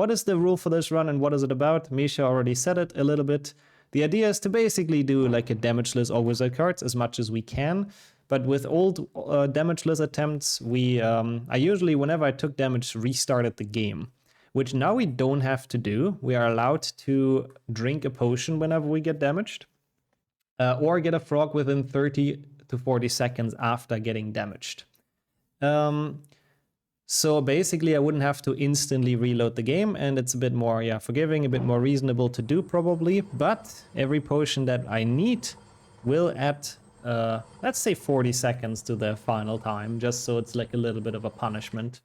What is the rule for this run and what is it about? Misha already said it a little bit. The idea is to basically do like a damageless or wizard cards as much as we can. But with old damageless attempts, I usually, whenever I took damage, restarted the game. Which now we don't have to do. We are allowed to drink a potion whenever we get damaged. Or get a frog within 30 to 40 seconds after getting damaged. So basically I wouldn't have to instantly reload the game, and it's a bit more forgiving, a bit more reasonable to do probably. But every potion that I need will add, let's say 40 seconds to the final time, just so it's like a little bit of a punishment.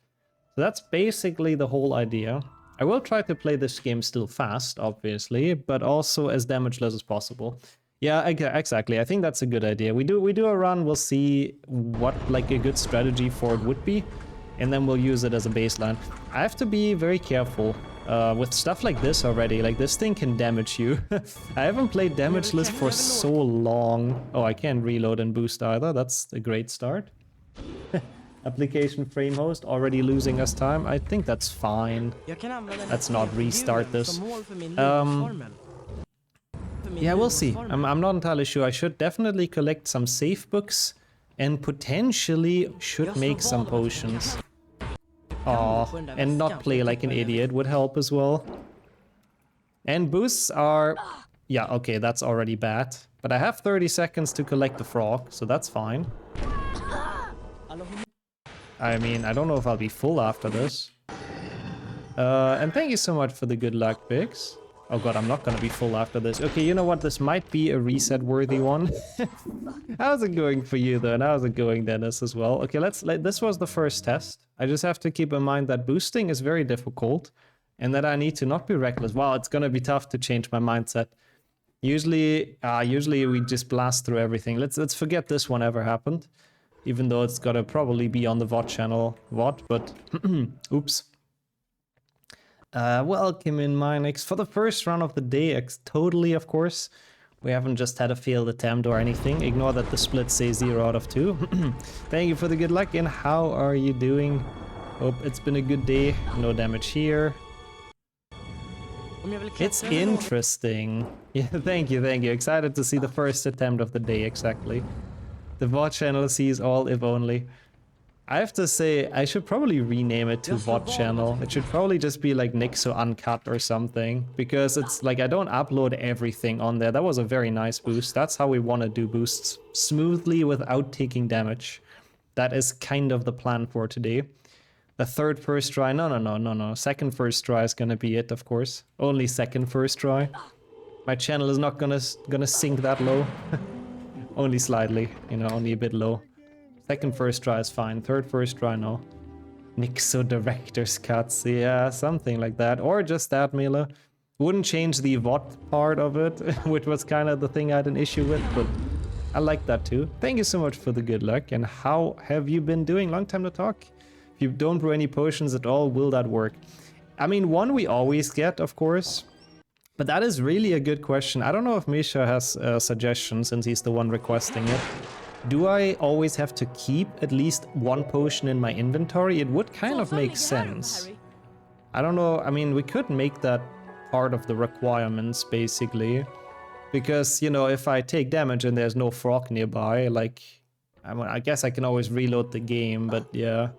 So that's basically the whole idea. I will try to play this game still fast, obviously, but also as damageless as possible. Yeah, exactly. I think that's a good idea. We do a run, we'll see what like a good strategy for it would be, and then we'll use it as a baseline. I have to be very careful with stuff like this already. Like, this thing can damage you. I haven't played damageless for so long. Oh, I can't reload and boost either. That's a great start. Application frame host already losing us time. I think that's fine. Let's not restart this. Yeah, we'll see. I'm not entirely sure. I should definitely collect some safe books and potentially should make some potions. Aw, and not play like an idiot would help as well. And boosts are... Yeah, okay, that's already bad. But I have 30 seconds to collect the frog, so that's fine. I mean, I don't know if I'll be full after this. And thank you so much for the good luck, Biggs. Oh god, I'm not gonna be full after this. Okay, you know what? This might be a reset-worthy one. How's it going for you, though? And how's it going, Dennis, as well? Okay, this was the first test. I just have to keep in mind that boosting is very difficult, and that I need to not be reckless. Wow, it's gonna be tough to change my mindset. Usually we just blast through everything. Let's forget this one ever happened, even though it's gotta probably be on the VOD channel. VOD, but oops. Welcome in, Minex, for the first run of the day, totally, of course. We haven't just had a failed attempt or anything. Ignore that the splits say 0 out of 2. Thank you for the good luck, and how are you doing? Hope it's been a good day. No damage here. It's interesting. Yeah, thank you. Excited to see the first attempt of the day, exactly. The VOD channel sees all, if only. I have to say, I should probably rename it to VOD channel. It should probably just be like Nixo Uncut or something. Because it's like, I don't upload everything on there. That was a very nice boost. That's how we want to do boosts. Smoothly without taking damage. That is kind of the plan for today. The third first try, no. Second first try is gonna be it, of course. Only second first try. My channel is not gonna sink that low. Only slightly, you know, only a bit low. Second first try is fine. Third first try, no. Nixo director's cuts, yeah, something like that. Or just that, Mila. Wouldn't change the VOD part of it, which was kind of the thing I had an issue with, but I like that too. Thank you so much for the good luck. And how have you been doing? Long time to talk. If you don't brew any potions at all, will that work? I mean, one we always get, of course. But that is really a good question. I don't know if Misha has a suggestion, since he's the one requesting it. Do I always have to keep at least one potion in my inventory? It would kind of make sense. I don't know, I mean, we could make that part of the requirements, basically. Because, you know, if I take damage and there's no frog nearby, like... I guess I can always reload the game, but yeah.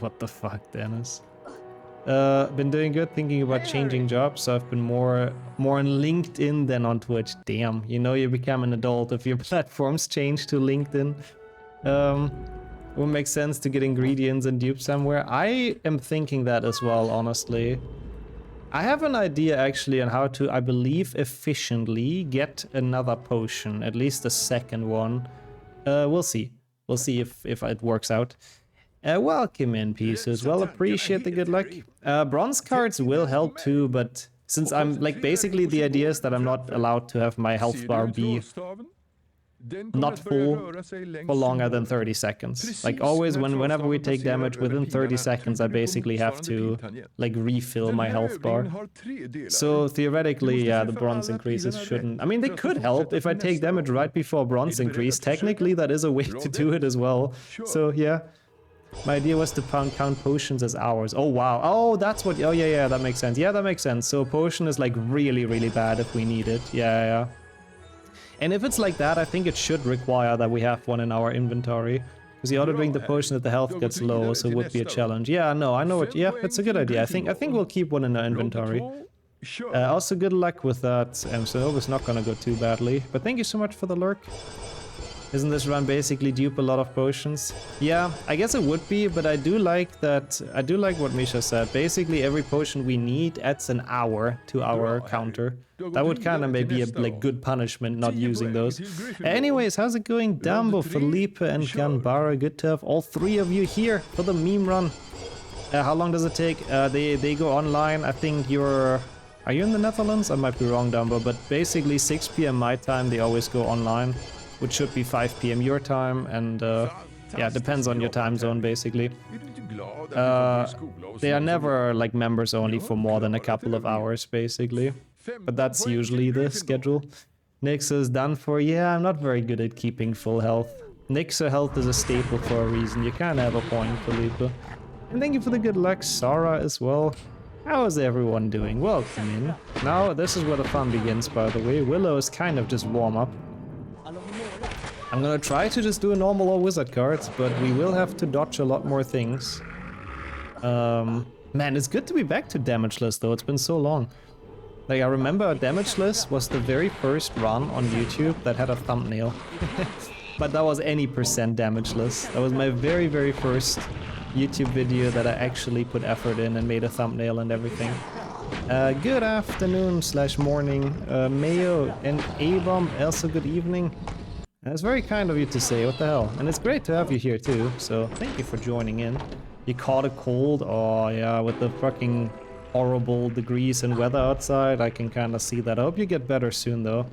What the fuck, Dennis? Been doing good, thinking about changing jobs, so I've been more on LinkedIn than on Twitch. Damn, you know you become an adult if your platforms change to LinkedIn. Will make sense to get ingredients and dupes somewhere. I am thinking that as well, honestly. I have an idea actually on how to, I believe, efficiently get another potion, at least a second one. We'll see. We'll see if it works out. Welcome in, pieces. Well, appreciate the good luck. Bronze cards will help too, but since I'm like basically the idea is that I'm not allowed to have my health bar be not full for longer than 30 seconds. Like always, whenever we take damage within 30 seconds, I basically have to like refill my health bar. So theoretically, yeah, the bronze increases shouldn't. I mean, they could help if I take damage right before bronze increase. Technically, that is a way to do it as well. So yeah. My idea was to count potions as hours. Oh, wow. Oh, that's what... Oh, yeah, that makes sense. Yeah, that makes sense. So a potion is like really, really bad if we need it. Yeah. And if it's like that, I think it should require that we have one in our inventory. Because you ought to drink the potion if the health gets low, so it would be a challenge. Yeah, no, I know it. Yeah, it's a good idea. I think we'll keep one in our inventory. Also, good luck with that. So I hope it's not gonna go too badly. But thank you so much for the lurk. Isn't this run basically dupe a lot of potions? Yeah, I guess it would be, but I do like that. I do like what Misha said. Basically, every potion we need adds an hour to our counter. That would kind of maybe a like good punishment not using those. Anyways, how's it going, Dumbo, Felipe, and Ganbara? Good to have all three of you here for the meme run. How long does it take? They go online. I think you're... Are you in the Netherlands? I might be wrong, Dumbo, but basically 6 PM my time, they always go online. Which should be 5 PM your time, and yeah, depends on your time zone basically. They are never like members only for more than a couple of hours basically, but that's usually the schedule. Nix is done for. Yeah, I'm not very good at keeping full health. Nixer health is a staple for a reason. You kind of have a point, Felipe. And thank you for the good luck, Sarah, as well. How is everyone doing? Welcome in. Now, this is where the fun begins, by the way. Willow is kind of just warm up. I'm gonna try to just do a normal or wizard cards, but we will have to dodge a lot more things. Man, it's good to be back to Damageless though, it's been so long. Like, I remember Damageless was the very first run on YouTube that had a thumbnail. But that was any percent Damageless. That was my very, very first YouTube video that I actually put effort in and made a thumbnail and everything. Good afternoon / morning, Mayo and A-Bomb, also good evening. It's very kind of you to say, what the hell. And it's great to have you here too, so thank you for joining in. You caught a cold? Oh yeah, with the fucking horrible degrees and weather outside, I can kind of see that. I hope you get better soon though.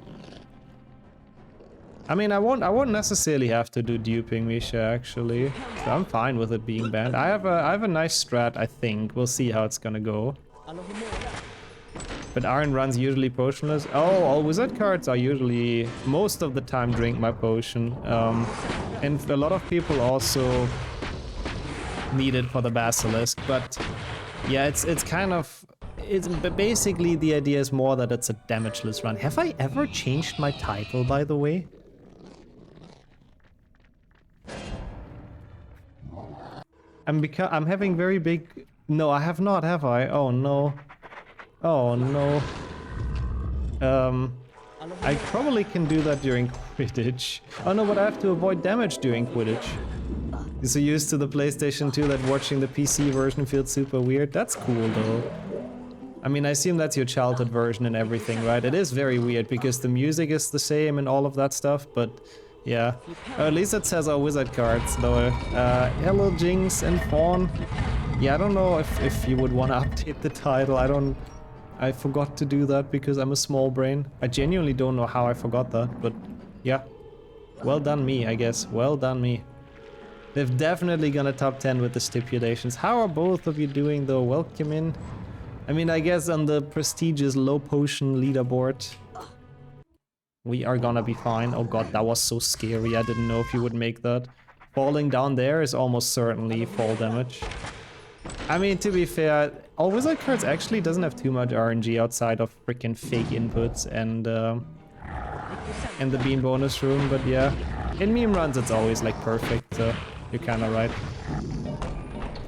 I mean, I won't necessarily have to do duping, Misha, actually. So I'm fine with it being banned. I have a nice strat, I think. We'll see how it's gonna go. But Iron Run's usually potionless. Oh, all wizard cards are usually, most of the time, drink my potion. And a lot of people also need it for the Basilisk. But yeah, it's kind of... basically, the idea is more that it's a damageless run. Have I ever changed my title, by the way? I'm having very big... No, I have not, have I? Oh, no. Oh no. I probably can do that during Quidditch. Oh no, but I have to avoid damage during Quidditch. You're so used to the PlayStation 2 that watching the PC version feels super weird. That's cool though. I mean, I assume that's your childhood version and everything, right? It is very weird because the music is the same and all of that stuff, but yeah. At least it says our wizard cards though. Hello Jinx and Fawn. Yeah, I don't know if you would want to update the title. I forgot to do that because I'm a small brain. I genuinely don't know how I forgot that, but yeah. Well done me, I guess. Well done me. They've definitely gonna top 10 with the stipulations. How are both of you doing though? Welcome in. I mean, I guess on the prestigious low potion leaderboard, we are gonna be fine. Oh god, that was so scary. I didn't know if you would make that. Falling down there is almost certainly fall damage. I mean, to be fair, all wizard cards actually doesn't have too much RNG outside of freaking fake inputs and the bean bonus room, but yeah. In meme runs it's always like perfect, so you're kinda right.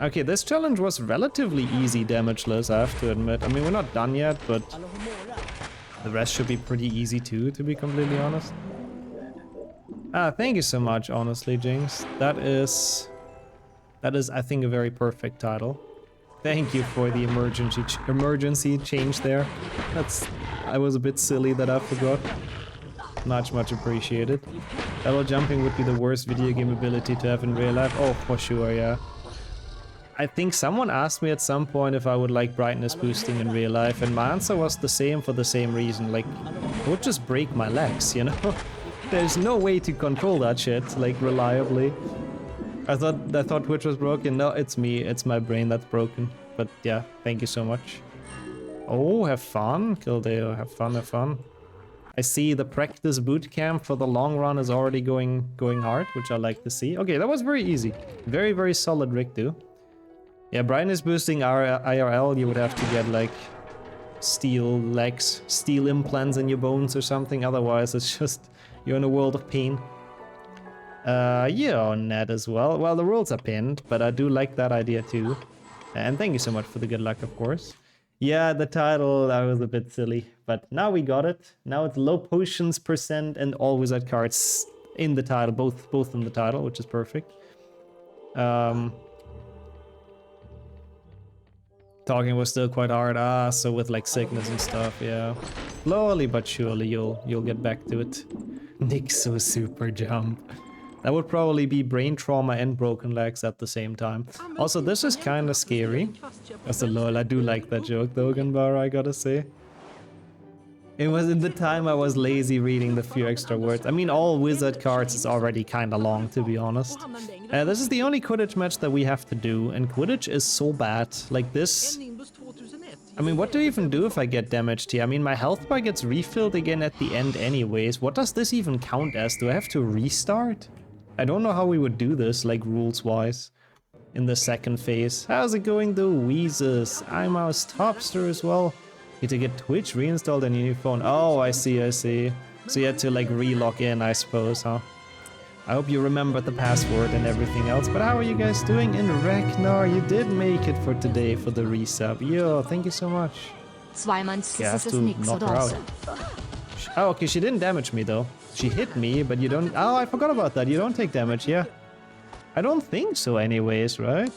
Okay, this challenge was relatively easy damageless, I have to admit. I mean, we're not done yet, but the rest should be pretty easy too, to be completely honest. Thank you so much, honestly, Jinx. That is, I think, a very perfect title. Thank you for the emergency change there. I was a bit silly that I forgot. Much appreciated. Double jumping would be the worst video game ability to have in real life. Oh, for sure, yeah. I think someone asked me at some point if I would like brightness boosting in real life, and my answer was the same for the same reason. Like, it would just break my legs, you know? There's no way to control that shit, like, reliably. I thought Twitch was broken. No, it's me. It's my brain that's broken. But yeah, thank you so much. Oh, have fun, Kildale. Have fun, have fun. I see the practice boot camp for the long run is already going hard, which I like to see. Okay, that was very easy. Very, very solid rig too. Yeah, Brian is boosting our IRL. You would have to get like steel legs, steel implants in your bones or something. Otherwise, it's just you're in a world of pain. Yeah, on net as well. Well, the rules are pinned, but I do like that idea too. And thank you so much for the good luck, of course. Yeah, the title, that was a bit silly, but now we got it. Now it's low potions percent and all wizard cards in the title, both in the title, which is perfect. Talking was still quite hard. So with like sickness and stuff, yeah. Slowly but surely you'll get back to it. Nick super jump. That would probably be brain trauma and broken legs at the same time. Also, this is kind of scary. That's a lol. I do like that joke though, Ganbara, I gotta say. It was in the time I was lazy reading the few extra words. I mean, all wizard cards is already kind of long, to be honest. This is the only Quidditch match that we have to do, and Quidditch is so bad. Like this... I mean, what do you even do if I get damaged here? I mean, my health bar gets refilled again at the end anyways. What does this even count as? Do I have to restart? I don't know how we would do this, like, rules-wise, in the second phase. How's it going, though? Wheezes. I'm our Topster as well. Need to get Twitch reinstalled on your new phone. Oh, I see, I see. So you had to, like, re-log in, I suppose, huh? I hope you remembered the password and everything else. But how are you guys doing? And Ragnar, you did make it for today for the resub. Yo, thank you so much. Yeah, I have to knock her out. Oh, okay, she didn't damage me, though. She hit me, but you don't... Oh, I forgot about that. You don't take damage, yeah. I don't think so anyways, right?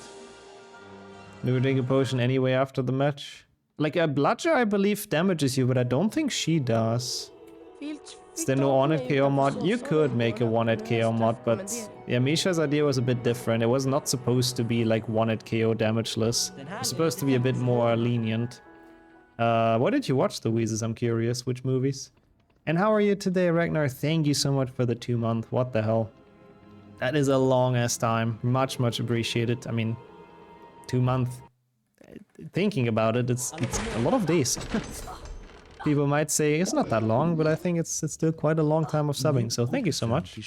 Do we drink a potion anyway after the match? Like, a bludger, I believe, damages you, but I don't think she does. Is there no on-hit KO mod? You could make a one-hit KO mod, but... Yeah, Misha's idea was a bit different. It was not supposed to be, like, one-hit KO damageless. It was supposed to be a bit more lenient. What did you watch, the Wheezes? I'm curious. Which movies? And how are you today, Ragnar? Thank you so much for the 2 month. What the hell? That is a long ass time. Much, much appreciated. I mean, 2 months. Thinking about it, it's a lot of days. People might say it's not that long, but I think it's still quite a long time of subbing. So thank you so much.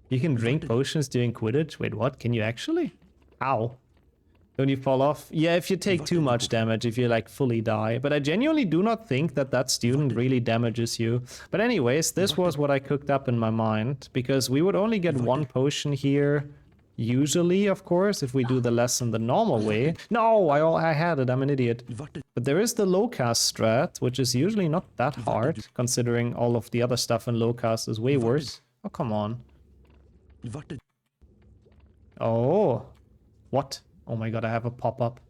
You can drink potions during Quidditch. Wait, what? Can you actually? How? Don't you fall off? Yeah, if you take too much damage, if you like fully die. But I genuinely do not think that that student really damages you. But anyways, this was what I cooked up in my mind. Because we would only get 1 potion here. Usually, of course, if we do the lesson the normal way. No, I had it, I'm an idiot. But there is the low cast strat, which is usually not that hard. Considering all of the other stuff in low cast is way worse. Oh, come on. Oh. What? Oh my god, I have a pop-up.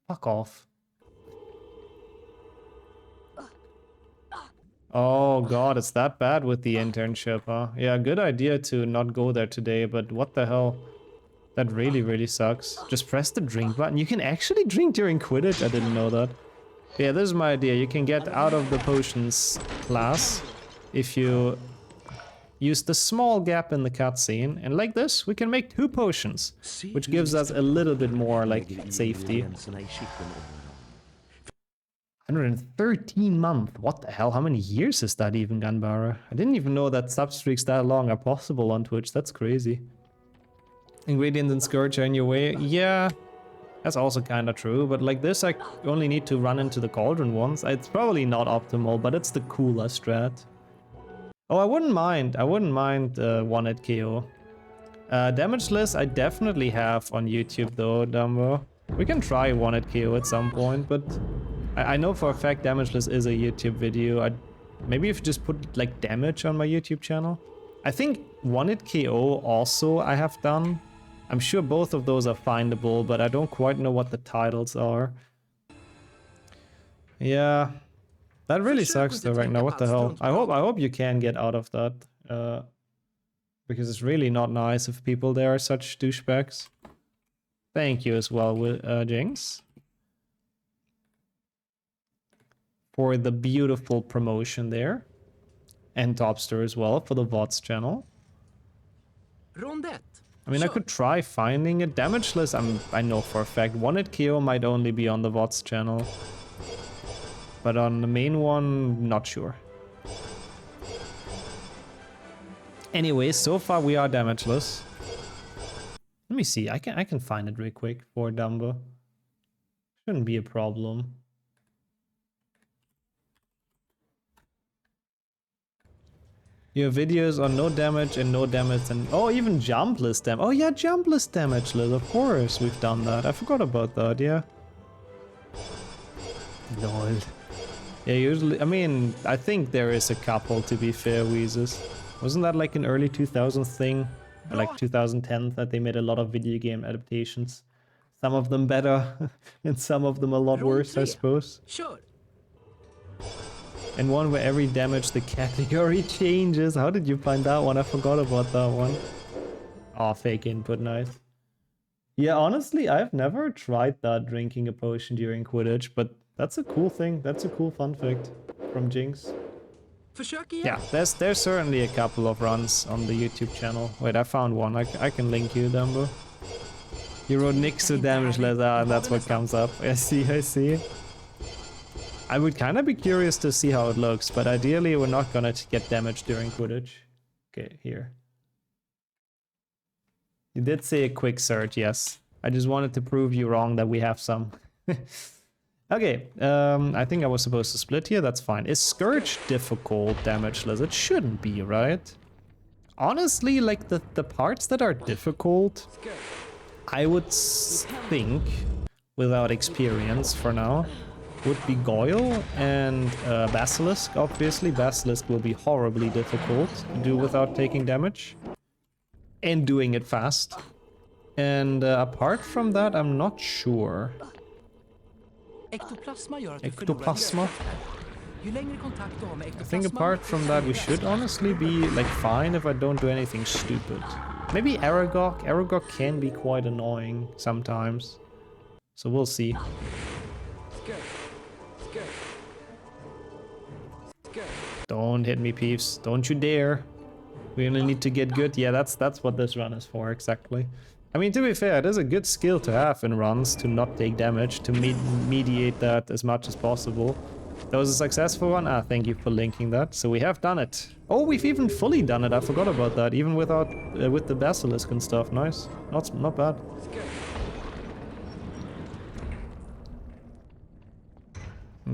Fuck off. Oh god, it's that bad with the internship, huh? Yeah, good idea to not go there today, but what the hell? That really, really sucks. Just press the drink button. You can actually drink during Quidditch? I didn't know that. Yeah, this is my idea. You can get out of the potions class if you use the small gap in the cutscene, and like this, we can make 2 potions, which gives us a little bit more, like, safety. 113 months. What the hell? How many years is that even, Ganbara? I didn't even know that sub-streaks that long are possible on Twitch. That's crazy. Ingredients and Scourge are in your way. Yeah, that's also kind of true, but like this, I only need to run into the cauldron once. It's probably not optimal, but it's the cooler strat. Oh, I wouldn't mind. I wouldn't mind one-hit KO. Damageless, I definitely have on YouTube though, Dumbo. We can try one-hit KO at some point, but I know for a fact Damageless is a YouTube video. Maybe if you just put like damage on my YouTube channel. I think one-hit KO also I have done. I'm sure both of those are findable, but I don't quite know what the titles are. Yeah. That really sucks though right now, what the hell. I hope you can get out of that. Because it's really not nice if people there are such douchebags. Thank you as well, Jinx. For the beautiful promotion there. And Topster as well for the VODs channel. I mean, I could try finding it. Damageless, I know for a fact. One-hit KO might only be on the VODs channel. But on the main one, not sure. Anyway, so far we are damageless. Let me see. I can find it real quick for Dumbo. Shouldn't be a problem. Your videos on no damage and no damage and oh, even jumpless damage. Oh yeah, jumpless damageless. Of course, we've done that. I forgot about that. Yeah. Lol. Yeah, usually. I mean, I think there is a couple. To be fair, Weezes. Wasn't that like an early 2000s thing, or like 2010 that they made a lot of video game adaptations? Some of them better, and some of them a lot worse, I suppose. Sure. And one where every damage the category changes. How did you find that one? I forgot about that one. Oh, fake input, nice. Yeah, honestly, I've never tried that, drinking a potion during Quidditch, but that's a cool thing. That's a cool fun fact from Jinx. Yeah, there's certainly a couple of runs on the YouTube channel. Wait, I found one. I can link you, Dumbo. You wrote Nix to Damageless, and that's what comes up. I see. I would kind of be curious to see how it looks, but ideally we're not gonna get damaged during Quidditch. Okay, here. You did say a quick search, yes. I just wanted to prove you wrong that we have some. Okay, I think I was supposed to split here, that's fine. Is Scourge difficult, damageless? It shouldn't be, right? Honestly, like the parts that are difficult, I would think, without experience for now, would be Goyle and Basilisk, obviously. Basilisk will be horribly difficult to do without taking damage. And doing it fast. And apart from that, I'm not sure. Ectoplasma? I think apart from that, we should honestly be like fine if I don't do anything stupid. Maybe Aragog. Aragog can be quite annoying sometimes. So we'll see. Don't hit me, Peeves. Don't you dare. We only need to get good. Yeah, that's what this run is for, exactly. I mean, to be fair, it is a good skill to have in runs to not take damage, to mediate that as much as possible. That was a successful one. Ah, thank you for linking that. So we have done it. Oh, we've even fully done it. I forgot about that. Even without with the Basilisk and stuff. Nice. Not bad.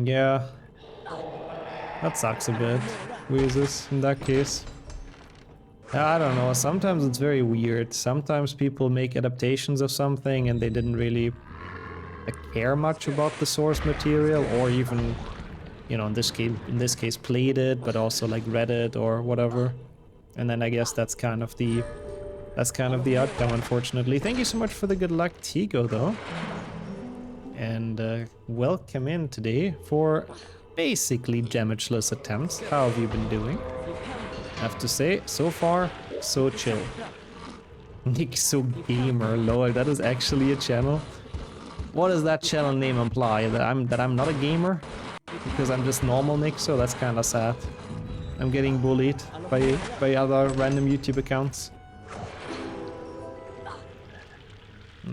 Yeah. That sucks a bit. Weezes, in that case. I don't know, sometimes it's very weird. Sometimes people make adaptations of something and they didn't really care much about the source material, or even, you know, in this case played it, but also like read it or whatever. And then I guess that's kind of the outcome, unfortunately. Thank you so much for the good luck, Tigo, though. And welcome in today for basically damageless attempts. How have you been doing? I have to say, so far, so chill. Nixo Gamer, lol, that is actually a channel. What does that channel name imply? That I'm not a gamer? Because I'm just normal Nixo? That's kinda sad. I'm getting bullied by other random YouTube accounts.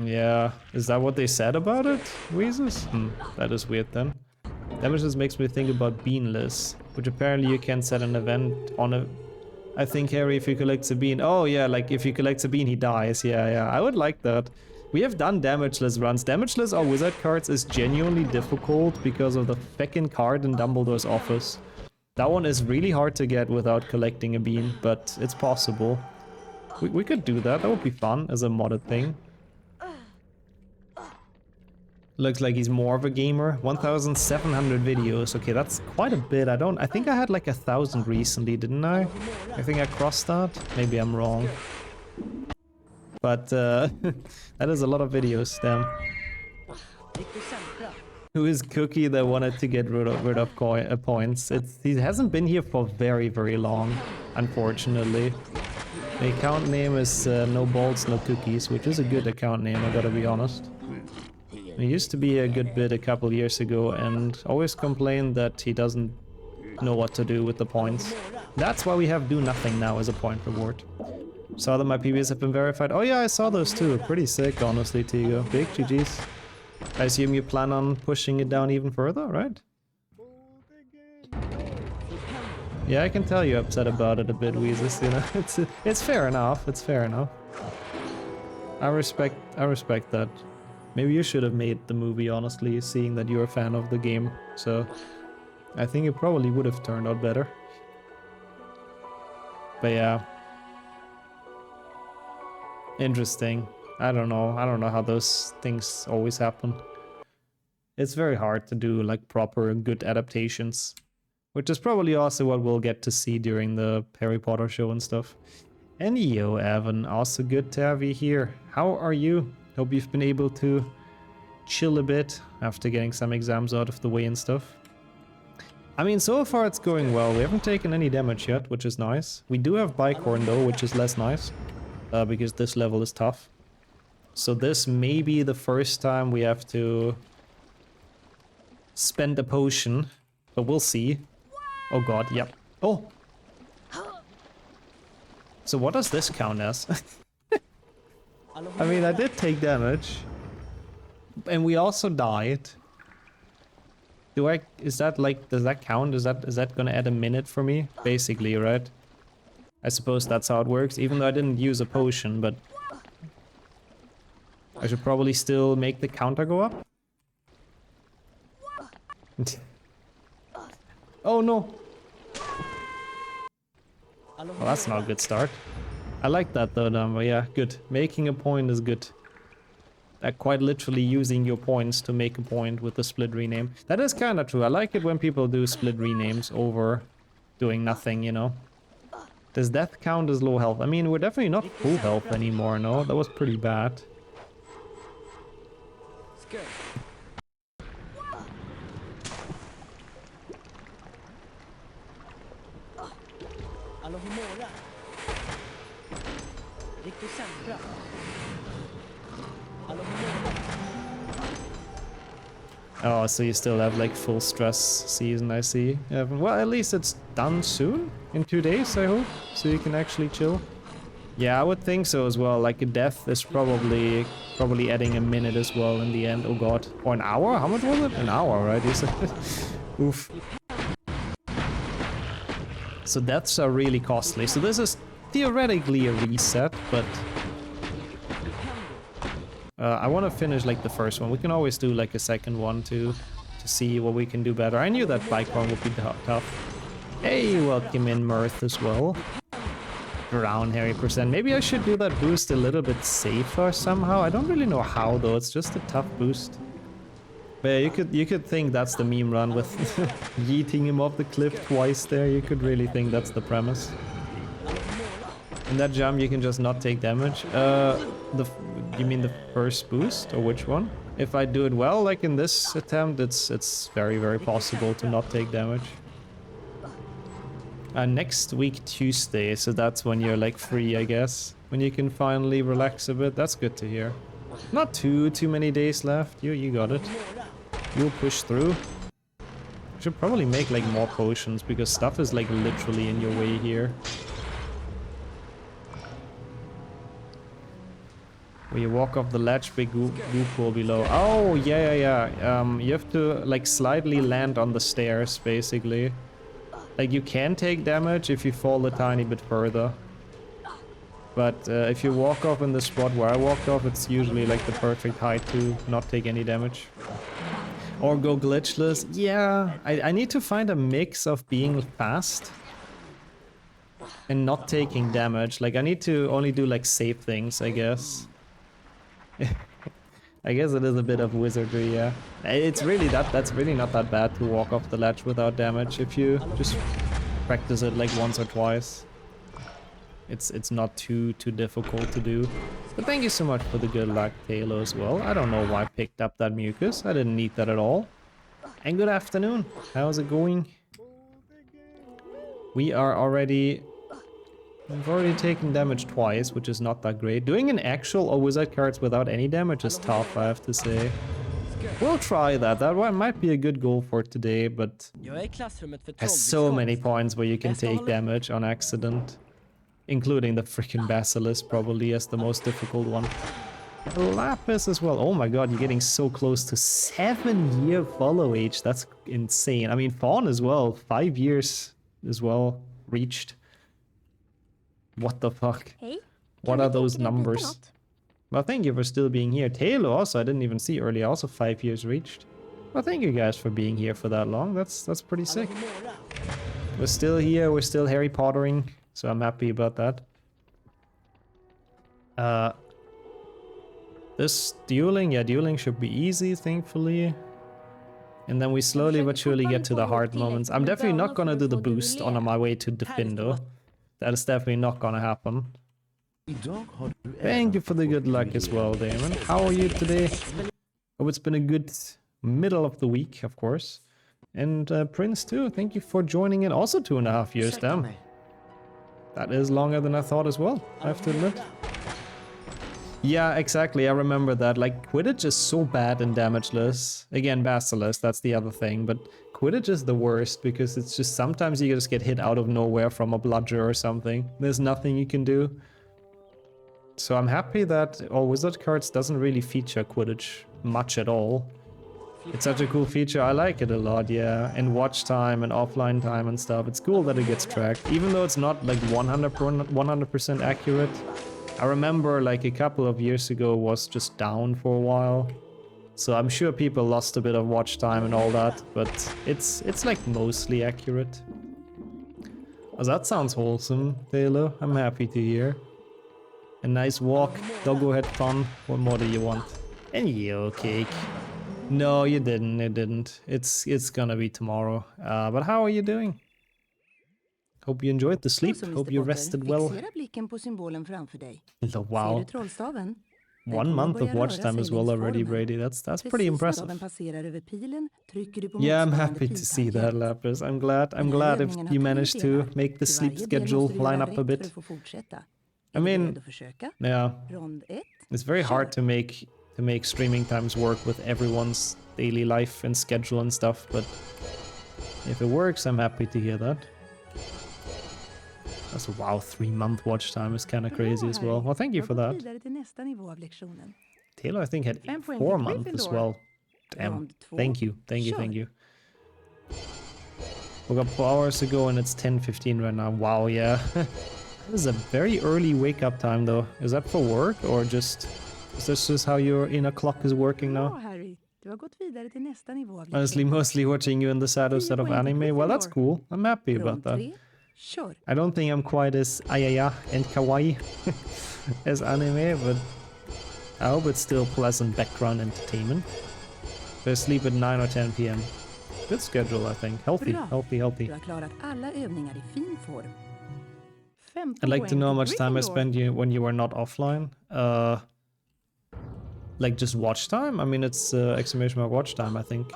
Yeah, is that what they said about it, Weezes? That is weird then. Damageless makes me think about Beanless, which apparently you can set an event on a... I think, Harry, if he collects a bean... Oh yeah, like if he collects a bean, he dies. Yeah, I would like that. We have done damageless runs. Damageless or wizard cards is genuinely difficult because of the feckin' card in Dumbledore's office. That one is really hard to get without collecting a bean, but it's possible. We could do that. That would be fun as a modded thing. Looks like he's more of a gamer. 1,700 videos. Okay, that's quite a bit. I think I had like 1,000 recently, didn't I? I think I crossed that. Maybe I'm wrong. But that is a lot of videos, damn. Who is Cookie that wanted to get rid of points? He hasn't been here for very, very long, unfortunately. The account name is No Balls, No Cookies, which is a good account name, I gotta be honest. He used to be a good bit a couple years ago and always complained that he doesn't know what to do with the points. That's why we have do nothing now as a point reward. Saw that my PBs have been verified. Oh yeah, I saw those too. Pretty sick, honestly, Tigo. Big GG's. I assume you plan on pushing it down even further, right? Yeah, I can tell you're upset about it a bit, Weezus, you know. It's fair enough, it's fair enough. I respect that. Maybe you should have made the movie, honestly, seeing that you're a fan of the game. So I think it probably would have turned out better. But yeah. Interesting. I don't know how those things always happen. It's very hard to do like proper good adaptations. Which is probably also what we'll get to see during the Harry Potter show and stuff. And yo, Evan, also good to have you here. How are you? Hope you've been able to chill a bit after getting some exams out of the way and stuff. I mean, so far it's going well. We haven't taken any damage yet, which is nice. We do have Bicorn though, which is less nice. Because this level is tough. So this may be the first time we have to spend a potion. But we'll see. Oh god, yep. Oh! So what does this count as? I mean, I did take damage. And we also died. Is that like, does that count? Is that gonna add a minute for me? Basically, right? I suppose that's how it works, even though I didn't use a potion, but I should probably still make the counter go up. Oh no! Well, that's not a good start. I like that though, but yeah, good. Making a point is good. Quite literally using your points to make a point with the split rename. That is kind of true. I like it when people do split renames over doing nothing, you know. Does death count as low health? I mean, we're definitely not full health anymore, no? That was pretty bad. Oh, so you still have like full stress season, I see. Well, at least it's done soon, in 2 days, I hope, so you can actually chill. Yeah, I would think so as well. Like a death is probably adding a minute as well in the end. Oh god, or an hour? How much was it? An hour, right? You said. Oof. So deaths are really costly. So this is theoretically a reset, but I want to finish like the first one. We can always do like a second one to see what we can do better. I knew that Bicorn would be tough. Hey, welcome in Mirth as well. Around Harry %. Maybe I should do that boost a little bit safer somehow. I don't really know how though. It's just a tough boost. But yeah, you could think that's the meme run with yeeting him off the cliff twice there. You could really think that's the premise. In that jump, you can just not take damage. You mean the first boost, or which one? If I do it well, like in this attempt, it's very, very possible to not take damage. Next week, Tuesday, so that's when you're like free, I guess. When you can finally relax a bit. That's good to hear. Not too many days left. You got it. You'll push through. Should probably make like more potions, because stuff is like literally in your way here. When you walk off the ledge, big goop pool below. Oh, yeah. You have to like slightly land on the stairs, basically. Like you can take damage if you fall a tiny bit further. But if you walk off in the spot where I walked off, it's usually like the perfect height to not take any damage. Or go glitchless. Yeah, I need to find a mix of being fast and not taking damage. Like I need to only do like safe things, I guess. I guess it is a bit of wizardry, yeah. It's really that's really not that bad to walk off the ledge without damage if you just practice it like once or twice. It's not too difficult to do. But thank you so much for the good luck, Taylor, as well. I don't know why I picked up that mucus. I didn't need that at all. And good afternoon. How's it going? We've already taken damage twice, which is not that great. Doing an actual or wizard cards without any damage is tough, I have to say. We'll try that. That one might be a good goal for today, but has so many points where you can take damage on accident. Including the freaking Basilisk, probably as the most difficult one. Lapis as well. Oh my god, you're getting so close to 7-year follow age. That's insane. I mean, Fawn as well. 5 years as well reached. What the fuck? Hej. What are those numbers? Well, thank you for still being here. Taylor also, I didn't even see earlier, also 5 years reached. Well, thank you guys for being here for that long. That's pretty sick. We're still here, we're still Harry Pottering, so I'm happy about that. This dueling, yeah, dueling should be easy, thankfully. And then we slowly but surely get to the hard moments. I'm definitely not gonna do the boost on my way to Defendo. That is definitely not gonna happen. Thank you for the good luck as well, Damon. How are you today? Hope it's been a good middle of the week, of course. And Prince too, thank you for joining in. Also 2.5 years, damn. That is longer than I thought as well, I have to admit. Yeah, exactly, I remember that. Like, Quidditch is so bad in Damageless. Again, Basilisk, that's the other thing. But Quidditch is the worst because it's just sometimes you just get hit out of nowhere from a bludger or something. There's nothing you can do. So I'm happy that all Wizard cards doesn't really feature Quidditch much at all. It's such a cool feature, I like it a lot, yeah. And watch time and offline time and stuff. It's cool that it gets tracked, even though it's not like 100% accurate. I remember like a couple of years ago was just down for a while. So I'm sure people lost a bit of watch time and all that, but it's like mostly accurate. Oh, that sounds wholesome, Taylor. I'm happy to hear. A nice walk, doggo had fun. What more do you want? And you, cake. No, you didn't, it didn't. It's gonna be tomorrow. But how are you doing? Hope you enjoyed the sleep. Hope you rested well. Wow. 1 month of watch time as well already, Brady. That's pretty impressive. Yeah, I'm happy to see that, Lapis. I'm glad if you managed to make the sleep schedule line up a bit. I mean, yeah, it's very hard to make streaming times work with everyone's daily life and schedule and stuff, but if it works, I'm happy to hear that. That's a wow, 3-month watch time is kind of crazy as well. Well, thank you for that. Taylor, I think, had 4 months as well. Damn, thank you. Woke up 4 hours ago and it's 10:15 right now. Wow, yeah. This is a very early wake up time though. Is that for work or just... Is this just how your inner clock is working now? Honestly, mostly watching you in the shadow instead of anime. Well, that's cool. I'm happy about that. I don't think I'm quite as ayaya and kawaii as anime, but I hope it's still pleasant background entertainment. So I sleep at 9 or 10 p.m. Good schedule, I think. Healthy. I'd like to know how much time I spent when you were not offline. Like just watch time? I mean, it's exclamation mark watch time, I think.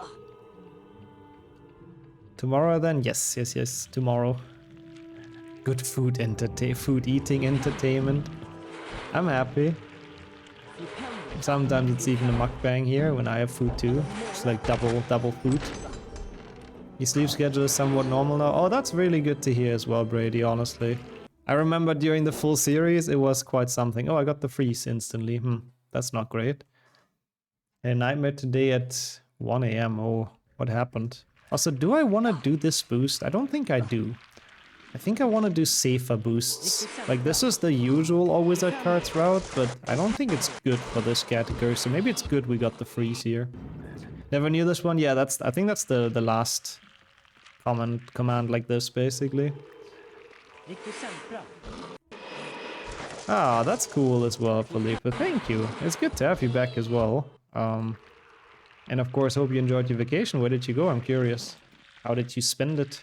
Tomorrow then? Yes, tomorrow. Good food eating entertainment. I'm happy. Sometimes it's even a mukbang here when I have food too. It's like double food. Your sleep schedule is somewhat normal now. Oh, that's really good to hear as well, Brady, honestly. I remember during the full series, it was quite something. Oh, I got the freeze instantly. That's not great. A nightmare today at 1 AM. Oh, what happened? Also, do I want to do this boost? I don't think I do. I think I want to do safer boosts. Like, this is the usual all wizard cards route, but I don't think it's good for this category. So maybe it's good we got the freeze here. Never knew this one. Yeah, I think that's the last command like this, basically. Ah, that's cool as well, Felipe. Thank you. It's good to have you back as well. And of course, hope you enjoyed your vacation. Where did you go? I'm curious. How did you spend it?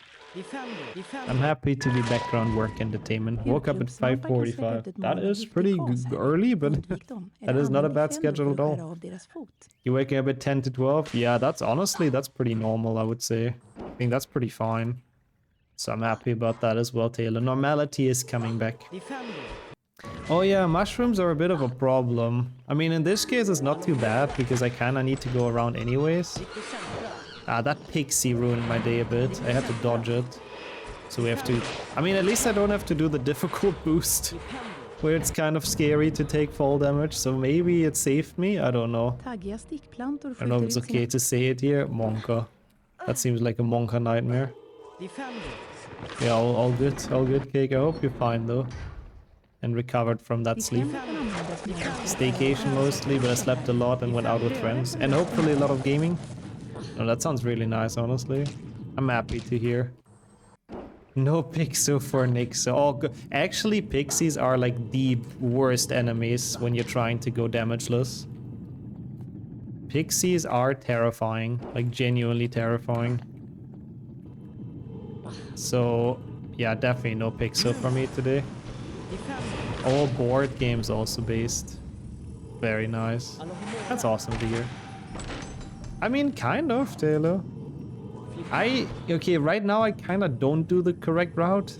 I'm happy to be background work entertainment. Woke up at 5:45. That is pretty early, but that is not a bad schedule at all. You wake up at 10 to 12? Yeah, that's pretty normal, I would say. I think that's pretty fine. So I'm happy about that as well, Taylor. Normality is coming back. Oh yeah, mushrooms are a bit of a problem. I mean, in this case, it's not too bad because I kind of need to go around anyways. Ah, that pixie ruined my day a bit. I had to dodge it. So we have to... I mean, at least I don't have to do the difficult boost, where it's kind of scary to take fall damage. So maybe it saved me? I don't know. I don't know if it's okay to say it here. Monka. That seems like a Monka nightmare. Yeah, all good, Cake. I hope you're fine though. And recovered from that sleep. Staycation mostly, but I slept a lot and went out with friends. And hopefully a lot of gaming. Oh, that sounds really nice, honestly. I'm happy to hear. No Pixo for Nixo. Oh, actually, pixies are like the worst enemies when you're trying to go damageless. Pixies are terrifying, like genuinely terrifying. So, yeah, definitely no Pixo for me today. All board games also based. Very nice. That's awesome to hear. I mean, kind of, Taylor. Okay, right now I kind of don't do the correct route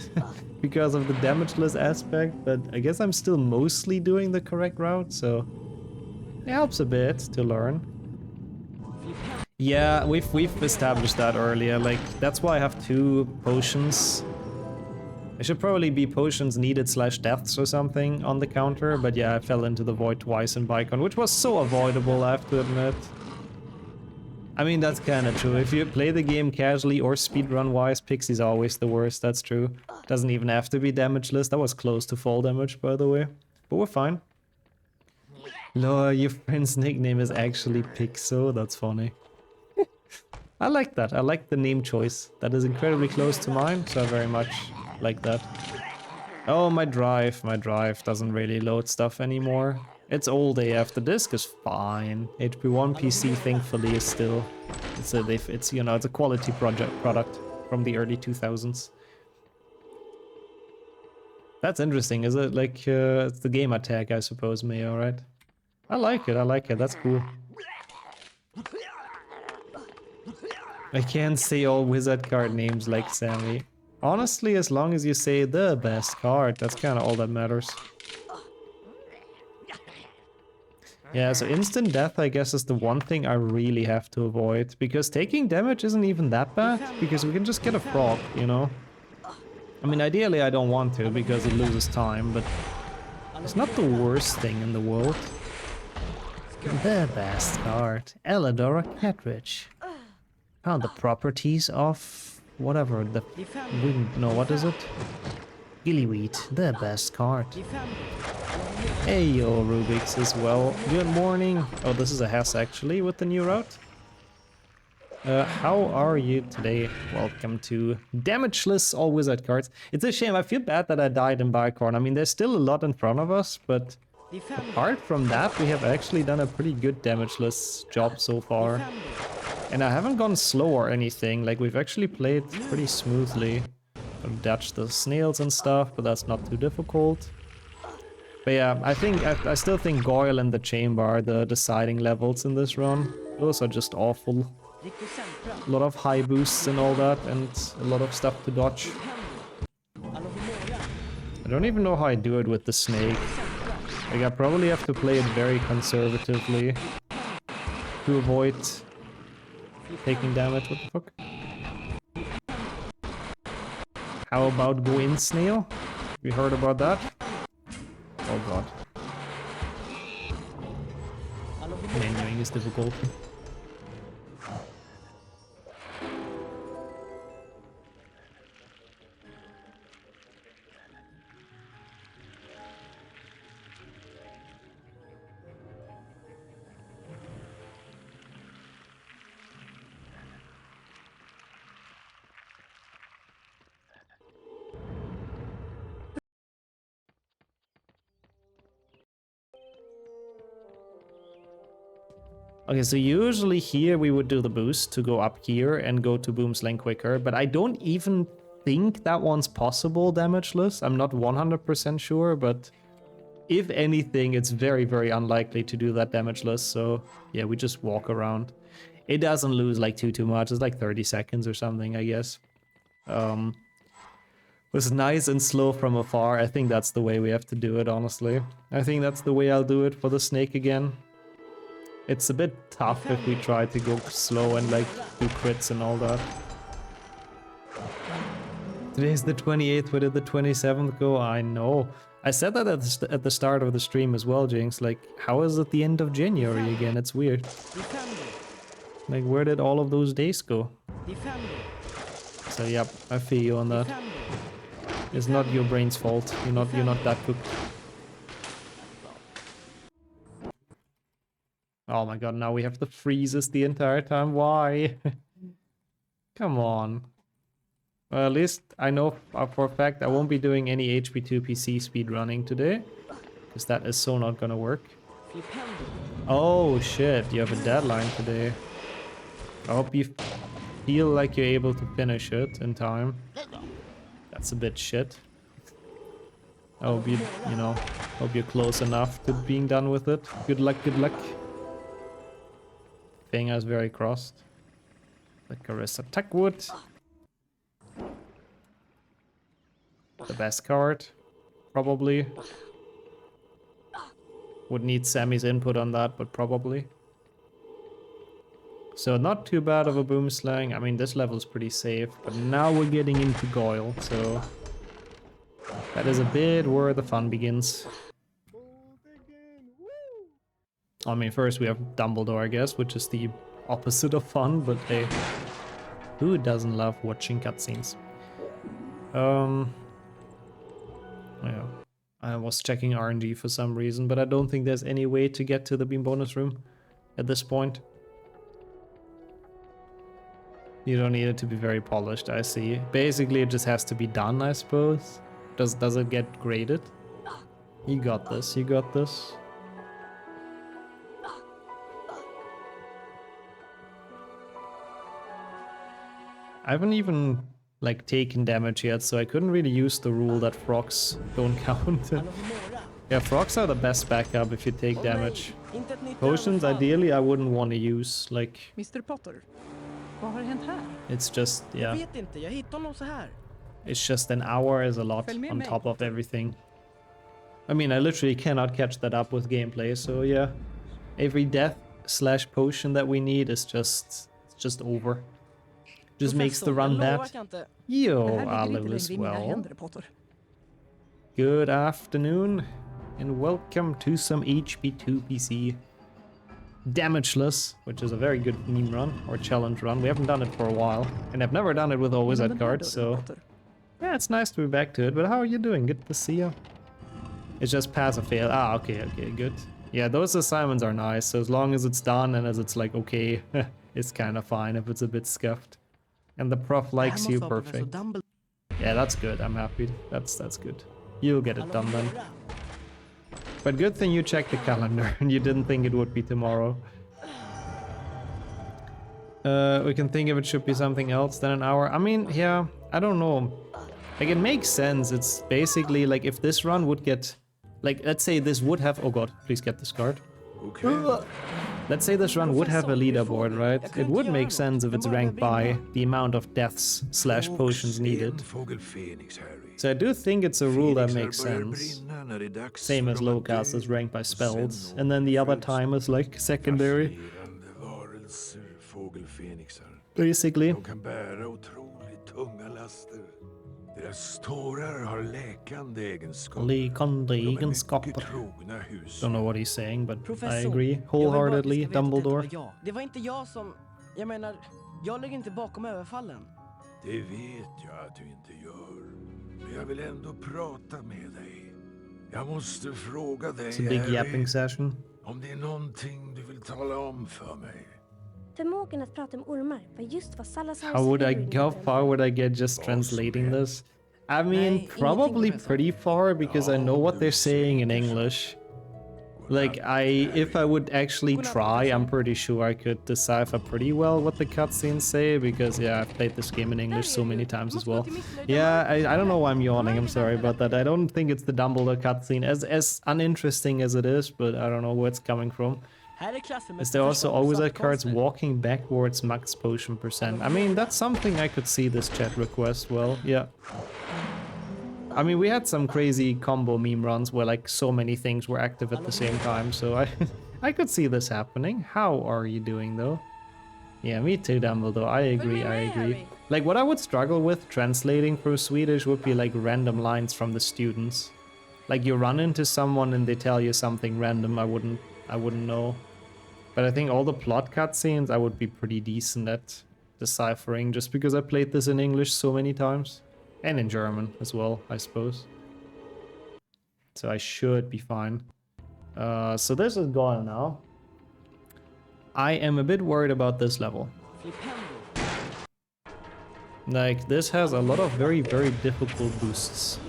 because of the damageless aspect, but I guess I'm still mostly doing the correct route, so it helps a bit to learn. Yeah, we've established that earlier, like that's why I have 2 potions. It should probably be potions needed / deaths or something on the counter, but yeah, I fell into the void twice in Bicon, which was so avoidable, I have to admit. I mean, that's kind of true. If you play the game casually or speedrun-wise, Pixie's always the worst, that's true. Doesn't even have to be damageless. That was close to fall damage, by the way. But we're fine. Lol, your friend's nickname is actually Pixo. That's funny. I like that. I like the name choice. That is incredibly close to mine, so I very much like that. Oh, my drive doesn't really load stuff anymore. It's old AF. The disk is fine. HP1 PC thankfully is still, it's you know, it's a quality product from the early 2000s. That's interesting. Is it like it's the gamer tag, I suppose, Mayo, right? I like it. That's cool. I can't say all wizard card names like Sammy. Honestly, as long as you say the best card, that's kind of all that matters. Yeah, so instant death, I guess, is the one thing I really have to avoid. Because taking damage isn't even that bad, because we can just get a frog, you know? I mean, ideally I don't want to, because it loses time, but it's not the worst thing in the world. The best card, Elidora Catridge. Found the properties of whatever, the wind, no, what is it? Gillyweed, the best card. Hey yo, Rubik's as well. Good morning. Oh, this is a Hess actually with the new route. How are you today? Welcome to Damageless All Wizard Cards. It's a shame, I feel bad that I died in Bicorn. I mean, there's still a lot in front of us, but apart from that, we have actually done a pretty good damageless job so far. And I haven't gone slow or anything, like we've actually played pretty smoothly. I've dodged the snails and stuff, but that's not too difficult. But yeah, I still think Goyle and the Chamber are the deciding levels in this run. Those are just awful. A lot of high boosts and all that, and a lot of stuff to dodge. I don't even know how I do it with the snake. Like, I probably have to play it very conservatively to avoid taking damage. What the fuck? How about go in snail? We heard about that? Oh god. Menuing is difficult. Okay, so usually here we would do the boost to go up here and go to Boomslang quicker, but I don't even think that one's possible damageless. I'm not 100% sure, but if anything, it's very, very unlikely to do that damageless, so yeah, we just walk around. It doesn't lose like too much, it's like 30 seconds or something, I guess. Was nice and slow from afar. I think that's the way we have to do it, honestly. I think that's the way I'll do it for the snake again. It's a bit tough if we try to go slow and like do crits and all that. Today's the 28th, where did the 27th go? I know. I said that at the start of the stream as well, Jinx. Like, how is it the end of January again? It's weird. Like, where did all of those days go? So yep, I feel you on that. It's not your brain's fault. You're not that cooked. Oh my god, now we have the freezes the entire time. Why? Come on. Well, at least I know for a fact I won't be doing any HP2 PC speedrunning today. Because that is so not gonna work. Oh shit, you have a deadline today. I hope you feel like you're able to finish it in time. That's a bit shit. I hope you know, hope you're close enough to being done with it. Good luck, good luck. Fingers very crossed. Licorice attack wood. The best card, probably. Would need Sammy's input on that, but probably. So not too bad of a boomslang. I mean, this level's pretty safe, but now we're getting into Goyle, so that is a bit where the fun begins. I mean, first we have Dumbledore, I guess, which is the opposite of fun, but hey, who doesn't love watching cutscenes? Yeah, I was checking RNG for some reason, but I don't think there's any way to get to the beam bonus room at this point. You don't need it to be very polished, I see. Basically, it just has to be done, I suppose. Does it get graded? You got this, you got this. I haven't even like taken damage yet, so I couldn't really use the rule that frogs don't count. Yeah, frogs are the best backup if you take damage. Potions, ideally, I wouldn't want to use, like... Mr. Potter, vad har hänt här? It's just, yeah. Jag vet inte, jag hittade honom så här. It's just an hour is a lot on top of everything. I mean, I literally cannot catch that up with gameplay, so yeah. Every death / potion that we need is just over. Just makes the run bad. Yo, all is well. Good afternoon, and welcome to some HP2 PC. Damageless, which is a very good meme run, or challenge run. We haven't done it for a while, and I've never done it with a wizard card, so... Yeah, it's nice to be back to it, but how are you doing? Good to see you. It's just pass or fail. Ah, okay, good. Yeah, those assignments are nice, so as long as it's done and as it's like, okay, it's kind of fine if it's a bit scuffed. And the prof likes you, perfect. Yeah, that's good, I'm happy. That's good. You'll get it done then. But good thing you checked the calendar and you didn't think it would be tomorrow. We can think if it should be something else than an hour. I mean, yeah, I don't know. Like, it makes sense. It's basically like if this run would get... Like, let's say this would have... Oh god, please get this card. Okay. Let's say this run would have a leaderboard, right? It would make sense if it's ranked by the amount of deaths / potions needed. So I do think it's a rule that makes sense. Same as Lowcast is ranked by spells, and then the other time is like secondary. Basically. Läkande egenskaper. Don't know what he's saying, but I agree wholeheartedly. Dumbledore. Det var inte jag som... Jag menar, jag ligger inte bakom överfallen. Det vet jag att du inte gör. Men jag vill ändå prata med dig. Jag måste fråga dig, It's a big yapping session. Om det är någonting du vill tala om för mig. Förmågan att prata om ormar var just vad Salazar... How far would I get just translating this? I mean, probably pretty far, because I know what they're saying in English. Like, if I would actually try, I'm pretty sure I could decipher pretty well what the cutscenes say, because, yeah, I've played this game in English so many times as well. Yeah, I don't know why I'm yawning, I'm sorry about that. I don't think it's the Dumbledore cutscene, as uninteresting as it is, but I don't know where it's coming from. Is there also always at cards walking backwards max potion %? I mean, that's something I could see this chat request well, yeah. I mean, we had some crazy combo meme runs where like so many things were active at the same time, so I could see this happening. How are you doing though? Yeah, me too, Dumbledore. I agree. Like, what I would struggle with translating for Swedish would be like random lines from the students. Like, you run into someone and they tell you something random, I wouldn't know. But I think all the plot cutscenes I would be pretty decent at deciphering just because I played this in English so many times. And in German as well, I suppose. So I should be fine. So this is gone now. I am a bit worried about this level. Like, this has a lot of very, very difficult boosts.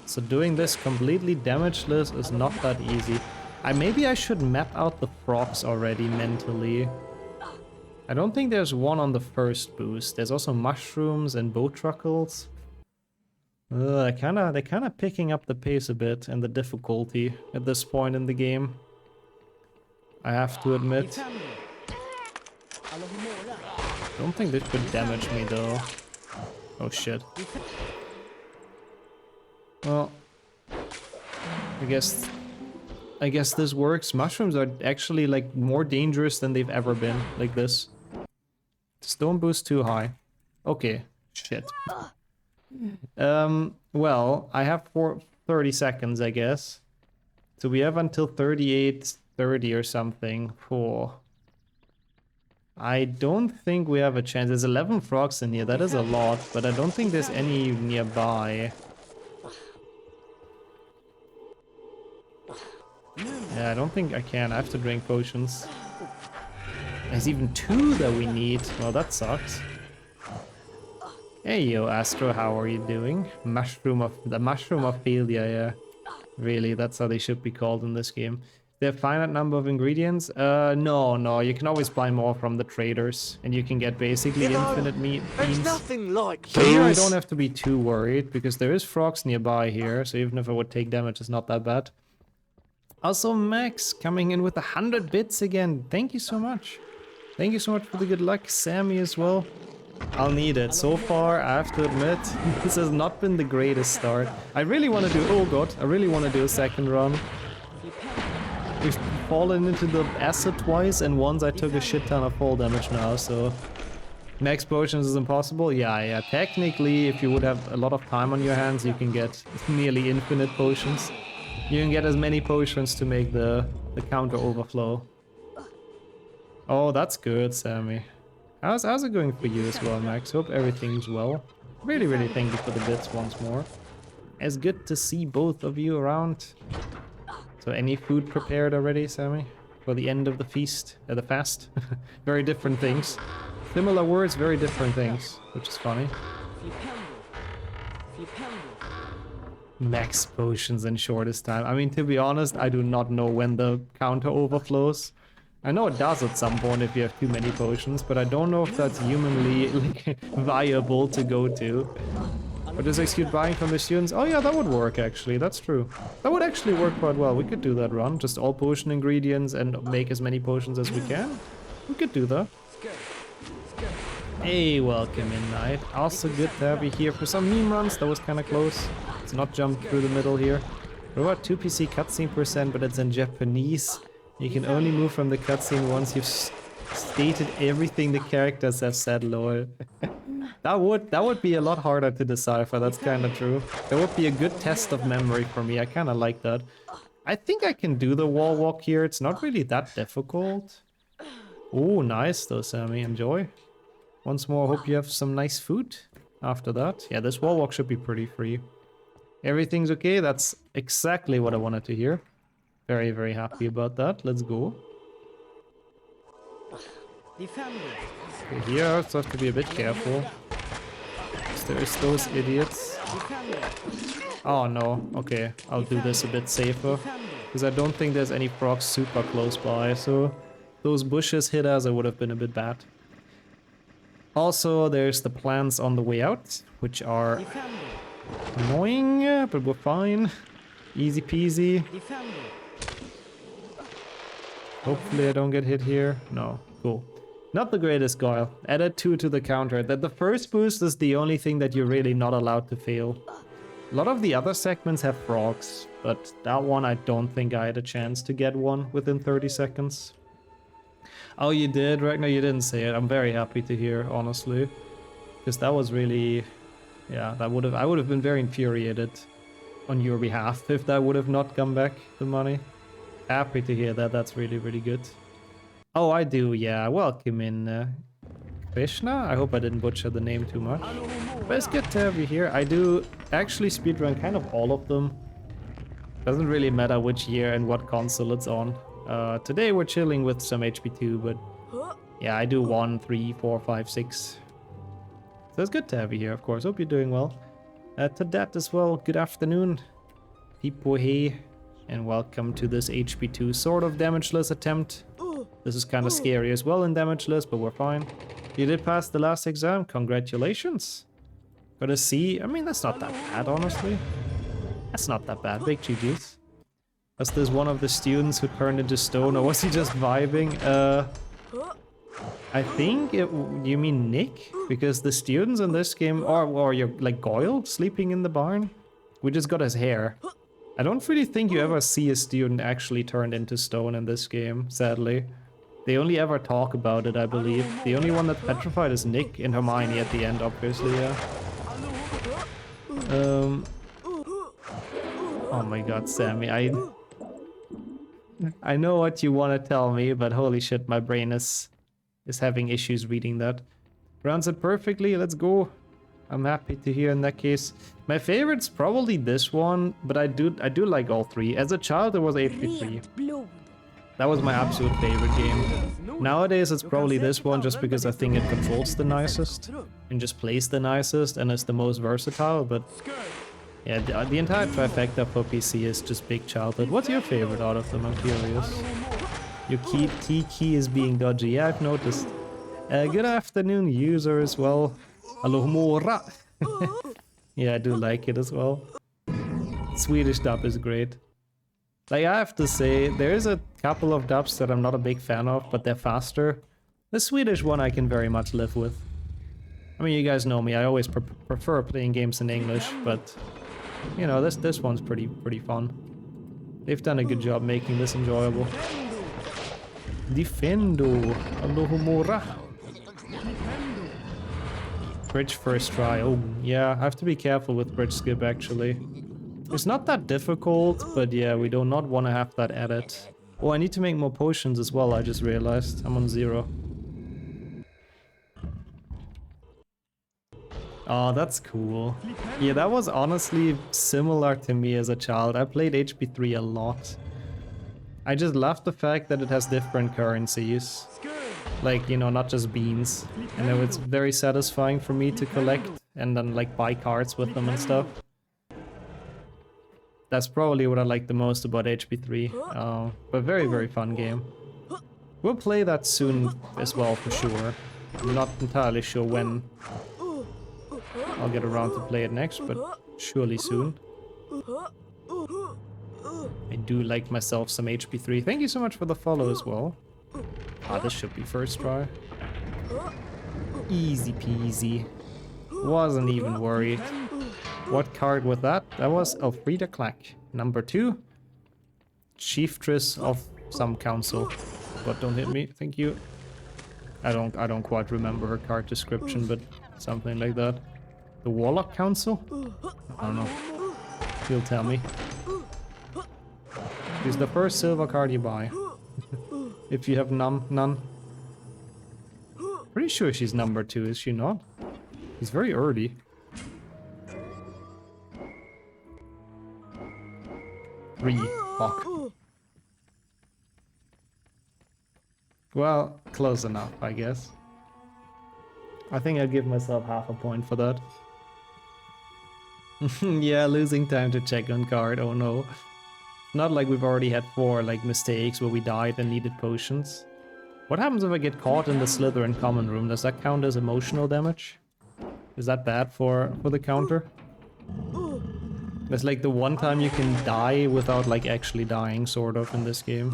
So doing this completely damageless is not that easy. Maybe I should map out the frogs already mentally. I don't think there's one on the first boost. There's also mushrooms and bow truckles. They're kinda picking up the pace a bit and the difficulty at this point in the game. I have to admit. Don't think this could damage me though. Oh shit. Well, I guess this works. Mushrooms are actually like more dangerous than they've ever been, like this. Just don't boost too high. Okay, shit. Well, I have 30 seconds, I guess. So we have until 38:30 or something. I don't think we have a chance. There's 11 frogs in here. That is a lot, but I don't think there's any nearby. Yeah, I don't think I can. I have to drink potions. There's even 2 that we need. Well, that sucks. Hey, yo, Astro, how are you doing? The mushroom of failure, yeah. Really, that's how they should be called in this game. There are a finite number of ingredients? No, you can always buy more from the traders, and you can get basically infinite meat. There's nothing like so here I don't have to be too worried, because there is frogs nearby here, so even if I would take damage, it's not that bad. Also, Max coming in with 100 bits again. Thank you so much. Thank you so much for the good luck. Sammy as well. I'll need it. So far, I have to admit, this has not been the greatest start. I really want to do... Oh god, I really want to do a second run. We've fallen into the acid twice, and once I took a shit ton of fall damage now, so... Max potions is impossible? Yeah. Technically, if you would have a lot of time on your hands, you can get nearly infinite potions. You can get as many potions to make the counter overflow. Oh, that's good, Sammy. How's it going for you as well, Max? Hope everything's well. Really thank you for the bits once more. It's good to see both of you around. So any food prepared already, Sammy? For the end of the feast? The fast? Very different things. Similar words, very different things. Which is funny. Max potions in shortest time. I mean, to be honest, I do not know when the counter overflows. I know it does at some point if you have too many potions, but I don't know if that's humanly viable to go to. Or just execute buying from the students. Oh yeah, that would work actually, that's true. That would actually work quite well. We could do that run. Just all potion ingredients and make as many potions as we can. We could do that. Hey, welcome in, Knight. Also good to have you here for some meme runs. That was kind of close. Let's not jump through the middle here. We're about 2 PC cutscene %, but it's in Japanese. You can only move from the cutscene once you've stated everything the characters have said, lol. That would be a lot harder to decipher, that's kind of true. That would be a good test of memory for me, I kind of like that. I think I can do the wall walk here, it's not really that difficult. Oh, nice though, Sammy, enjoy. Once more, hope you have some nice food after that. Yeah, this wall walk should be pretty free. Everything's okay, that's exactly what I wanted to hear. Very happy about that. Let's go. Okay, here I also have to be a bit careful. There's those idiots. Oh no, okay. I'll do this a bit safer. Because I don't think there's any frogs super close by, so those bushes hit us, it would have been a bit bad. Also, there's the plants on the way out, which are annoying, but we're fine. Easy peasy. Hopefully I don't get hit here. No, cool. Not the greatest guile. Added 2 to the counter. That the first boost is the only thing that you're really not allowed to fail. A lot of the other segments have frogs, but that one I don't think I had a chance to get one within 30 seconds. Oh, you did, Ragnar? You didn't say it. I'm very happy to hear, honestly. Because that was really... Yeah, I would have been very infuriated on your behalf if that would have not come back, the money. Happy to hear that. That's really good. Oh, I do, yeah. Welcome in, Krishna? I hope I didn't butcher the name too much. But it's good to have you here. I do actually speedrun kind of all of them. Doesn't really matter which year and what console it's on. Today we're chilling with some HP2, but yeah, I do 1, 3, 4, 5, 6. So it's good to have you here, of course. Hope you're doing well. To that as well, good afternoon. Pipohe, and welcome to this HP2 sort of damageless attempt. This is kind of scary as well in damageless, but we're fine. You did pass the last exam, congratulations. Got a C, I mean that's not that bad honestly. That's not that bad, big GG's. Was this one of the students who turned into stone, or was he just vibing? I think you mean Nick? Because the students in this game, or you're like Goyle sleeping in the barn? We just got his hair. I don't really think you ever see a student actually turned into stone in this game, sadly. They only ever talk about it, I believe. The only one that's petrified is Nick and Hermione at the end, obviously, yeah. Oh my god, Sammy, I know what you want to tell me, but holy shit, my brain is having issues reading that. Rounds it perfectly, let's go. I'm happy to hear in that case. My favorite's probably this one, but I do like all three. As a child, it was HP3. That was my absolute favorite game. Nowadays, it's probably this one just because I think it controls the nicest and just plays the nicest and is the most versatile, but yeah, the entire trifecta for PC is just big childhood. What's your favorite out of them? I'm curious. Your key is being dodgy. Yeah, I've noticed. Good afternoon, user as well. Alohomora. Yeah, I do like it as well. Swedish dub is great. Like, I have to say, there's a couple of dubs that I'm not a big fan of, but they're faster. The Swedish one I can very much live with. I mean, you guys know me, I always prefer playing games in English, but you know, this one's pretty fun. They've done a good job making this enjoyable. Defendo. Alohomora. Bridge first try. Oh, yeah, I have to be careful with bridge skip, actually. It's not that difficult, but yeah, we do not want to have that added. Oh, I need to make more potions as well, I just realized. I'm on 0. Oh, that's cool. Yeah, that was honestly similar to me as a child. I played HP3 a lot. I just love the fact that it has different currencies. Like, you know, not just beans. And it was very satisfying for me to collect and then like buy cards with them and stuff. That's probably what I like the most about HP3. But very fun game. We'll play that soon as well for sure. I'm not entirely sure when I'll get around to play it next, but surely soon. I do like myself some HP3. Thank you so much for the follow as well. Ah, this should be first try. Easy peasy. Wasn't even worried. What card was that? That was Elfrida Clack. Number 2. Chieftress of some council. But don't hit me, thank you. I don't quite remember her card description, but something like that. The Warlock Council? I don't know. You'll tell me. She's the first silver card you buy. If you have none. Pretty sure she's number 2, is she not? She's very early. 3. Fuck. Well, close enough, I guess. I think I'll give myself half a point for that. Yeah, losing time to check on card, oh no. Not like we've already had 4 like mistakes where we died and needed potions. What happens if I get caught in the Slytherin common room? Does that count as emotional damage? Is that bad for the counter? There's like the one time you can die without like actually dying, sort of, in this game.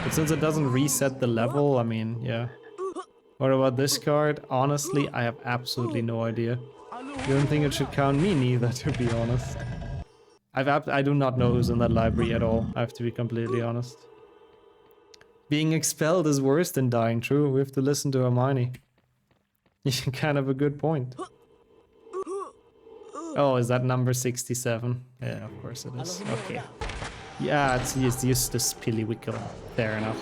But since it doesn't reset the level, I mean, yeah. What about this card? Honestly, I have absolutely no idea. You don't think it should count? Me neither, to be honest. I do not know who's in that library at all, I have to be completely honest. Being expelled is worse than dying, true. We have to listen to Hermione. You kind of a good point. Oh, is that number 67? Yeah, of course it is. Okay. Yeah, it's Eustace Pillywickle. Fair enough.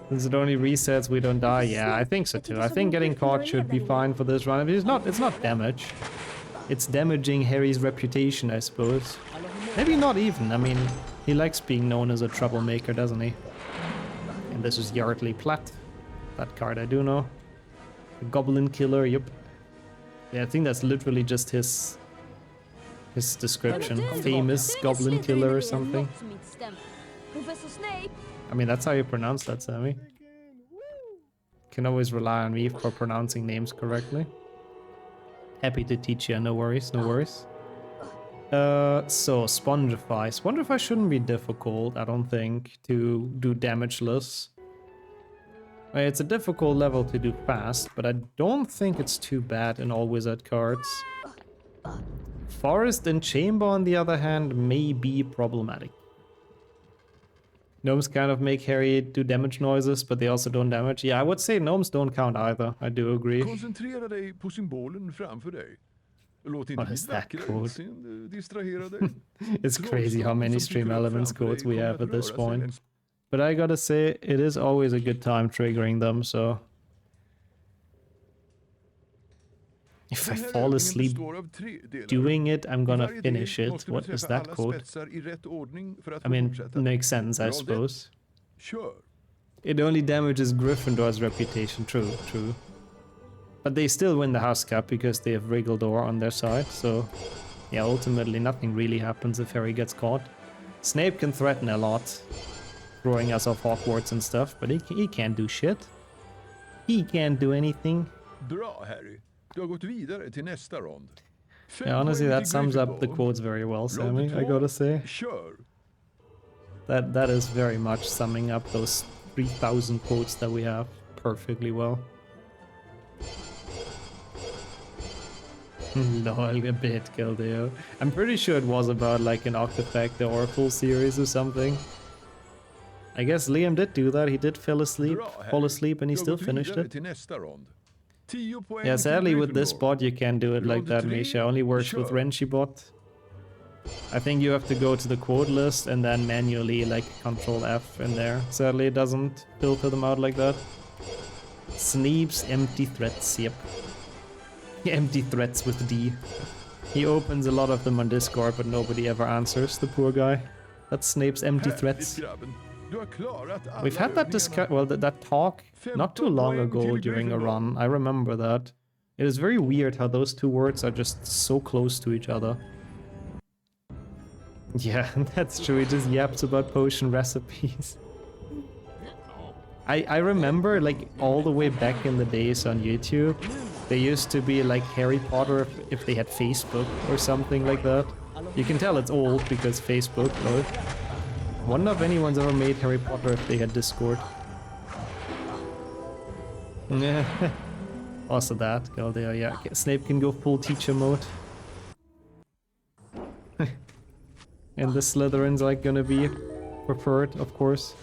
Since it only resets, we don't die. Yeah, I think so too. I think getting caught should be fine for this run. I mean, it's not damage. It's damaging Harry's reputation, I suppose. Maybe not even. I mean, he likes being known as a troublemaker, doesn't he? And this is Yardley Platt. That card I do know. The Goblin Killer, yep. Yeah, I think that's literally just his description. Famous Goblin Killer or something. Professor Snape. I mean, that's how you pronounce that, Sammy. Can always rely on me for pronouncing names correctly. Happy to teach you, no worries, no worries. So Spongify. Spongify shouldn't be difficult, I don't think, to do damageless. It's a difficult level to do fast, but I don't think it's too bad in all wizard cards. Forest and Chamber, on the other hand, may be problematic. Gnomes kind of make Harry do damage noises, but they also don't damage. Yeah, I would say gnomes don't count either. I do agree. Koncentrera dig på symbolen framför dig. Låt inte What is ditt that vackra code? utseende distrahera dig. It's crazy how many Stream Elements codes we have at this point. But I gotta say, it is always a good time triggering them, so... If I fall asleep doing it, I'm gonna finish it. What is that code? I mean, makes sense, I suppose. Sure. It only damages Gryffindor's reputation, true, true. But they still win the House Cup because they have Wriggledore on their side, so... Yeah, ultimately nothing really happens if Harry gets caught. Snape can threaten a lot, throwing us off Hogwarts and stuff, but he can't do shit. He can't do anything. Bra, Harry. Du har gått vidare till nästa rond. Yeah, honestly, that sums up the quotes very well, Sammy, I gotta say. Sure. That is very much summing up those 3,000 quotes that we have perfectly well. Lol, a bit, Galdeo. I'm pretty sure it was about like an Octafect or Oracle series or something. I guess Liam did do that. He did fall asleep and he still finished it. Yeah, sadly with this bot you can't do it like that, Misha. Only works with Renchi bot. I think you have to go to the quote list and then manually like Control F in there. Sadly it doesn't filter them out like that. Sneeps empty threats, yep. Empty threats with D. He opens a lot of them on Discord, but nobody ever answers, the poor guy. That's Snape's empty threats. We've had that that talk not too long ago during a run. I remember that. It is very weird how those two words are just so close to each other. Yeah, that's true. He just yaps about potion recipes. I remember like all the way back in the days on YouTube, they used to be like Harry Potter if they had Facebook or something like that. You can tell it's old because Facebook, though. Wonder if anyone's ever made Harry Potter if they had Discord. Yeah. Also that, Galdeo, yeah. Snape can go full teacher mode. And the Slytherin's like gonna be preferred, of course.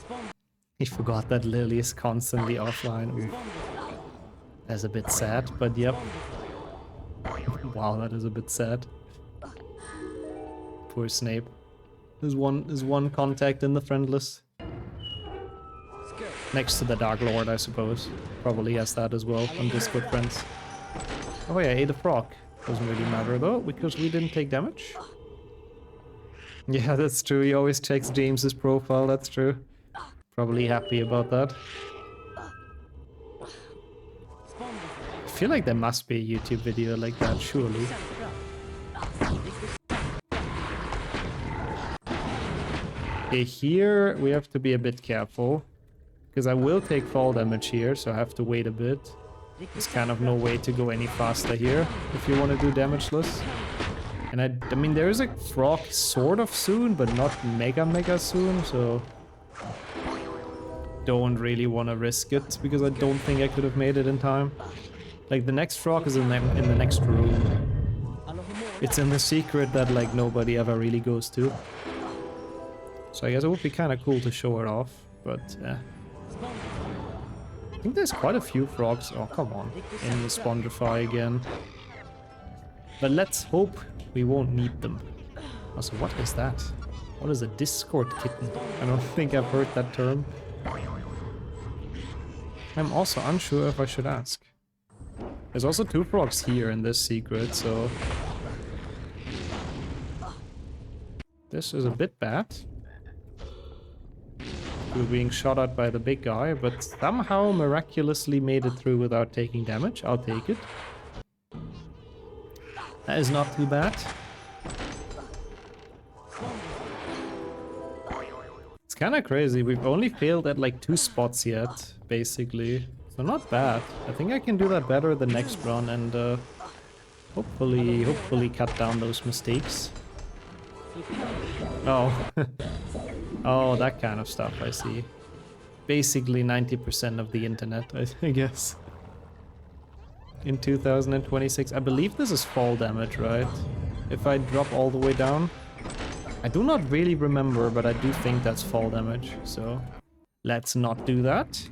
He forgot that Lily is constantly offline. Oof. That's a bit sad, but yep. Wow, that is a bit sad. Poor Snape. There's one contact in the friend list. Next to the Dark Lord, I suppose. Probably has that as well on Discord friends. Oh yeah, ate a frog. Doesn't really matter though, because we didn't take damage. Yeah, that's true. He always checks James's profile, that's true. Probably happy about that. I feel like there must be a YouTube video like that, surely. Okay, here we have to be a bit careful. Because I will take fall damage here, so I have to wait a bit. There's kind of no way to go any faster here, if you want to do damageless. And I mean, there is a frog sort of soon, but not mega soon, so... Don't really want to risk it, because I don't think I could have made it in time. Like, the next frog is in the next room. It's in the secret that, like, nobody ever really goes to. So I guess it would be kind of cool to show it off, but... I think there's quite a few frogs. Oh, come on. In the Spongify again. But let's hope we won't need them. Also, what is that? What is a Discord kitten? I don't think I've heard that term. I'm also unsure if I should ask. There's also 2 frogs here in this secret, so... This is a bit bad. We're being shot at by the big guy, but somehow miraculously made it through without taking damage. I'll take it. That is not too bad. It's kind of crazy. We've only failed at like 2 spots yet, basically. So not bad. I think I can do that better the next run and hopefully cut down those mistakes. Oh. Oh, that kind of stuff, I see. Basically 90% of the internet, I guess. In 2026. I believe this is fall damage, right? If I drop all the way down. I do not really remember, but I do think that's fall damage. So let's not do that.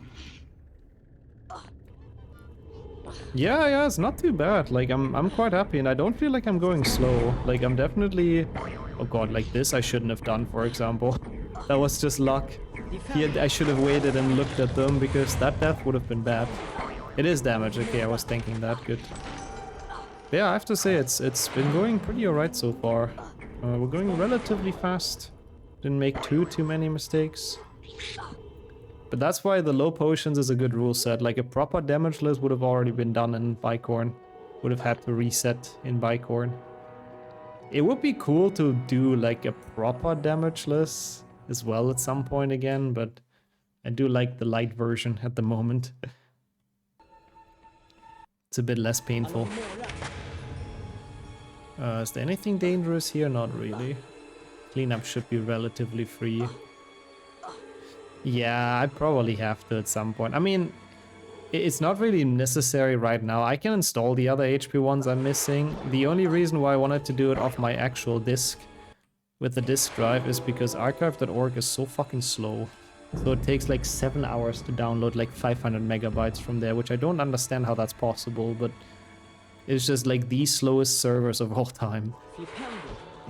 Yeah, it's not too bad. Like, I'm quite happy, and I don't feel like I'm going slow. Like, I'm definitely... Oh god, like this I shouldn't have done, for example. That was just luck. I should have waited and looked at them, because that death would have been bad. It is damage, okay, I was thinking that, good. But yeah, I have to say, it's been going pretty alright so far. We're going relatively fast. Didn't make too many mistakes. But that's why the low potions is a good rule set. Like a proper Damageless would have already been done in Bicorn. Would have had to reset in Bicorn. It would be cool to do like a proper Damageless as well at some point again, but I do like the light version at the moment. It's a bit less painful. Is there anything dangerous here? Not really. Cleanup should be relatively free. Yeah, I probably have to at some point. I mean, it's not really necessary right now. I can install the other HP ones I'm missing. The only reason why I wanted to do it off my actual disk with the disk drive is because archive.org is so fucking slow. So it takes like 7 hours to download like 500 megabytes from there, which I don't understand how that's possible, but it's just like the slowest servers of all time.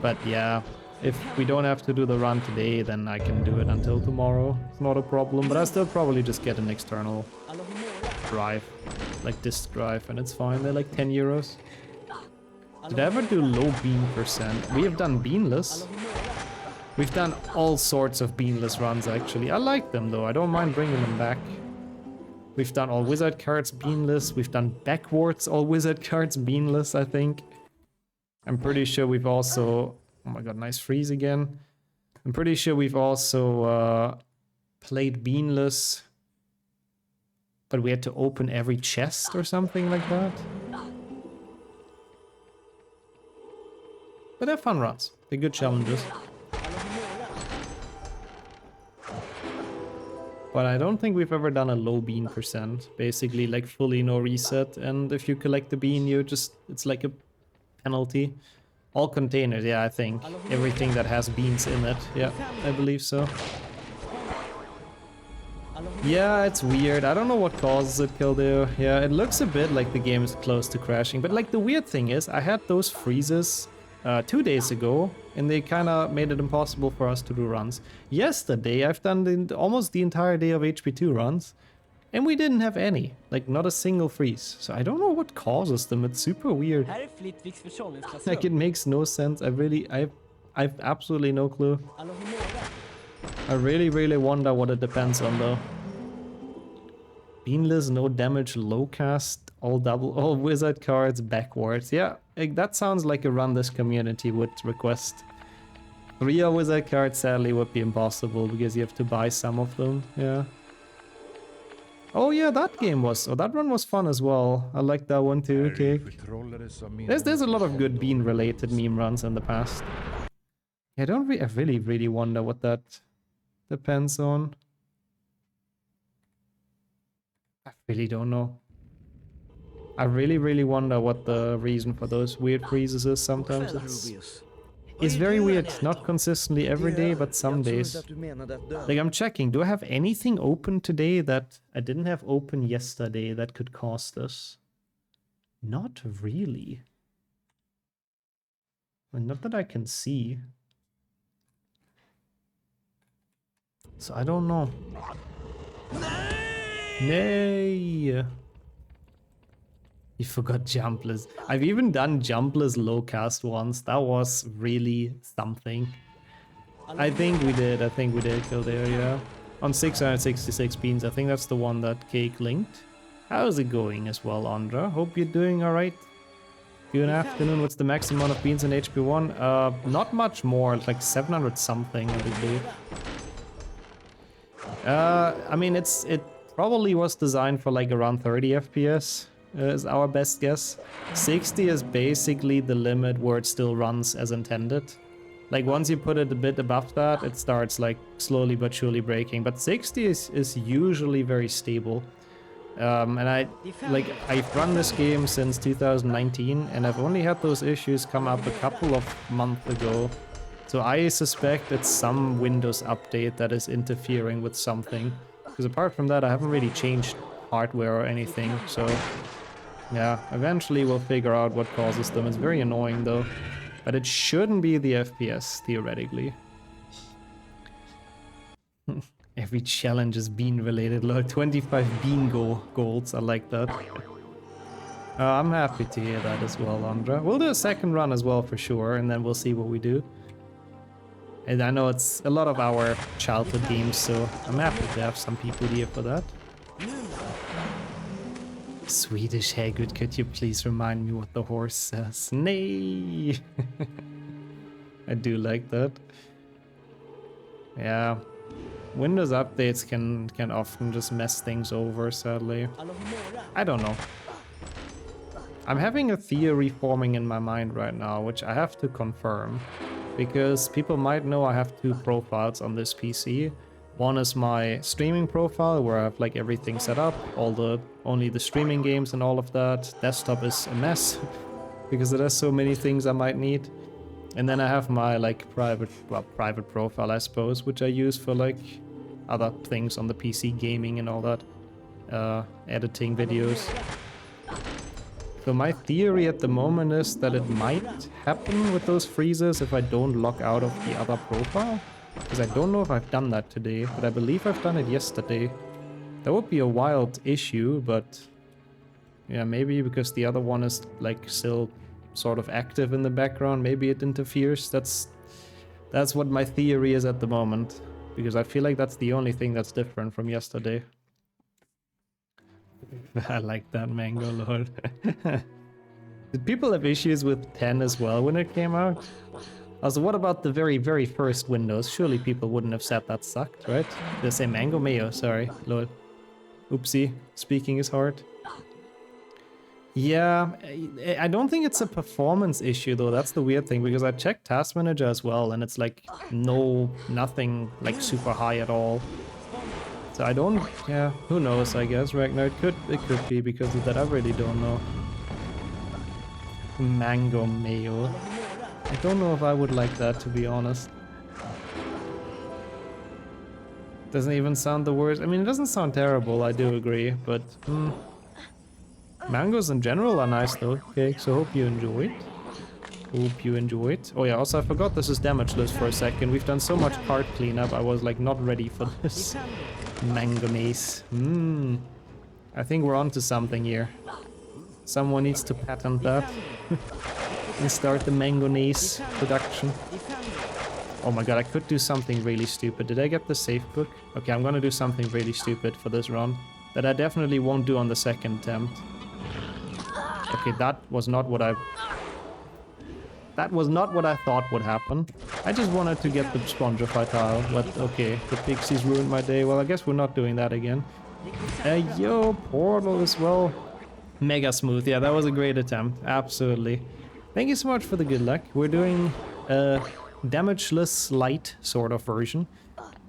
But yeah. If we don't have to do the run today, then I can do it until tomorrow. It's not a problem, but I still probably just get an external drive, like disk drive, and it's fine. They're like 10 euros. Did I ever do low bean percent? We have done beanless. We've done all sorts of beanless runs, actually. I like them, though. I don't mind bringing them back. We've done all wizard cards beanless. We've done backwards all wizard cards beanless, I think. I'm pretty sure we've also... Oh my god, nice freeze again. I'm pretty sure we've also played beanless, but we had to open every chest or something like that. But they're fun runs. They're good challenges. But I don't think we've ever done a low bean percent. Basically, like fully no reset. And if you collect the bean, you just... It's like a penalty. All containers, yeah, I think. Everything that has beans in it. Yeah, I believe so. Yeah, it's weird. I don't know what causes it, Kildare. Yeah, it looks a bit like the game is close to crashing. But like the weird thing is, I had those freezes 2 days ago, and they kind of made it impossible for us to do runs. Yesterday, I've done almost the entire day of HP2 runs. And we didn't have any, like not a single freeze. So I don't know what causes them. It's super weird. Like it makes no sense. I've absolutely no clue. I really wonder what it depends on though. Beanless, no damage, low cast, all wizard cards backwards. Yeah, like, that sounds like a run this community would request. 3 wizard cards sadly would be impossible because you have to buy some of them. Yeah. Oh yeah, that game was... Oh, that run was fun as well. I like that one too, okay. There's a lot of good bean-related meme runs in the past. I really wonder what that depends on. I really don't know. I really wonder what the reason for those weird freezes is sometimes. It's very weird, not consistently every day, but some days. Like, I'm checking, do I have anything open today that I didn't have open yesterday that could cause this? Not really. Well, not that I can see. So I don't know. Nay! You forgot jumpless. I've even done jumpless low cast once. That was really something. I think we did Kildare, yeah. On 666 beans, I think that's the one that Cake linked. How's it going as well, Andra? Hope you're doing alright. Good afternoon. What's the max amount of beans in HP1? Not much more, like 700 something, I believe. I mean, it probably was designed for like around 30 FPS, is our best guess. 60 is basically the limit where it still runs as intended. Like once you put it a bit above that, it starts like slowly but surely breaking. But 60 is usually very stable. And I've run this game since 2019, and I've only had those issues come up a couple of months ago. So I suspect it's some Windows update that is interfering with something. Because apart from that, I haven't really changed hardware or anything. So yeah, eventually we'll figure out what causes them. It's very annoying though. But it shouldn't be the FPS, theoretically. Every challenge is bean related. Lord, 25 bean golds. I like that. I'm happy to hear that as well, Andra. We'll do a second run as well for sure, and then we'll see what we do. And I know it's a lot of our childhood games, so I'm happy to have some people here for that. Swedish Hagrid, could you please remind me what the horse says? Nay! I do like that. Yeah. Windows updates can often just mess things over, sadly. I don't know. I'm having a theory forming in my mind right now, which I have to confirm. Because people might know I have two profiles on this PC. One is my streaming profile, where I have like everything set up, only the streaming games and all of that. Desktop is a mess, because it has so many things I might need. And then I have my like private profile, I suppose, which I use for like other things on the PC, gaming and all that, editing videos. So my theory at the moment is that it might happen with those freezes if I don't log out of the other profile. Because I don't know if I've done that today, but I believe I've done it yesterday. That would be a wild issue, but yeah, maybe because the other one is like still sort of active in the background, maybe it interferes. That's what my theory is at the moment, because I feel like that's the only thing that's different from yesterday. I like that, Mango Lord. Did people have issues with 10 as well when it came out? Also, what about the very, very first Windows? Surely people wouldn't have said that sucked, right? They say Mango Mayo, sorry, lol. Oopsie, speaking is hard. Yeah, I don't think it's a performance issue though, that's the weird thing, because I checked Task Manager as well, and it's like nothing like super high at all. So I don't, yeah, who knows, I guess, Ragnar, it could be because of that, I really don't know. Mango Mayo. I don't know if I would like that, to be honest. Doesn't even sound the worst. I mean, it doesn't sound terrible, I do agree, but mangoes in general are nice though. Okay, so hope you enjoyed. Oh yeah, also I forgot this is Damageless for a second. We've done so much card cleanup, I was like not ready for this. Manganese. I think we're onto something here. Someone needs to patent that. And start the manganese production. Oh my god, I could do something really stupid. Did I get the safe book? Okay, I'm gonna do something really stupid for this run that I definitely won't do on the second attempt. Okay, that was not what I thought would happen. I just wanted to get the Spongify tile, but okay, the pixies ruined my day. Well, I guess we're not doing that again. Yo, Portal as well. Mega smooth. Yeah, that was a great attempt. Absolutely. Thank you so much for the good luck. We're doing a damageless light sort of version.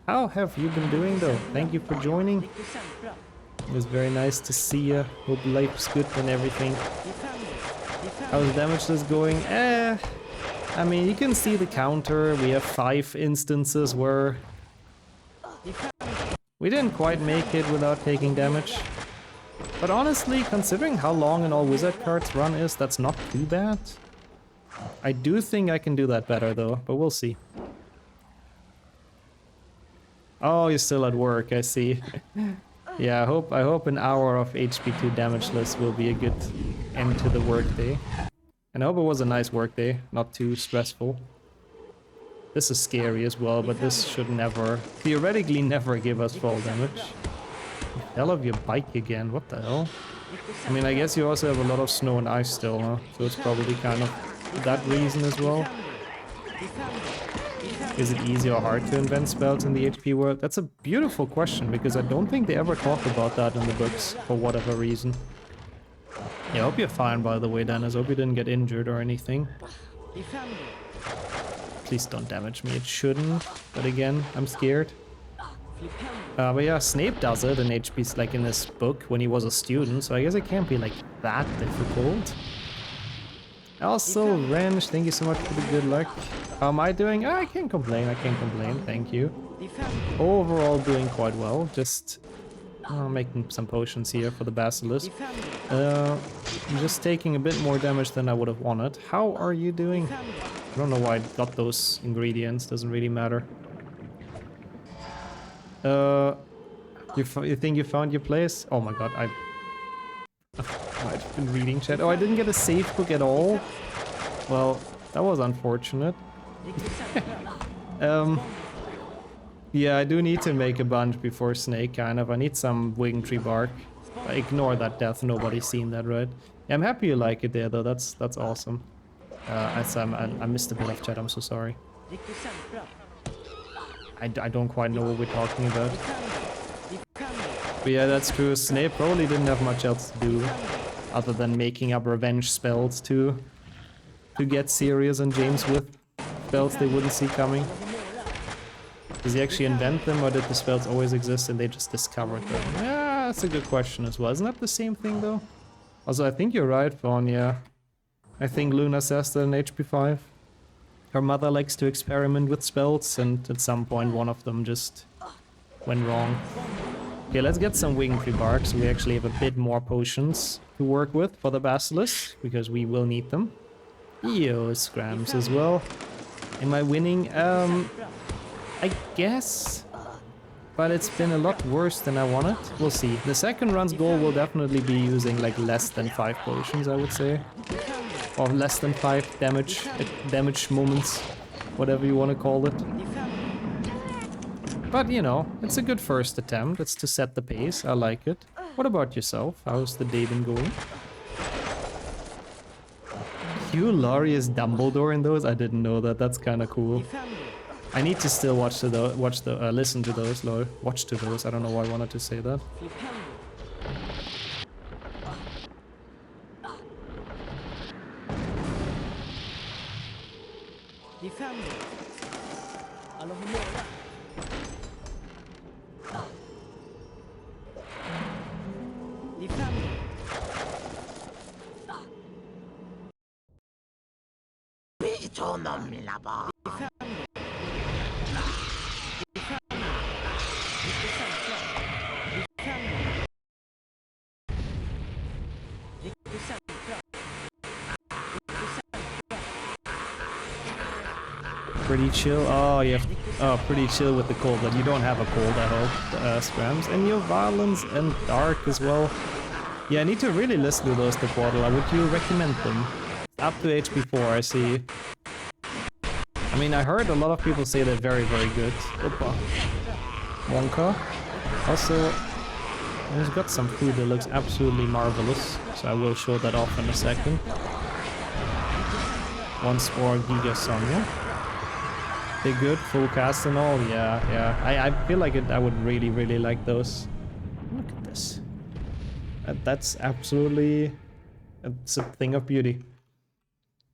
How have you been doing though? Thank you for joining. It was very nice to see you. Hope life's good and everything. How's damageless going? I mean, you can see the counter. We have 5 instances where we didn't quite make it without taking damage. But honestly, considering how long an all wizard cards run is, that's not too bad. I do think I can do that better though, but we'll see. Oh, you're still at work, I see. Yeah, I hope an hour of HP2 Damageless will be a good end to the workday. And I hope it was a nice workday, not too stressful. This is scary as well, but this should never, theoretically never give us fall damage. You fell off your bike again, what the hell? I mean, I guess you also have a lot of snow and ice still, huh? So it's probably kind of that reason as well. Is it easy or hard to invent spells in the HP world? That's a beautiful question, because I don't think they ever talk about that in the books, for whatever reason. Yeah, I hope you're fine, by the way, Dennis. I hope you didn't get injured or anything. Please don't damage me. It shouldn't, but again, I'm scared. But yeah, Snape does it in HP's, like in this book when he was a student, so I guess it can't be like that difficult. Also, Wrench, thank you so much for the good luck. How am I doing? I can't complain, thank you. Overall doing quite well, just making some potions here for the Basilisk. I'm just taking a bit more damage than I would have wanted. How are you doing? I don't know why I got those ingredients, doesn't really matter. You think you found your place? Oh my god, I might have been reading chat. Oh, I didn't get a safe book at all? Well, that was unfortunate. Yeah, I do need to make a bunch before Snake, kind of. I need some wing tree bark. Ignore that death, nobody's seen that, right? Yeah, I'm happy you like it there, though. That's awesome. I missed a bit of chat, I'm so sorry. I don't quite know what we're talking about. But yeah, that's true. Snape probably didn't have much else to do other than making up revenge spells to get Sirius and James with spells they wouldn't see coming. Does he actually invent them, or did the spells always exist and they just discovered them? Yeah, that's a good question as well. Isn't that the same thing though? Also, I think you're right, Vaughn, yeah. I think Luna says that in HP5. Her mother likes to experiment with spells, and at some point one of them just went wrong. Okay, let's get some wing tree bark so we actually have a bit more potions to work with for the Basilisk, because we will need them. Yo, scrams as well. Am I winning? I guess. But it's been a lot worse than I wanted. We'll see. The second run's goal will definitely be using like less than 5 potions, I would say. Or less than 5 damage moments, whatever you want to call it. But you know, it's a good first attempt. It's to set the pace. I like it. What about yourself? How's the day been going? Hugh Laurie is Dumbledore in those? I didn't know that. That's kind of cool. I need to still listen to those, lol. Watch to those. I don't know why I wanted to say that. Pretty chill. Oh, you have. Oh, pretty chill with the cold, but you don't have a cold, I hope. Scrams. And your violence and dark as well. Yeah, I need to really listen to those, the portal. Would you recommend them? Up to HP4, I see. I mean, I heard a lot of people say they're very, very good. Opa. Wonka. Also, he's got some food that looks absolutely marvelous, so I will show that off in a second. Once more, Giga Sonya. They're good, full cast and all, yeah. I feel like I would really, really like those. Look at this. That's absolutely a thing of beauty.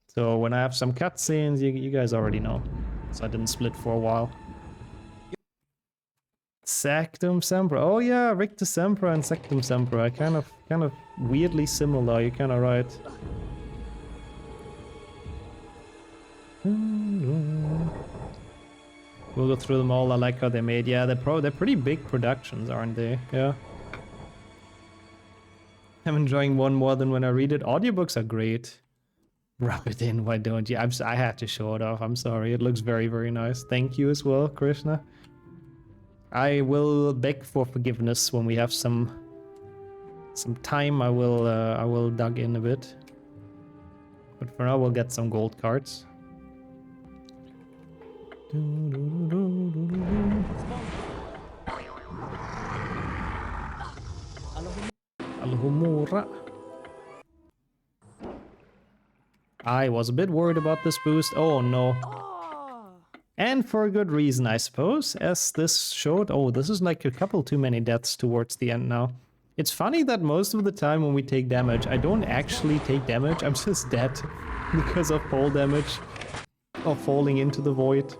So when I have some cutscenes, you guys already know. So I didn't split for a while. Sectum Sempra. Oh yeah, Rictus Sempra and Sectum Sempra. Kind of weirdly similar. You're kind of right. We'll go through them all. I like how they're made. Yeah, they're pretty big productions, aren't they? Yeah. I'm enjoying one more than when I read it. Audiobooks are great. Rub it in, why don't you? I had to show it off. I'm sorry. It looks very, very nice. Thank you as well, Krishna. I will beg for forgiveness when we have some time. I will dug in a bit. But for now, we'll get some gold cards. Alhumura. I was a bit worried about this boost. Oh no. And for a good reason, I suppose, as this showed. Oh, this is like a couple too many deaths towards the end now. It's funny that most of the time when we take damage, I don't actually take damage. I'm just dead because of fall damage or falling into the void.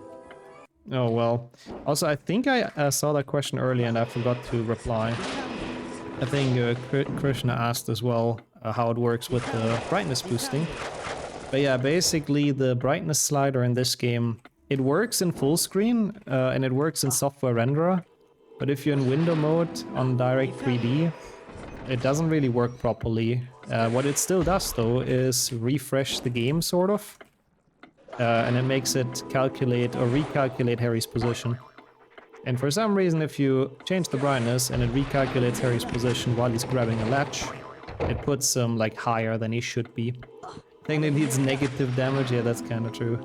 Oh well. Also, I think I saw that question earlier and I forgot to reply. I think Krishna asked as well how it works with the brightness boosting. But yeah, basically the brightness slider in this game, it works in full screen and it works in software renderer. But if you're in window mode on Direct 3D, it doesn't really work properly. What it still does though is refresh the game sort of. And it makes it calculate or recalculate Harry's position. And for some reason, if you change the brightness and it recalculates Harry's position while he's grabbing a latch, it puts him like higher than he should be. Technically it's negative damage, yeah, that's kind of true.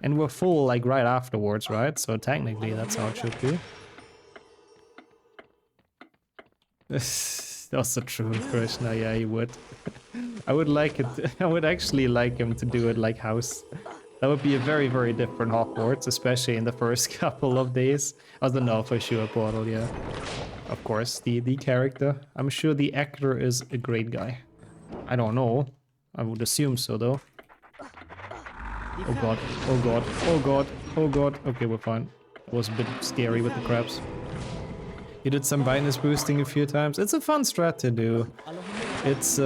And we're full like right afterwards, right? So technically that's how it should be. That's also true, Krishna, yeah, he would. I would like it, I would actually like him to do it like House. That would be a very, very different Hogwarts, especially in the first couple of days. I don't know for sure, Portal, yeah. Of course, the character. I'm sure the actor is a great guy. I don't know. I would assume so, though. Oh god, oh god, oh god, oh god. Okay, we're fine. It was a bit scary with the crabs. You did some brightness boosting a few times. It's a fun strat to do. It's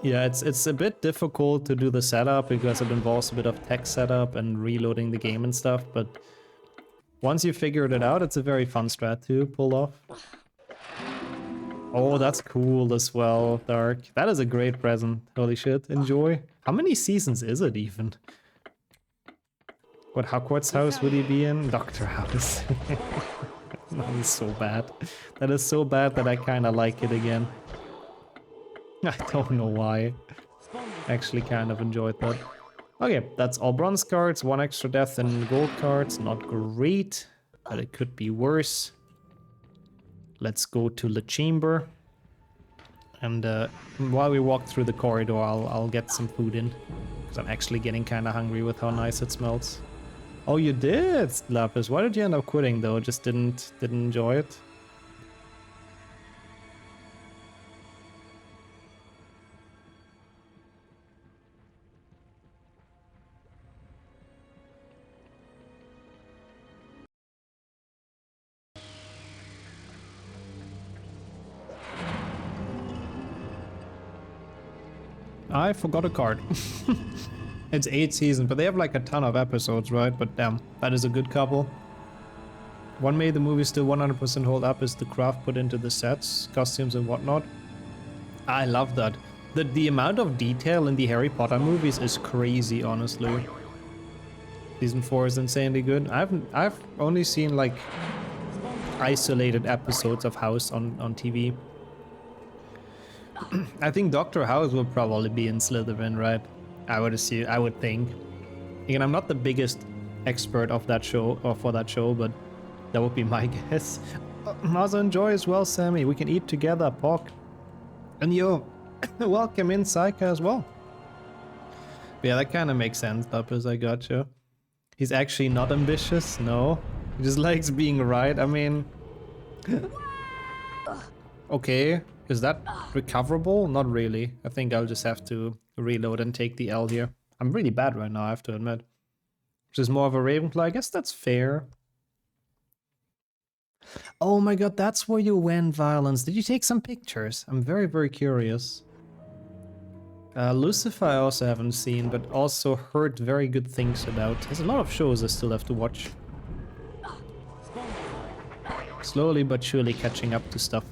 yeah, it's a bit difficult to do the setup because it involves a bit of tech setup and reloading the game and stuff, but once you figured it out, it's a very fun strat to pull off. Oh, that's cool as well, Dark. That is a great present. Holy shit, enjoy. How many seasons is it even? What Hogwarts house would he be in? Doctor House. That is so bad. That is so bad that I kinda like it again. I don't know why. Actually kind of enjoyed that. Okay, that's all bronze cards, 1 extra death and gold cards. Not great, but it could be worse. Let's go to the chamber. And while we walk through the corridor, I'll get some food in. Because I'm actually getting kind of hungry with how nice it smells. Oh, you did, Lapis. Why did you end up quitting though? Just didn't enjoy it? I forgot a card. It's 8 seasons, but they have like a ton of episodes, right? But damn, that is a good couple. One made the movie still 100% hold up is the craft put into the sets, costumes and whatnot. I love that. The amount of detail in the Harry Potter movies is crazy, honestly. Season 4 is insanely good. I've only seen like isolated episodes of House on TV. I think Dr. House will probably be in Slytherin, right? I would assume, I would think. Again, I'm not the biggest expert of that show, or for that show, but that would be my guess. Also enjoy as well, Sammy. We can eat together, Pock. And yo, welcome in, Psycha as well. But yeah, that kind of makes sense, Lapis, I gotcha. He's actually not ambitious, no. He just likes being right, I mean... Okay, is that recoverable? Not really. I think I'll just have to reload and take the L here. I'm really bad right now, I have to admit. Which is more of a Ravenclaw, I guess that's fair. Oh my god, that's where you went, Violence. Did you take some pictures? I'm very, very curious. Lucifer I also haven't seen, but also heard very good things about. There's a lot of shows I still have to watch. Slowly but surely catching up to stuff.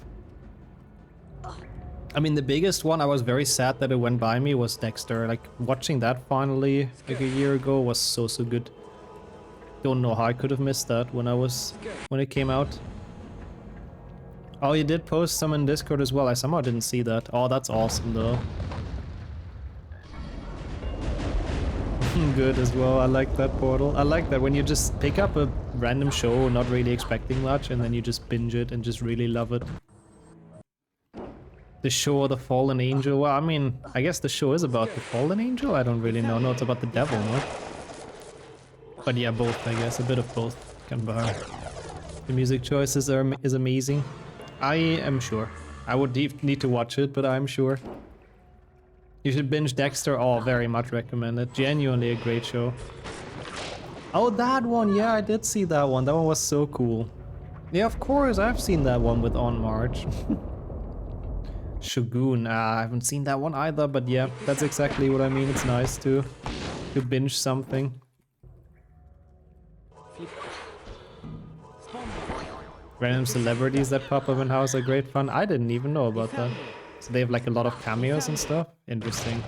I mean, the biggest one, I was very sad that it went by me, was Dexter. Like, watching that finally, like a year ago, was so good. Don't know how I could have missed that when it came out. Oh, you did post some in Discord as well. I somehow didn't see that. Oh, that's awesome though. Good as well. I like that portal. I like that when you just pick up a random show, not really expecting much, and then you just binge it and just really love it. The show of the fallen angel. Well, I mean, I guess the show is about the fallen angel. I don't really know. No, it's about the devil, no? But yeah, both, I guess. A bit of both. Combined. The music choices is amazing. I am sure. I would need to watch it, but I'm sure. You should binge Dexter. Oh, very much recommended. Genuinely a great show. Oh, that one. Yeah, I did see that one. That one was so cool. Yeah, of course. I've seen that one with On March. Shogun. I haven't seen that one either, but yeah, that's exactly what I mean. It's nice to binge something. Random celebrities that pop up in house are great fun. I didn't even know about that. So they have like a lot of cameos and stuff. Interesting.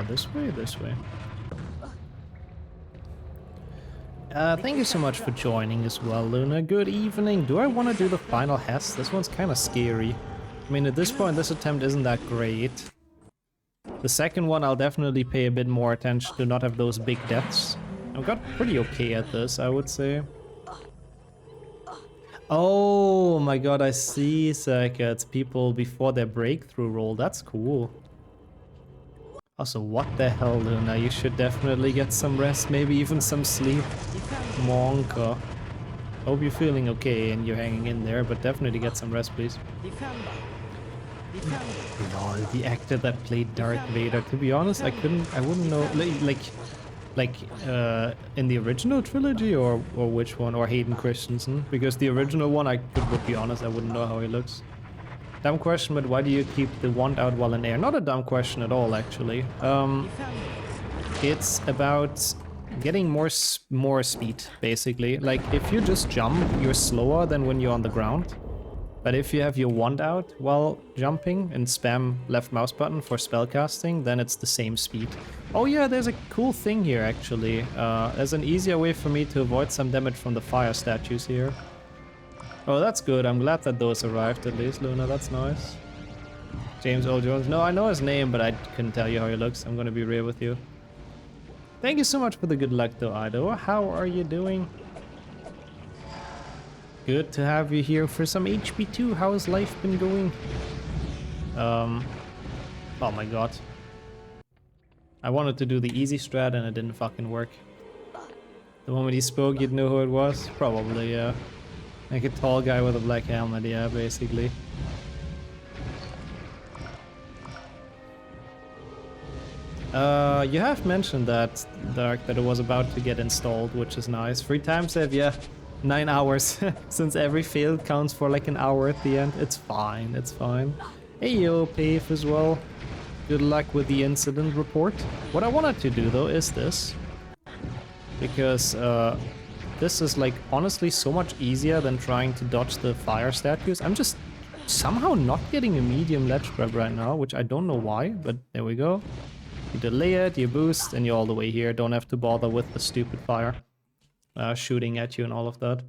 This way, this way. Thank you so much for joining as well, Luna. Good evening. Do I want to do the final Hess? This one's kind of scary. I mean, at this point, this attempt isn't that great. The second one, I'll definitely pay a bit more attention to not have those big deaths. I've got pretty okay at this, I would say. Oh my god, I see, Saka. It's people before their breakthrough roll. That's cool. Also, what the hell, Luna? You should definitely get some rest, maybe even some sleep. Monka. Hope you're feeling okay and you're hanging in there, but definitely get some rest, please. Lol, the actor that played Darth Vader. To be honest, I wouldn't know. Like in the original trilogy or which one? Or Hayden Christensen? Because the original one, would be honest, I wouldn't know how he looks. Dumb question, but why do you keep the wand out while in air? Not a dumb question at all, actually. It's about getting more speed, basically. Like, if you just jump, you're slower than when you're on the ground. But if you have your wand out while jumping and spam left mouse button for spellcasting, then it's the same speed. Oh yeah, there's a cool thing here, actually. There's an easier way for me to avoid some damage from the fire statues here. Oh, that's good. I'm glad that those arrived at least, Luna. That's nice. James Earl Jones. No, I know his name, but I couldn't tell you how he looks. I'm gonna be real with you. Thank you so much for the good luck, though, Ido. How are you doing? Good to have you here for some HP2. How has life been going? Oh my god. I wanted to do the easy strat and it didn't fucking work. The moment he spoke, you'd know who it was? Probably, yeah. Like a tall guy with a black helmet, yeah, basically. You have mentioned that, Dark, that it was about to get installed, which is nice. 3 time save, yeah. 9 hours. Since every fail counts for like an hour at the end. It's fine, it's fine. Hey yo, Pave as well. Good luck with the incident report. What I wanted to do though is this. Because this is like honestly so much easier than trying to dodge the fire statues. I'm just somehow not getting a medium ledge grab right now, which I don't know why, but there we go. You delay it, you boost, and you're all the way here. Don't have to bother with the stupid fire shooting at you and all of that.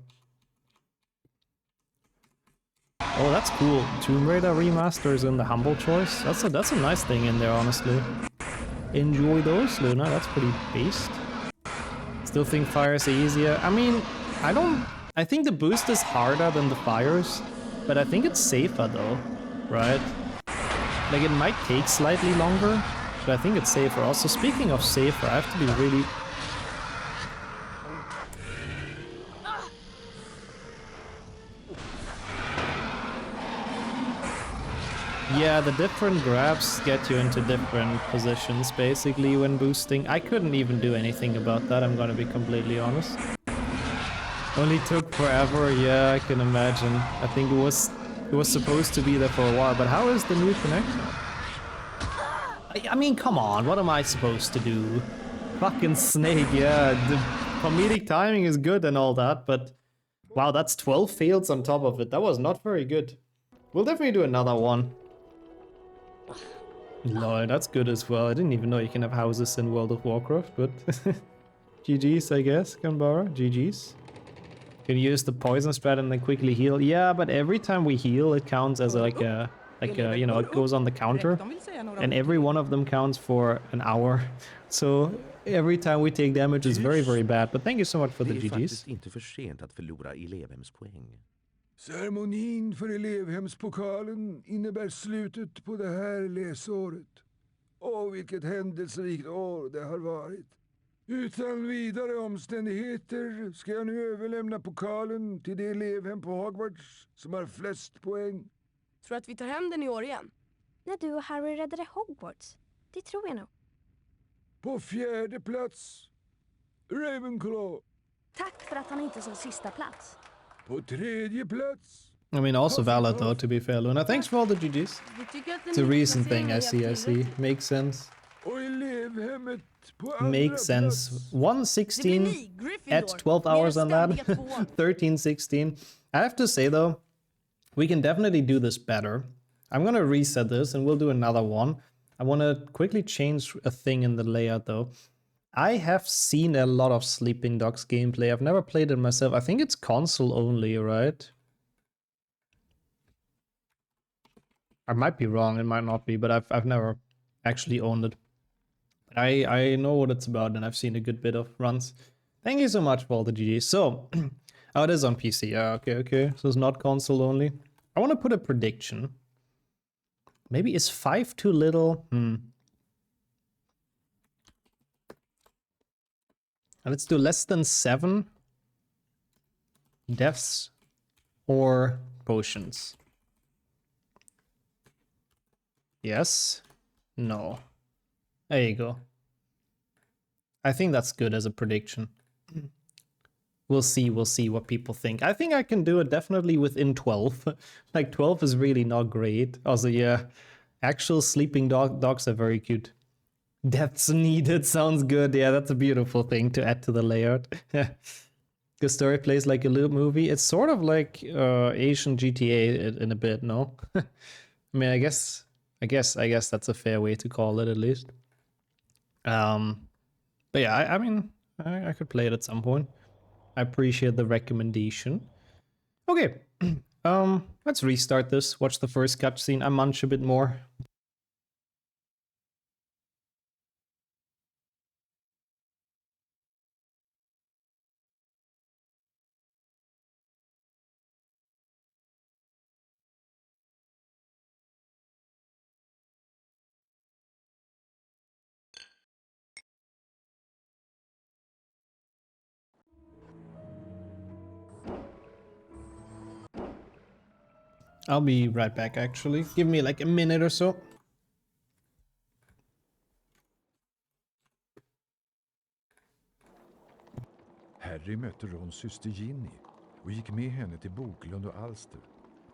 Oh, that's cool. Tomb Raider remaster is in the humble choice. That's a nice thing in there, honestly. Enjoy those, Luna. That's pretty based. Still think fires are easier. I mean, I think the boost is harder than the fires, but I think it's safer though, right? Like it might take slightly longer, but I think it's safer. Also, speaking of safer, I have to be really... Yeah, the different grabs get you into different positions, basically, when boosting. I couldn't even do anything about that, I'm gonna be completely honest. Only took forever, yeah, I can imagine. I think it was supposed to be there for a while, but how is the new connection? I mean, come on, what am I supposed to do? Fucking Snake, yeah, the comedic timing is good and all that, but... Wow, that's 12 fails on top of it, that was not very good. We'll definitely do another one. Lol, that's good as well. I didn't even know you can have houses in World of Warcraft, but... GG's, I guess, Gambara. GG's. Can use the poison strat and then quickly heal. Yeah, but every time we heal, it counts as like a you know, it goes on the counter. And every one of them counts for an hour. So every time we take damage is very, very bad. But thank you so much for the Det är GG's. faktiskt inte för sent att förlora elevhemspoäng. Ceremonin för elevhemspokalen innebär slutet på det här läsåret. Åh, vilket händelserikt år det har varit. Utan vidare omständigheter ska jag nu överlämna pokalen till det elevhem på Hogwarts som har flest poäng. Tror att vi tar hem den i år igen? När du och Harry räddade Hogwarts. Det tror jag nog. På 4:e plats, Ravenclaw. Tack för att han inte sa sista plats. På 3:e plats, I mean, also valid though, to be fair, Luna. Thanks for all the GG's. Vi tycker att den It's a recent placeringen thing, är I see. Makes sense. och elevhemmet på andra Makes sense. plats. 116 Det blir ni, Gryffindor. at 12 hours on that. Ni är ständiga tvåan. 1316. I have to say though, we can definitely do this better. I'm gonna reset this and we'll do another one. I want to quickly change a thing in the layout though. I have seen a lot of Sleeping Dogs gameplay. I've never played it myself. I think it's console only, right? I might be wrong, it might not be, but I've never actually owned it. But I know what it's about and I've seen a good bit of runs. Thank you so much for all the GGs. So, oh, it is on PC. Yeah, okay. So it's not console only. I want to put a prediction. Maybe is 5 too little? Let's do less than 7 deaths or potions. Yes. No. There you go. I think that's good as a prediction. We'll see what people think. I think I can do it definitely within 12. Like 12 is really not great. Also, yeah, actual sleeping dogs are very cute. Deaths needed sounds good. Yeah, that's a beautiful thing to add to the layout. The story plays like a little movie. It's sort of like Asian GTA in a bit, no? I mean, I guess that's a fair way to call it at least. But yeah, I mean, I could play it at some point. I appreciate the recommendation. Okay, let's restart this. Watch the first cutscene. I munch a bit more. I'll be right back actually. Give me like a minute or so. Harry mötte Rons syster Ginny och gick med henne till Boklund och Alster,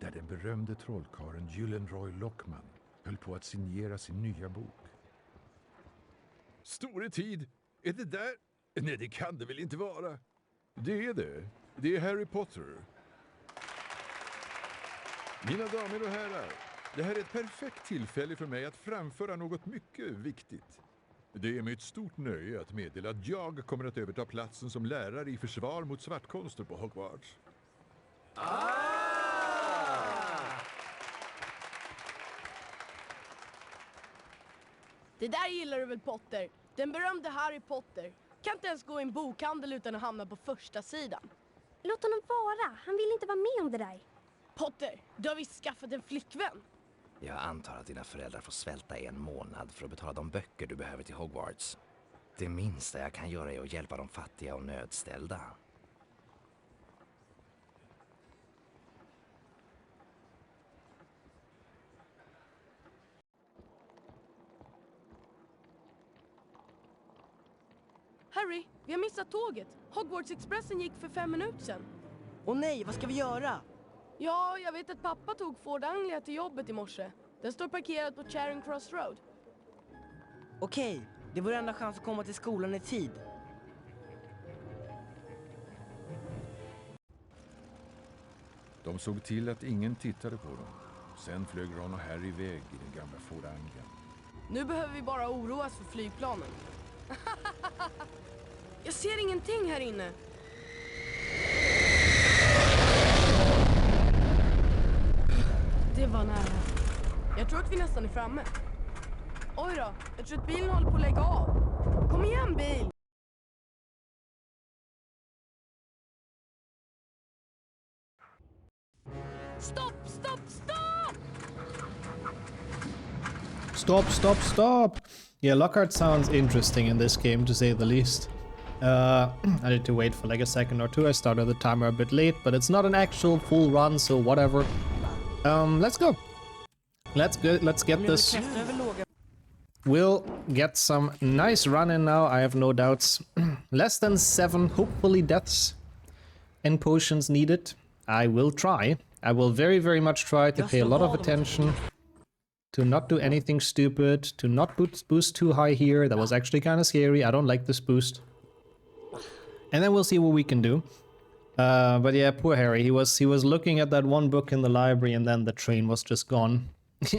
där den berömde trollkarlen Gyllenroy Lockman höll på att signera sin nya bok. Store tid, är det där? Nej, det kan det väl inte vara? Det är det. Det är Harry Potter. Mina damer och herrar, det här är ett perfekt tillfälle för mig att framföra något mycket viktigt. Det är med ett stort nöje att meddela att jag kommer att överta platsen som lärare i försvar mot svartkonster på Hogwarts. Det där gillar du väl, Potter? Den berömde Harry Potter. Kan inte ens gå i en bokhandel utan att hamna på första sidan. Låt honom vara. Han vill inte vara med om det där. Potter, du har visst skaffat en flickvän. Jag antar att dina föräldrar får svälta i en månad för att betala de böcker du behöver till Hogwarts. Det minsta jag kan göra är att hjälpa de fattiga och nödställda. Harry, vi har missat tåget. Hogwarts-expressen gick för 5 minuter sedan. Åh nej, vad ska vi göra? Ja, jag vet att pappa tog Ford Anglia till jobbet i morse. Den står parkerad på Charing Cross Road. Okej, det är vår enda chans att komma till skolan i tid. De såg till att ingen tittade på dem. Sen flög Ron och Harry iväg i den gamla Ford Anglia. Nu behöver vi bara oroa oss för flygplanen. Jag ser ingenting här inne. Det var nära. Jag tror att vi nästan är framme. Oj då, jag tror att bilen håller på att lägga av. Kom igen, bil! Stopp, stopp, stopp! Stop. Yeah, Lockhart sounds interesting in this game, to say the least. I need to wait for like a second or two. I started the timer a bit late, but it's not an actual full run, so whatever. Let's go. Let's get this. We'll get some nice run in now, I have no doubts. Less than 7, hopefully, deaths and potions needed. I will try. I will very, very much try to pay a lot of attention. To not do anything stupid, to not boost too high here. That was actually kind of scary. I don't like this boost. And then we'll see what we can do. But yeah, poor Harry. He was looking at that one book in the library and then the train was just gone.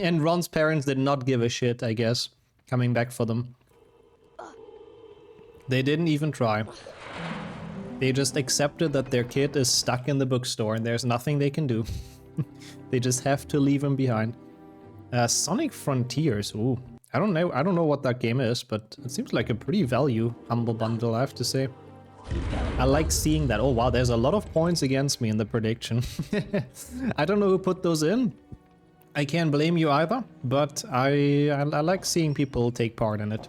And Ron's parents did not give a shit, I guess, coming back for them. They didn't even try. They just accepted that their kid is stuck in the bookstore and there's nothing they can do. They just have to leave him behind. Sonic Frontiers. Ooh, I don't know what that game is, but it seems like a pretty value humble bundle, I have to say. I like seeing that. Oh wow, there's a lot of points against me in the prediction. I don't know who put those in. I can't blame you either, but I like seeing people take part in it.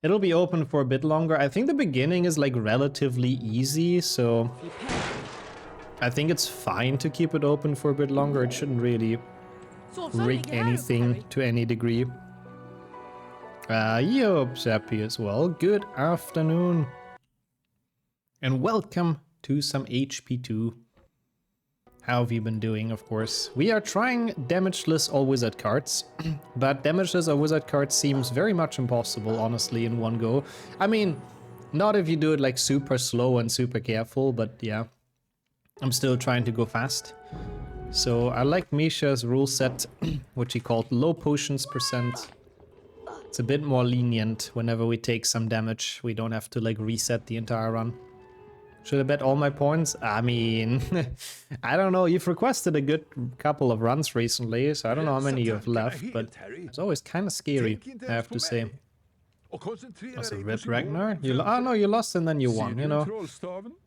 It'll be open for a bit longer. I think the beginning is like relatively easy, so I think it's fine to keep it open for a bit longer. It shouldn't really rig anything to any degree. Yup, happy as well. Good afternoon. And welcome to some HP2. How have you been doing, of course? We are trying Damageless or Wizard cards, but Damageless or Wizard cards seems very much impossible, honestly, in one go. I mean, not if you do it like super slow and super careful, but yeah. I'm still trying to go fast. So I like Misha's rule set, which he called low potions %. It's a bit more lenient whenever we take some damage. We don't have to like reset the entire run. Should I bet all my points? I mean, I don't know. You've requested a good couple of runs recently, so I don't know how many you have left, but it's always kind of scary, I have to say. Also, Red Ragnar? Oh no, you lost and then you won, you know.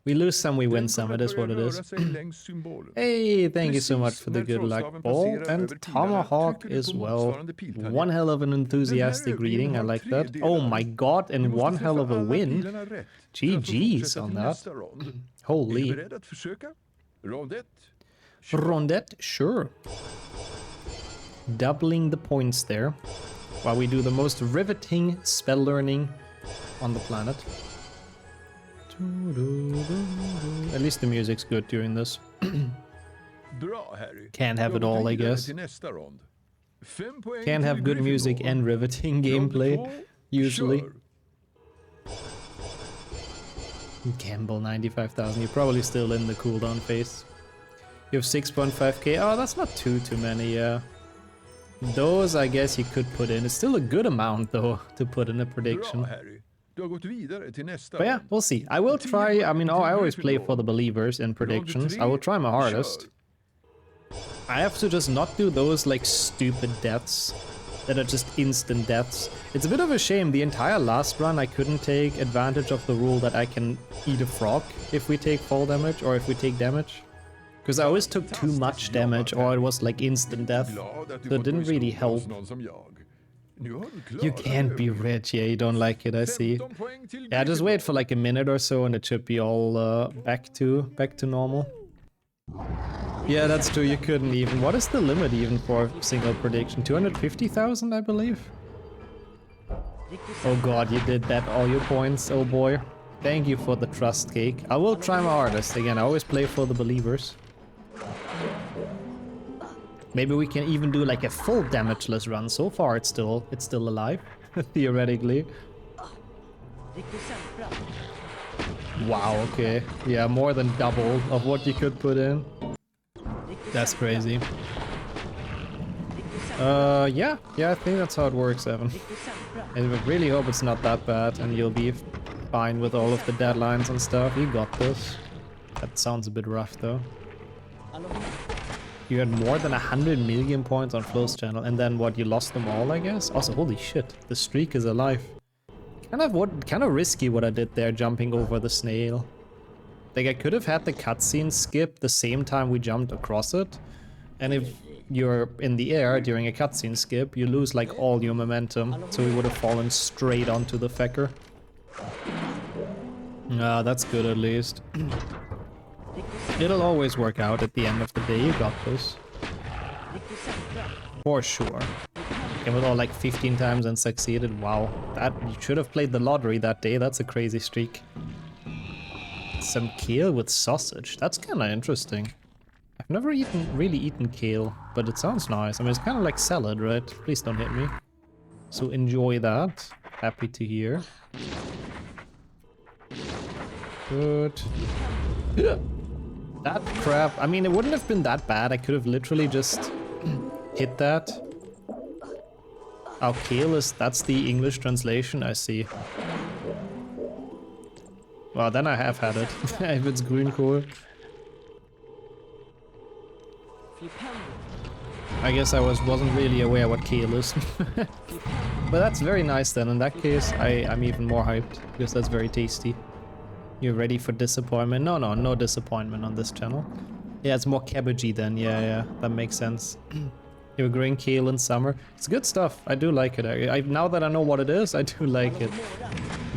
We lose some, we win some, it is what it is. Hey, thank you so much for the good luck ball, and Tomahawk as well. One hell of an enthusiastic greeting, I like that. Oh my god, and one hell of a win. GG's on that. Holy. Rondette, sure. Doubling the points there. While we do the most riveting spell learning on the planet. At least the music's good during this. Can't have it all, I guess. Can't have good music and riveting gameplay, usually. Campbell, 95,000. You're probably still in the cooldown phase. You have 6.5k. Oh, that's not too many, yeah. Those, I guess, you could put in. It's still a good amount, though, to put in a prediction. But yeah, we'll see. I will try. I mean, I always play for the believers in predictions. I will try my hardest. I have to just not do those, like, stupid deaths that are just instant deaths. It's a bit of a shame. The entire last run, I couldn't take advantage of the rule that I can eat a frog if we take fall damage or if we take damage. Because I always took too much damage, or it was like instant death, so it didn't really help. You can't be rich, yeah, you don't like it, I see. Yeah, just wait for like a minute or so and it should be all back to normal. Yeah, that's true, you couldn't even. What is the limit even for a single prediction? 250,000, I believe? Oh god, you did that, all your points, oh boy. Thank you for the trust cake. I will try my hardest, again, I always play for the believers. Maybe we can even do like a full damageless run. So far it's still alive, theoretically. Wow, okay. Yeah, more than double of what you could put in. That's crazy. Yeah, I think that's how it works, Evan. I really hope it's not that bad and you'll be... fine with all of the deadlines and stuff. You got this. That sounds a bit rough though. You had more than 100 million points on Flo's channel, and then what? You lost them all, I guess. Also, holy shit, the streak is alive. Kind of risky what I did there, jumping over the snail. Like I could have had the cutscene skip the same time we jumped across it, and if you're in the air during a cutscene skip, you lose like all your momentum, so we would have fallen straight onto the fecker. Ah, that's good at least. It'll always work out at the end of the day. You got this. For sure. Came with all like 15 times and succeeded. Wow, that you should have played the lottery that day. That's a crazy streak. Some kale with sausage. That's kind of interesting. I've never really eaten kale, but it sounds nice. I mean, it's kind of like salad, right? Please don't hit me. So enjoy that. Happy to hear. Good. That crap. I mean, it wouldn't have been that bad. I could have literally just hit that. Oh, kale is... That's the English translation, I see. Well, then I have had it. If it's grünkohl. I guess I wasn't really aware what kale is. But that's very nice then. In that case, I'm even more hyped, because that's very tasty. You're ready for disappointment? No disappointment on this channel. Yeah, it's more cabbagey then. Yeah, that makes sense. You're growing kale in summer. It's good stuff. I do like it. Now that I know what it is, I do like it.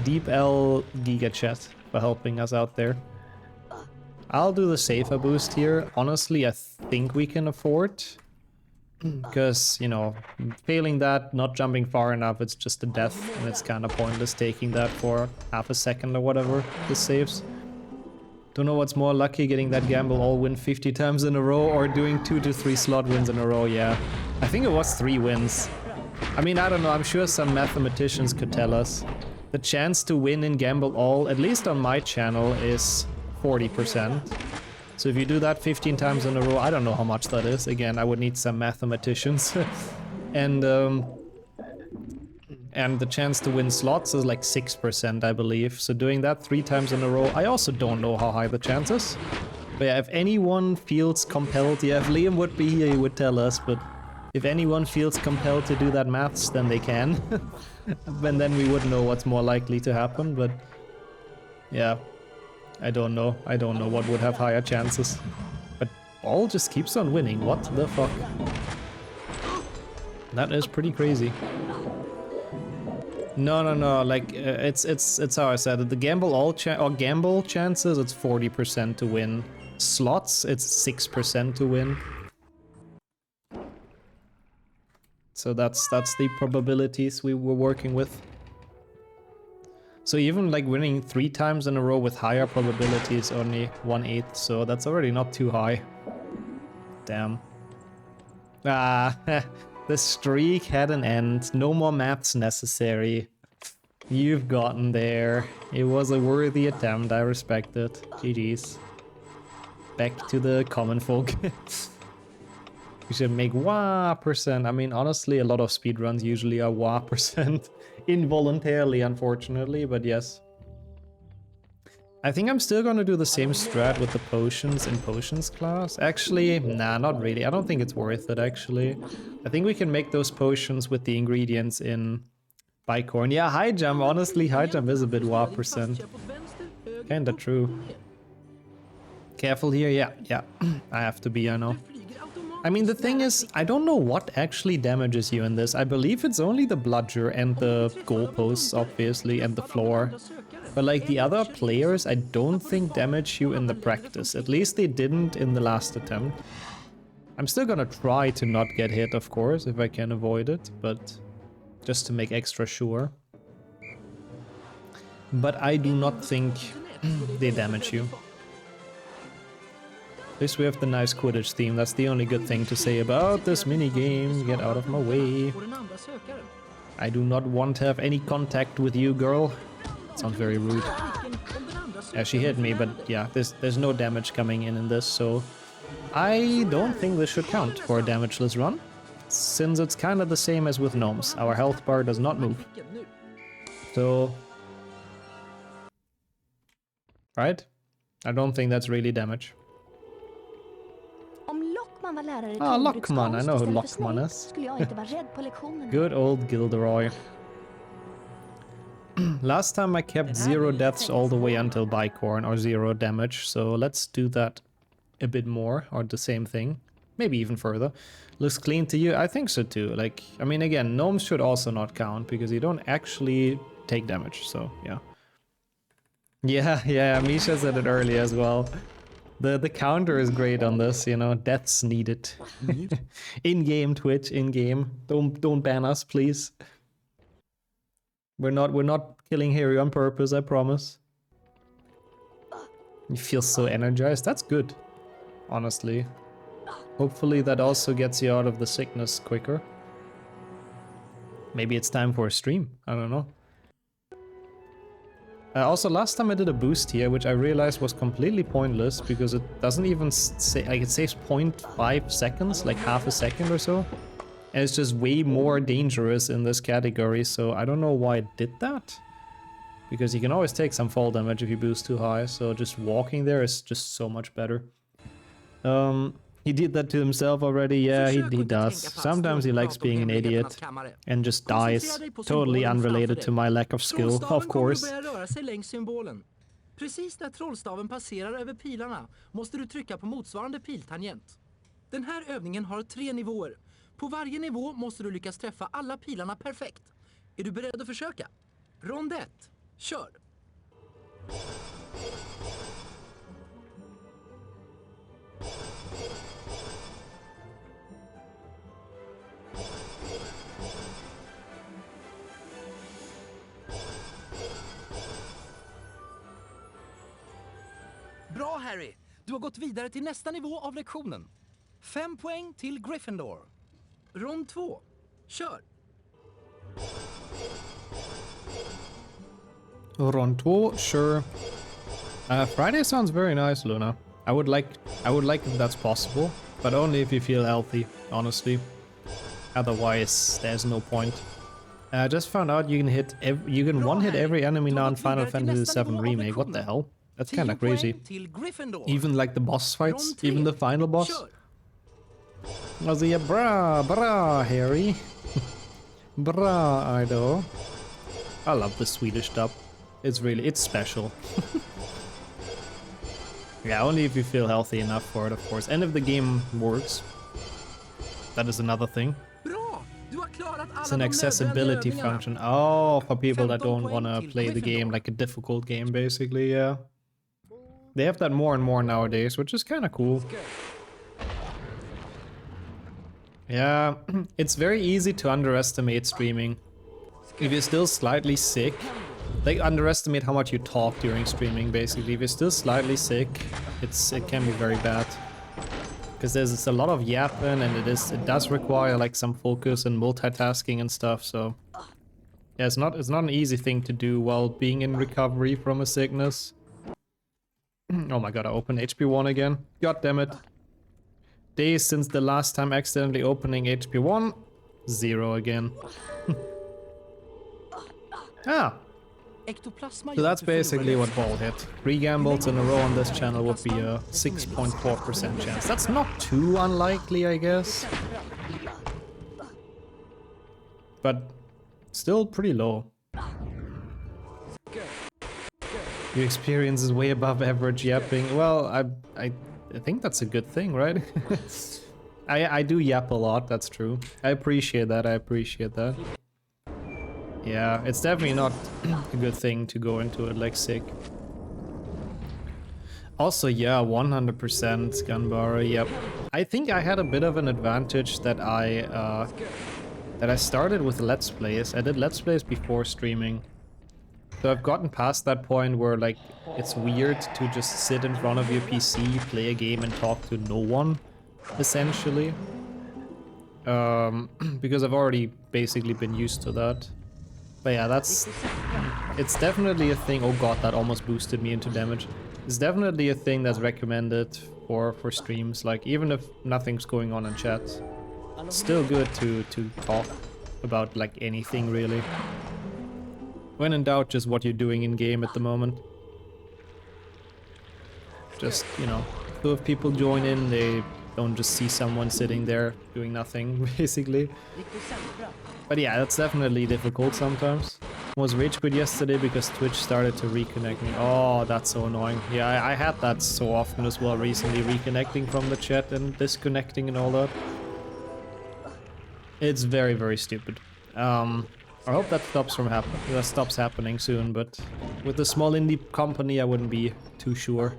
Deep L Giga Chat for helping us out there. I'll do the safer boost here. Honestly, I think we can afford. Because, you know, failing that, not jumping far enough, it's just a death. And it's kind of pointless taking that for half a second or whatever this saves. Don't know what's more lucky, getting that gamble all win 50 times in a row or doing 2 to 3 slot wins in a row, yeah. I think it was 3 wins. I mean, I don't know, I'm sure some mathematicians could tell us. The chance to win in gamble all, at least on my channel, is 40%. So if you do that 15 times in a row, I don't know how much that is. Again, I would need some mathematicians. And the chance to win slots is like 6%, I believe. So doing that 3 times in a row, I also don't know how high the chance is. But yeah, if anyone feels compelled, yeah, if Liam would be here, he would tell us, but if anyone feels compelled to do that maths, then they can. And then we would know what's more likely to happen, but yeah, I don't know. I don't know what would have higher chances. But all just keeps on winning, what the fuck? That is pretty crazy. No, like, it's how I said it. The gamble all gamble chances, it's 40% to win. Slots, it's 6% to win. So that's the probabilities we were working with. So even like winning 3 times in a row with higher probability is only 1/8, so that's already not too high. Damn. Ah, the streak had an end. No more maths necessary. You've gotten there. It was a worthy attempt, I respect it. GG's. Back to the common folk. We should make wah %. I mean, honestly, a lot of speedruns usually are wah %. Involuntarily, unfortunately, but yes. I think I'm still gonna do the same strat with the potions in potions class. Actually, nah, not really. I don't think it's worth it, actually. I think we can make those potions with the ingredients in Bicorn. Yeah, high jump, honestly, high jump is a bit wah %. Kinda true. Careful here, yeah. I have to be, I know. I mean, the thing is, I don't know what actually damages you in this. I believe it's only the bludger and the goalposts, obviously, and the floor. But like the other players, I don't think damage you in the practice. At least they didn't in the last attempt. I'm still gonna try to not get hit, of course, if I can avoid it, but just to make extra sure. But I do not think they damage you. At least we have the nice Quidditch theme. That's the only good thing to say about this minigame. Get out of my way. I do not want to have any contact with you, girl. Sounds very rude. Yeah, she hit me, but yeah, there's no damage coming in this, so I don't think this should count for a damageless run, since it's kind of the same as with gnomes. Our health bar does not move. So right? I don't think that's really damage. Om Lockman var lärare i Ah, Lockman, I tullbrukskonst know who istället för Lockman Snape is. skulle jag inte vara rädd på lektionerna. Good old Gilderoy. Last time I kept 0 deaths all the way until Bicorn, or 0 damage, so let's do that a bit more, or the same thing. Maybe even further. Looks clean to you? I think so too. Like, I mean, again, gnomes should also not count, because you don't actually take damage, so yeah. Yeah, Misha said it earlier as well. The counter is great on this, you know, deaths needed. In-game Twitch, in-game. Don't ban us, please. We're not killing Harry on purpose, I promise. You feel so energized. That's good, honestly. Hopefully that also gets you out of the sickness quicker. Maybe it's time for a stream. I don't know. Also, last time I did a boost here, which I realized was completely pointless because it doesn't even say, like, it saves 0.5 seconds, like half a second or so. And it's just way more dangerous in this category, so I don't know why it did that. Because you can always take some fall damage if you boost too high, so just walking there is just so much better. He did that to himself already, yeah, he does. Sometimes he likes being an idiot and just dies. Totally unrelated to my lack of skill, of course. Precis när trollstaven passerar över pilarna måste du trycka på motsvarande piltangent. Den här övningen har 3 nivåer. På varje nivå måste du lyckas träffa alla pilarna perfekt. Är du beredd att försöka? Rond 1. Kör! Bra Harry! Du har gått vidare till nästa nivå av lektionen. 5 poäng till Gryffindor. Rond 2. Kör! Rond 2, sure. Friday sounds very nice, Luna. I would like if that's possible, but only if you feel healthy, honestly. Otherwise, there's no point. I just found out you can one-hit every enemy now in Final Fantasy VII Remake. What the hell? That's kind of crazy. Even like the boss fights, even the final boss. Also, yeah, bra, Harry. Bra, Ido. I love the Swedish dub. It's special. Yeah, only if you feel healthy enough for it, of course. And if the game works. That is another thing. It's an accessibility function. Oh, for people that don't want to play the game like a difficult game, basically, yeah. They have that more and more nowadays, which is kind of cool. Yeah, it's very easy to underestimate streaming. If you're still slightly sick, like underestimate how much you talk during streaming, basically. If you're still slightly sick, it can be very bad. Because there's a lot of yapping and it does require like some focus and multitasking and stuff, so... Yeah, it's not an easy thing to do while being in recovery from a sickness. Oh my god, I opened HP1 again. God damn it. Days since the last time accidentally opening HP1. 0 again. Ah! So that's basically what Ball hit. 3 gambles in a row on this channel would be a 6.4% chance. That's not too unlikely, I guess. But still pretty low. Your experience is way above average yapping. Well, I think that's a good thing, right? I do yap a lot, that's true. I appreciate that, Yeah, it's definitely not a good thing to go into it like sick. Also, yeah, 100% Gunbar, yep. I think I had a bit of an advantage that I started with Let's Plays. I did Let's Plays before streaming. So I've gotten past that point where like it's weird to just sit in front of your PC, play a game and talk to no one, essentially. Because I've already basically been used to that. But yeah, it's definitely a thing. Oh god, that almost boosted me into damage. It's definitely a thing that's recommended for streams, like even if nothing's going on in chat. It's still good to talk about like anything really. When in doubt, just what you're doing in game at the moment. just, you know, so if people join in, they don't just see someone sitting there doing nothing, basically. But yeah, that's definitely difficult sometimes. Was rage quit yesterday because Twitch started to reconnect me. Oh, that's so annoying. Yeah, I had that so often as well recently, reconnecting from the chat and disconnecting and all that. It's very, very stupid. I hope that stops happening soon, but with a small indie company, I wouldn't be too sure.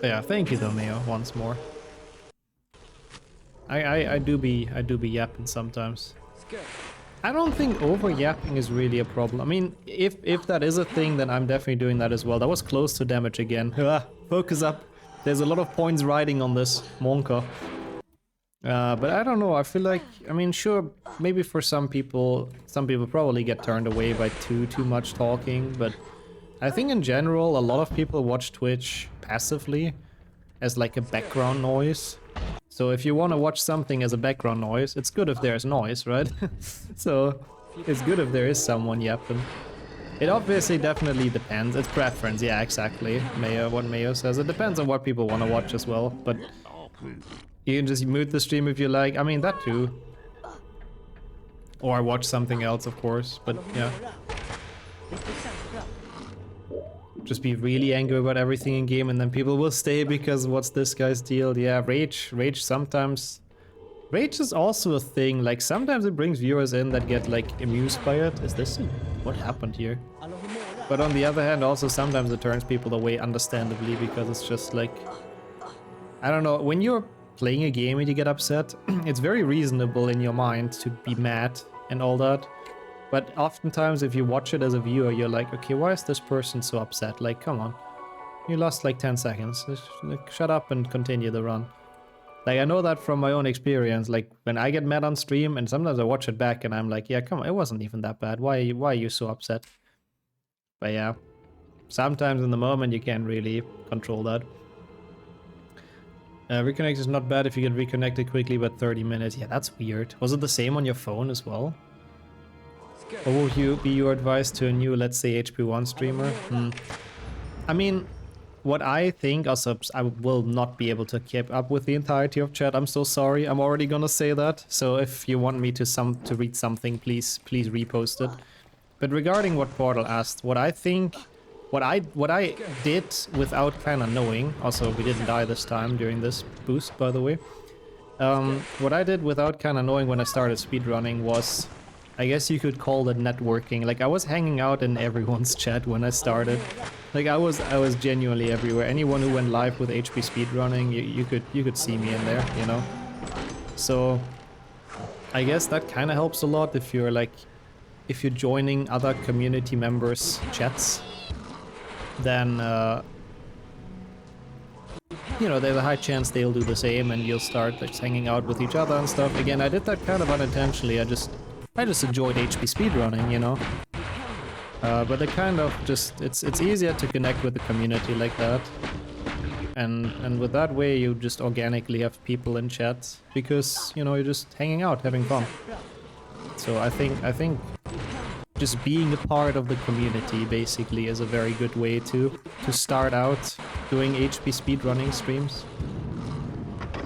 But yeah, thank you though, Mayo, once more. I do be yapping sometimes. I don't think over yapping is really a problem. I mean, if that is a thing, then I'm definitely doing that as well. That was close to damage again. Focus up. There's a lot of points riding on this Monka. But I don't know, I feel like, I mean, sure, maybe for some people probably get turned away by too much talking, but I think in general, a lot of people watch Twitch passively as like a background noise. So if you want to watch something as a background noise, it's good if there's noise, right? So it's good if there is someone yapping. It obviously definitely depends, it's preference, yeah, exactly, what Mayo says. It depends on what people want to watch as well, but you can just mute the stream if you like. I mean, that too. Or watch something else, of course, but yeah. Just be really angry about everything in game and then people will stay because what's this guy's deal? Yeah, rage sometimes. Rage is also a thing, like sometimes it brings viewers in that get like amused by it. Is this what happened here? But on the other hand, also sometimes it turns people away understandably because it's just like, I don't know, when you're playing a game and you get upset, it's very reasonable in your mind to be mad and all that. But oftentimes if you watch it as a viewer, you're like, okay, why is this person so upset? Like, come on. You lost like 10 seconds. Just, like, shut up and continue the run. Like, I know that from my own experience. Like, when I get mad on stream and sometimes I watch it back and I'm like, yeah, come on, it wasn't even that bad. Why are you so upset? But yeah, sometimes in the moment you can't really control that. Reconnect is not bad if you get reconnected quickly, but 30 minutes. Yeah, that's weird. Was it the same on your phone as well? Or would you be your advice to a new, let's say, HP1 streamer? I mean, what I think, also, I will not be able to keep up with the entirety of chat. I'm so sorry. I'm already gonna say that. So if you want me to read something, please repost it. But regarding what Portal asked, what I think, what I did without kind of knowing, also we didn't die this time during this boost, by the way. What I did without kind of knowing when I started speedrunning was, I guess you could call it networking. Like I was hanging out in everyone's chat when I started. Like I was genuinely everywhere. Anyone who went live with HP speedrunning, you could see me in there, you know. So I guess that kind of helps a lot if you're joining other community members' chats. Then you know, there's a high chance they'll do the same and you'll start like hanging out with each other and stuff. Again, I did that kind of unintentionally. I just enjoyed HP speedrunning, you know. But it kind of just, it's easier to connect with the community like that. And with that way you just organically have people in chat because, you know, you're just hanging out, having fun. So I think just being a part of the community basically is a very good way to start out doing HP speedrunning streams.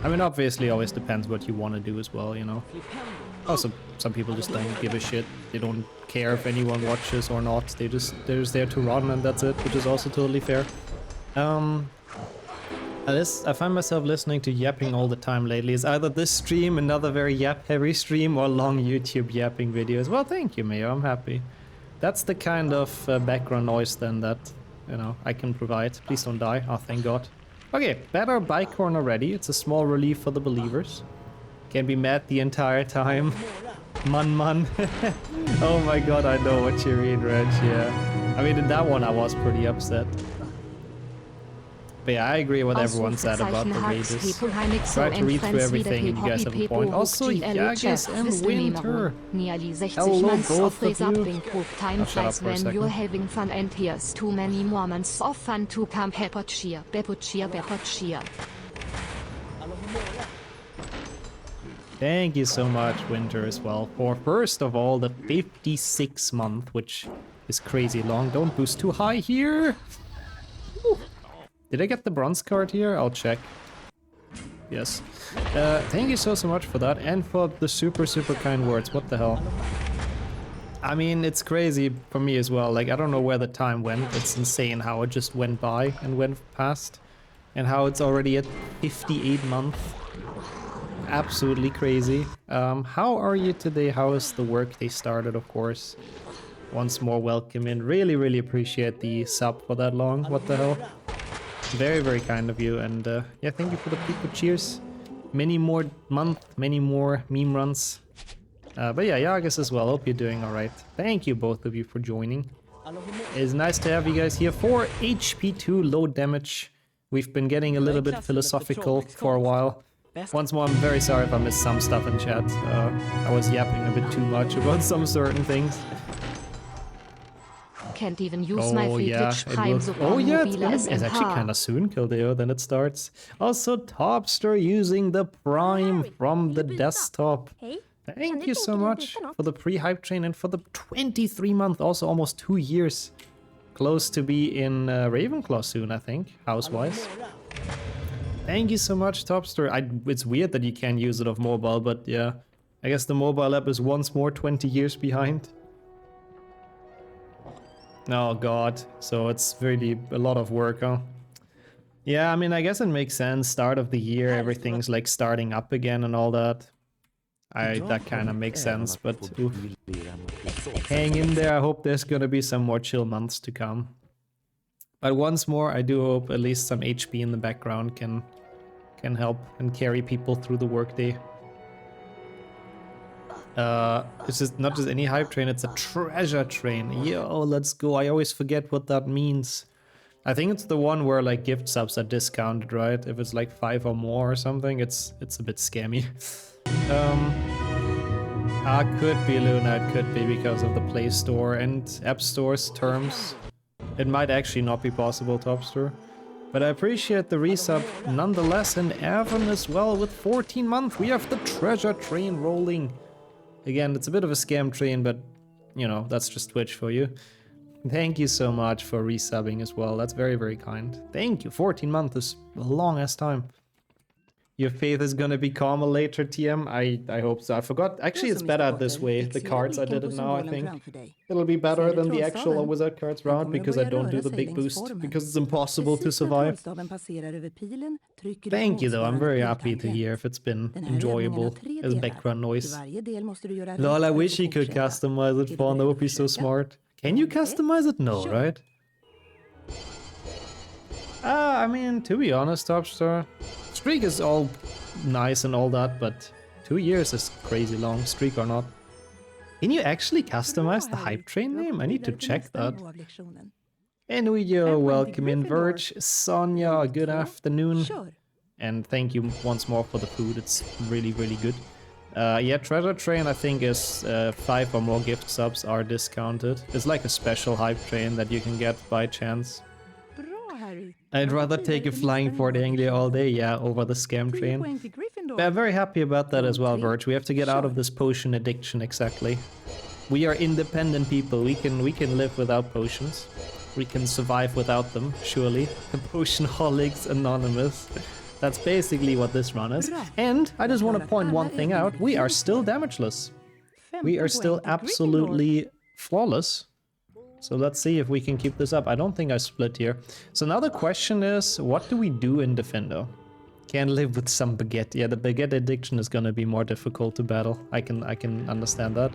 I mean, obviously it always depends what you want to do as well, you know. Also, some people just don't give a shit. They don't care if anyone watches or not. They're just there to run and that's it, which is also totally fair. I find myself listening to yapping all the time lately. It's either this stream, another very yap-heavy stream, or long YouTube yapping videos. Well, thank you, Mayo. I'm happy. That's the kind of background noise then that, you know, I can provide. Please don't die. Oh, thank God. Okay, better bike corner ready. It's a small relief for the believers. Can be mad the entire time. Man. Oh my God, I know what you mean, Reg. Yeah. I mean, in that one I was pretty upset. But yeah, I agree with what everyone said about the rages. Try to read through everything and you guys have a point. Also, Jaggers and Winter. Hello, both of you. Oh, shut up for a second. Having fun and here's too many moments of fun to come. Cheer. Thank you so much, Winter, as well, for first of all the 56 month, which is crazy long. Don't boost too high here. Did I get the bronze card here? I'll check. Yes. Thank you so much for that and for the super kind words. What the hell? I mean, it's crazy for me as well. Like, I don't know where the time went. It's insane how it just went by and went past. And how it's already at 58 months. Absolutely crazy. How are you today? How is the work they started, of course? Once more, welcome in. Really appreciate the sub for that long. What the hell? Very kind of you. And yeah, thank you for the people. Cheers. Many more months, many more meme runs. But yeah, Yagas as well. Hope you're doing alright. Thank you both of you for joining. It's nice to have you guys here for HP2 low damage. We've been getting a little bit philosophical for a while. Once more, I'm very sorry if I missed some stuff in chat. I was yapping a bit too much about some certain things. Can't even use my Quidditch Prime, so oh yeah, it's actually kind of soon, Kildeo, then it starts. Also, Topster using the Prime from the desktop. Hej. Thank you so much for the pre-hype train and for the 23-month, also almost 2 years. Close to be in Ravenclaw soon, I think, house-wise. Thank you so much, Topster. It's weird that you can't use it off mobile, but yeah. I guess the mobile app is once more 20 years behind. Oh god, so it's really a lot of work, huh? Yeah, I mean, I guess it makes sense. Start of the year, everything's like starting up again and all that. That kind of makes sense, but oof. Hang in there. I hope there's gonna be some more chill months to come. But once more, I do hope at least some HP in the background can help and carry people through the workday. It's just not just any hype train, it's a treasure train. Yo, let's go. I always forget what that means. I think it's the one where like gift subs are discounted, right? If it's like 5 or more or something, it's a bit scammy. Could be Luna, it could be because of the Play Store and App Store's terms. It might actually not be possible, Topster. But I appreciate the resub nonetheless, and Evan as well with 14 months. We have the treasure train rolling. Again, it's a bit of a scam train, but you know, that's just Twitch for you. Thank you so much for resubbing as well. That's very kind. Thank you. 14 months is a long ass time. Your faith is gonna be calmer later, TM. I hope so. I forgot. Actually, it's better this way. The cards, I did it now, I think. It'll be better than the actual wizard cards round because I don't do the big boost. Because it's impossible to survive. Thank you, though. I'm very happy to hear if it's been enjoyable as background noise. Lol, I wish you could customize it, Fawn. That would be so smart. Can you customize it? No, right? I mean, to be honest, Topstar, streak is all nice and all that, but 2 years is crazy long, streak or not. Can you actually customize the hype train name? I need to check that. Enuyo, welcome in, Verge. Sonia, good afternoon. And thank you once more for the food, it's really good. Yeah, treasure train I think is 5 or more gift subs are discounted. It's like a special hype train that you can get by chance. I'd rather take a flying Fort Anglia all day, yeah, over the scam train. But I'm very happy about that as well, Verge. We have to get out of this potion addiction, exactly. We are independent people. We can live without potions. We can survive without them, surely. Potionholics Anonymous. That's basically what this run is. And I just want to point one thing out. We are still damageless. We are still absolutely flawless. So let's see if we can keep this up. I don't think I split here. So now the question is, what do we do in Defendo? Can't live with some baguette. Yeah, the baguette addiction is gonna be more difficult to battle. I can understand that.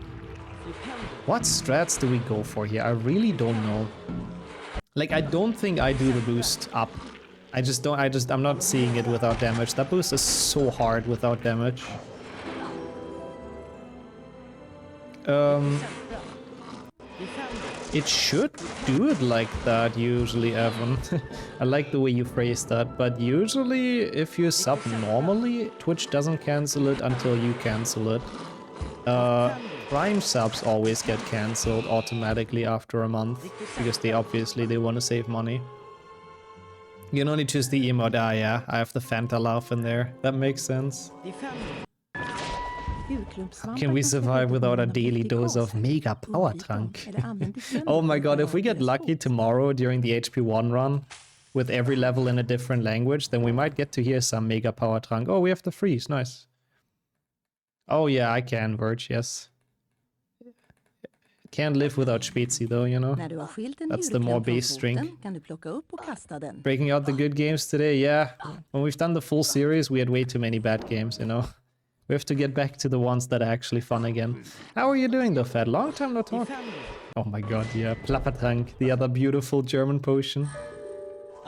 What strats do we go for here? I really don't know. Like, I don't think I do the boost up. I'm not seeing it without damage. That boost is so hard without damage. It should do it like that usually, Evan. I like the way you phrased that, but usually if you sub normally, Twitch doesn't cancel it until you cancel it. Prime subs always get cancelled automatically after a month, because they want to save money. You can only choose the emote. Ah, yeah, I have the Fanta laugh in there. That makes sense. How can we survive without a daily dose of Mega Power Trunk? Oh my god, if we get lucky tomorrow during the HP1 run, with every level in a different language, then we might get to hear some Mega Power Trank. Oh, we have the freeze. Nice. Oh, yeah, I can, Verge, yes. Can't live without Spezi, though, you know? När du har skilt en That's the more julkram från base string. foten kan du plocka upp och kasta den. Breaking out the good games today, yeah. When we've done the full series, we had way too many bad games, you know? We have to get back to the ones that are actually fun again. How are you doing, though, Fed? Long time no talk. Oh my god, yeah. Plappertank, the other beautiful German potion.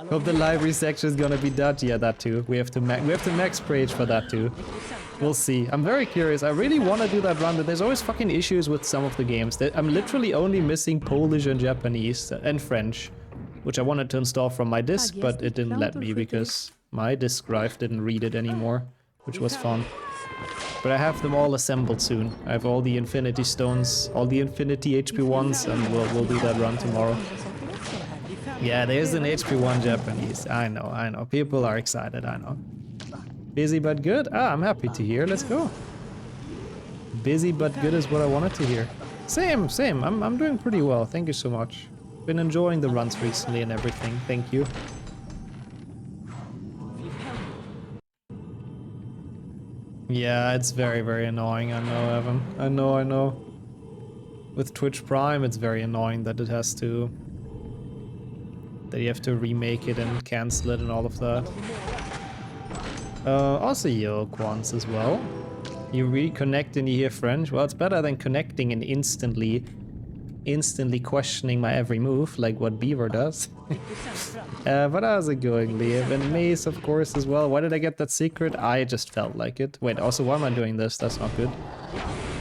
Hope the library section is gonna be done. Yeah, that too. We have to max Prage for that too. We'll see. I'm very curious. I really want to do that run, but there's always fucking issues with some of the games. I'm literally only missing Polish and Japanese and French, which I wanted to install from my disk, but it didn't let me because my disk drive didn't read it anymore, which was fun. But I have them all assembled soon. I have all the Infinity Stones, all the Infinity HP1s, and we'll do that run tomorrow. Yeah, there's an HP1 Japanese. I know. People are excited, I know. Busy but good? Ah, I'm happy to hear. Let's go. Busy but good is what I wanted to hear. Same. I'm doing pretty well. Thank you so much. Been enjoying the runs recently and everything. Thank you. Yeah, it's very, very annoying. I know, Evan. I know. With Twitch Prime, it's very annoying that it has to... that you have to remake it and cancel it and all of that. Also yo, Quants as well. You reconnect and you hear French. Well, it's better than connecting and instantly questioning my every move, like what Beaver does. But how's it going, Liam? And Mace, of course, as well. Why did I get that secret? I just felt like it. Wait, also, why am I doing this? That's not good.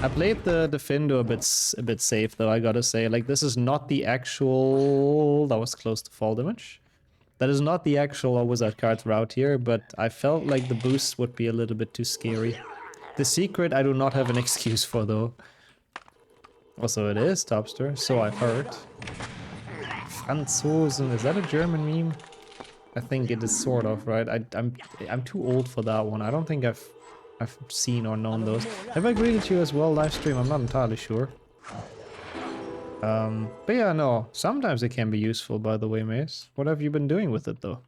I played the Defendo a bit safe, though, I gotta say. Like, this is not the actual... That was close to fall damage. That is not the actual Wizard Cards route here, but I felt like the boost would be a little bit too scary. The secret I do not have an excuse for, though. Also, it is Topster, so I've heard. Franzosen, is that a German meme? I think it is sort of, right? I'm too old for that one. I don't think I've seen or known those. Have I greeted you as well live stream? I'm not entirely sure. But yeah, no. Sometimes it can be useful, by the way, Mace. What have you been doing with it, though?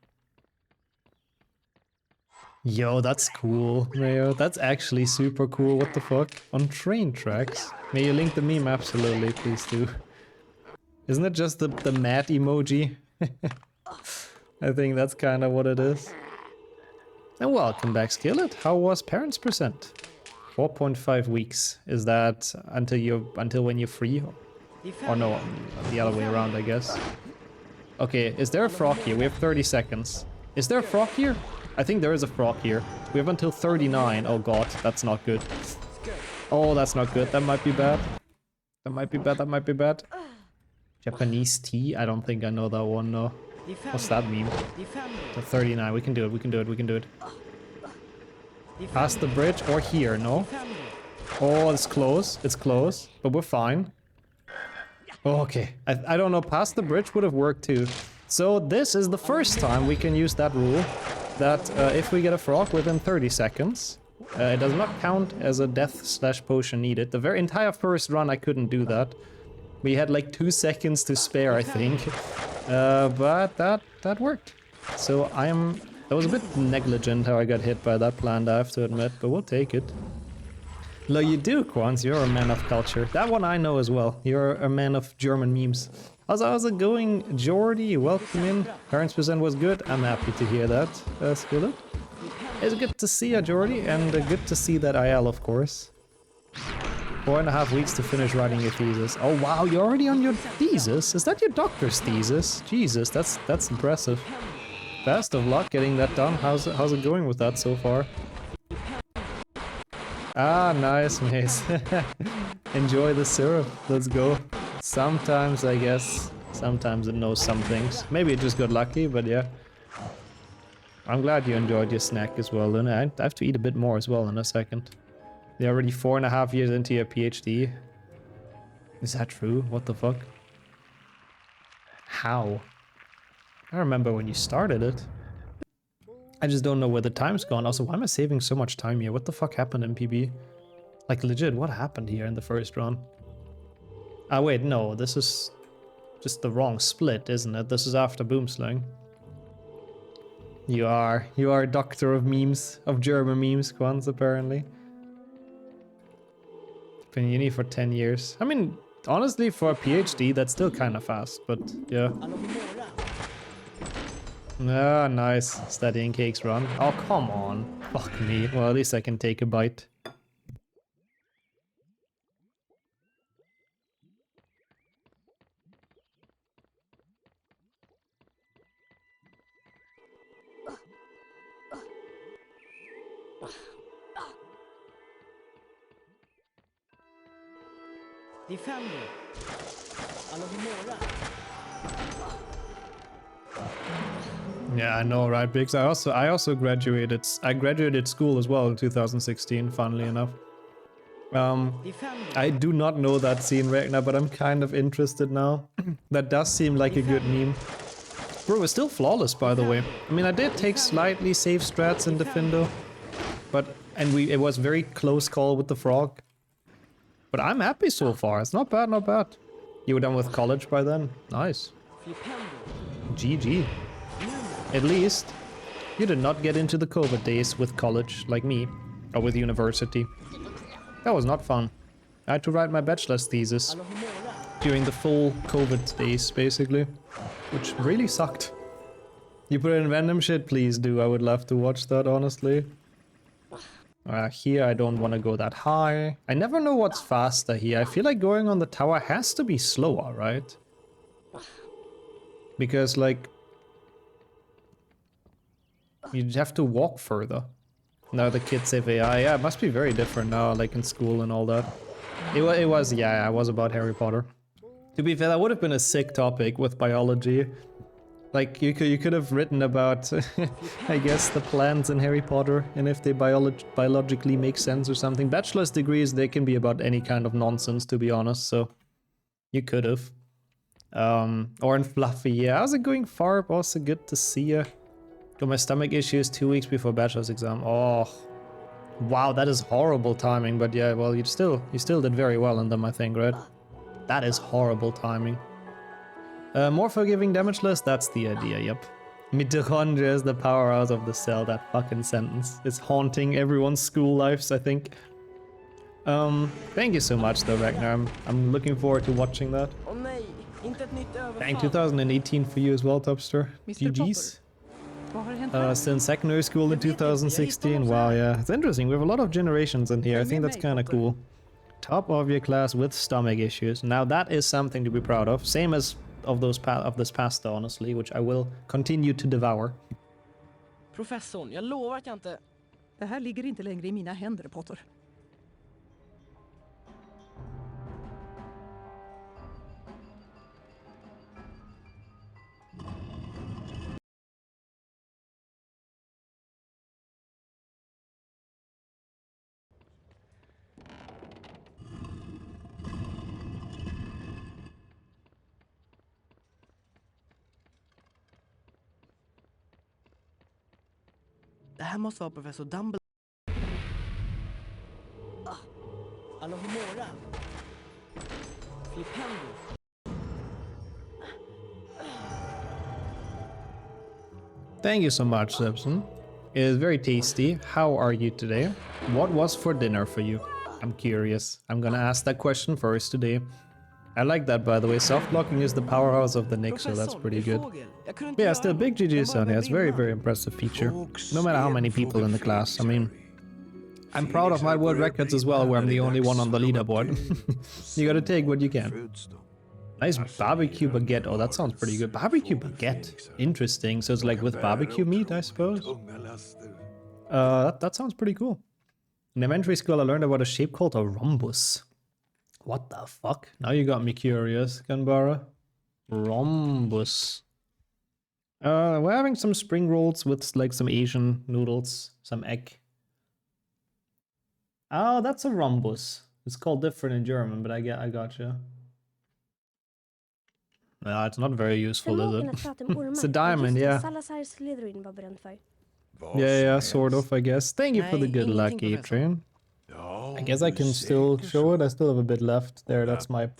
Yo, that's cool, Mayo. That's actually super cool. What the fuck? On train tracks? May you link the meme? Absolutely, please do. Isn't it just the mad emoji? I think that's kind of what it is. And welcome back, Skillet. How was Parents Present? 4.5 weeks. Is that until when you're free? Or no, the other way around, I guess. Okay, is there a frog here? We have 30 seconds. Is there a frog here? I think there is a frog here. We have until 39. Oh god, that's not good. Oh, that's not good. That might be bad. That might be bad. Japanese tea? I don't think I know that one, no. What's that mean? The 39. We can do it. Past the bridge or here, no? Oh, it's close. But we're fine. Oh, okay. I don't know. Past the bridge would have worked too. So this is the first time we can use that rule. That if we get a frog within 30 seconds, it does not count as a death/potion needed. The very entire first run I couldn't do that. We had like 2 seconds to spare, I think. But that worked. So that was a bit negligent how I got hit by that plant, I have to admit, but we'll take it. No, you do, Quans. You're a man of culture. That one I know as well. You're a man of German memes. How's it going, Jordy? Welcome in. Parents Present was good. I'm happy to hear that, Skillet. It's good to see you, Jordy, and good to see that IL, of course. 4.5 weeks to finish writing your thesis. Oh wow, you're already on your thesis? Is that your doctor's thesis? Jesus, that's impressive. Best of luck getting that done. How's it going with that so far? Ah, nice, Mace. Enjoy the syrup. Let's go. Sometimes, I guess, sometimes it knows some things. Maybe it just got lucky, but yeah. I'm glad you enjoyed your snack as well, and I have to eat a bit more as well in a second. You're already 4.5 years into your PhD. Is that true? What the fuck? How? I remember when you started it. I just don't know where the time's gone. Also, why am I saving so much time here? What the fuck happened in PB? Like, legit, what happened here in the first run? Ah, wait, no, this is just the wrong split, isn't it? This is after Boomslang. You are a doctor of memes, of German memes, Quans, apparently. Been in uni for 10 years. I mean, honestly, for a PhD, that's still kind of fast, but yeah. Ah, nice. Studying cakes run. Oh, come on. Fuck me. Well, at least I can take a bite. Det är 5 då. Alla på några. Yeah, I know, right? Because I also graduated. I graduated school as well in 2016. Funnily enough, Det är 5 då. I do not know that scene right now, but I'm kind of interested now. That does seem like a good meme. Bro, it's still flawless, by the way. I mean, I did take slightly safe strats in Defendo, but it was very close call with the frog. But I'm happy so far. It's not bad, not bad. You were done with college by then? Nice. GG. At least, you did not get into the COVID days with college like me, or with university. That was not fun. I had to write my bachelor's thesis during the full COVID days, basically, which really sucked. You put in random shit, please do. I would love to watch that, honestly. Here, I don't want to go that high. I never know what's faster here. I feel like going on the tower has to be slower, right? Because, like, you'd have to walk further. Now the kids save AI. Yeah, it must be very different now, like in school and all that. It was, yeah, it was about Harry Potter. To be fair, that would have been a sick topic with biology. Like, you could have written about, I guess, the plants in Harry Potter and if they biologically make sense or something. Bachelor's degrees, they can be about any kind of nonsense, to be honest, so you could have. Or in Fluffy, yeah. How's it going, Farb? Also good to see you. Got my stomach issues 2 weeks before bachelor's exam. Oh, wow, that is horrible timing. But yeah, well, you still did very well in them, I think, right? That is horrible timing. More forgiving Damageless, that's the idea, yep. Mitochondria is the powerhouse of the cell, that fucking sentence. It's haunting everyone's school lives, I think. Thank you so much though, Ragnar. I'm looking forward to watching that. Åh nej, inte ett nytt överfall. Thank 2018 for you as well, Topster. GG's. Vad har hänt här? Still in secondary school in 2016. Wow, yeah. It's interesting. We have a lot of generations in here. I think that's kind of cool. Top of your class with stomach issues. Now that is something to be proud of. Same as of this pasta, honestly, which I will continue to devour. Professorn, jag lovar att jag inte... Det här ligger inte längre i mina händer, Potter. Det här måste vara professor Dumbledore. Alla humora. Flipendo. Thank you so much, Simpson. It is very tasty. How are you today? What was for dinner for you? I'm curious. I'm gonna ask that question first today. I like that, by the way. Soft blocking is the powerhouse of the Nick, so that's pretty good. Yeah, still big GG Sonia. It's very, very impressive feature. No matter how many people in the class. I mean, I'm proud of my world records as well, where I'm the only one on the leaderboard. You gotta take what you can. Nice barbecue baguette. Oh, that sounds pretty good. Barbecue baguette. Interesting. So it's like with barbecue meat, I suppose. That sounds pretty cool. In elementary school, I learned about a shape called a rhombus. What the fuck? Now you got me curious, Ganbara. Rhombus. We're having some spring rolls with like some Asian noodles, some egg. Oh, that's a rhombus. It's called different in German, but I gotcha. No, it's not very useful, is it? It's a diamond, yeah. Yeah, sort of, I guess. Thank you for the good luck, A-Train. I guess I can still show it. I still have a bit left. There, that's my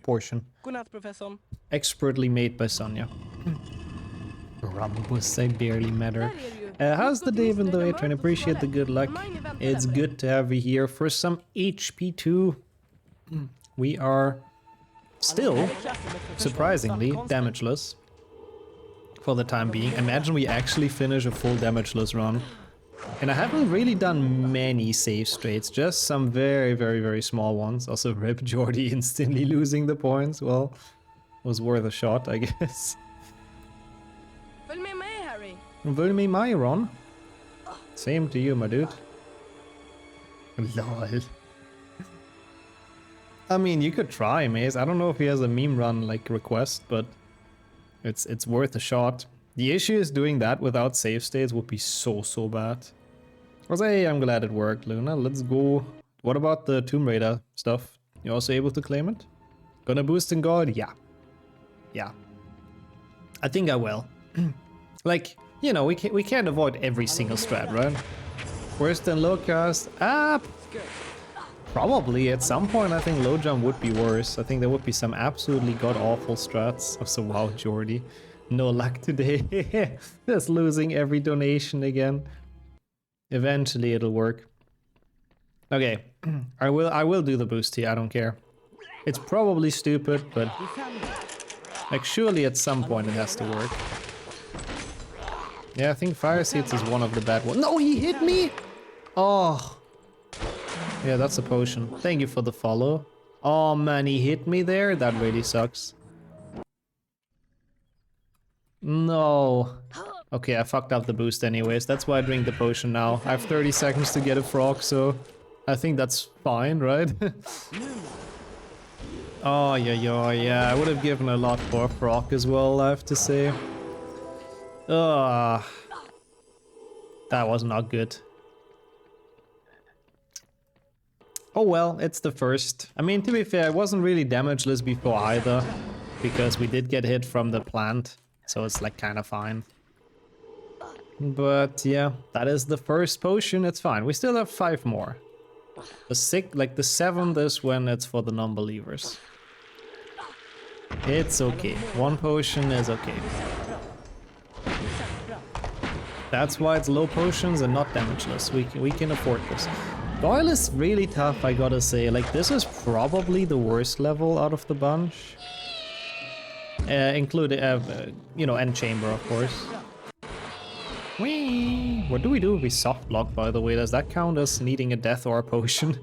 portion. Godnatt, professorn. Expertly made by Sonia. Rumbus, I barely met her. How's the day even though, Adrian? Appreciate the good luck. It's good to have you here for some HP2. We are still, surprisingly, damageless for the time being. Imagine we actually finish a full damageless run. And I haven't really done many save straights, just some very, very, very small ones. Also, rip Jordy instantly losing the points. Well, was worth a shot, I guess. Följ med mig, Harry. Följ med mig, Ron. Same to you, my dude. Lol. I mean, you could try, Maze. I don't know if he has a meme run like request, but it's worth a shot. The issue is doing that without save states would be so bad. I was like, hey, I'm glad it worked, Luna. Let's go. What about the Tomb Raider stuff? You also able to claim it? Gonna boost in God? Yeah. Yeah. I think I will. Like, you know, we can't avoid every single strat, right? Worse than low cast? Probably at some point I think low jump would be worse. I think there would be some absolutely god-awful strats. Oh, so wow, Jordy. No luck today. Just losing every donation again. Eventually it'll work. Okay, I will do the boost here, I don't care. It's probably stupid, but like surely at some point it has to work. Yeah, I think Fire Seeds is one of the bad ones. No, he hit me! Oh. Yeah, that's a potion. Thank you for the follow. Oh man, he hit me there? That really sucks. No. Okay, I fucked up the boost anyways. That's why I drink the potion now. I have 30 seconds to get a frog, so I think that's fine, right? Oh, yeah. I would have given a lot for a frog as well, I have to say. That was not good. Oh well, it's the first. I mean, to be fair, it wasn't really damageless before either, because we did get hit from the plant, so it's like kind of fine. But yeah, that is the first potion, it's fine. We still have 5 more. The 7th is when it's for the non-believers. It's okay. 1 potion is okay. That's why it's low potions and not damageless. We can afford this. Goyle is really tough, I gotta say. Like, this is probably the worst level out of the bunch. Including, you know, End Chamber, of course. Whee! What do we do if we soft block, by the way? Does that count as needing a death or a potion?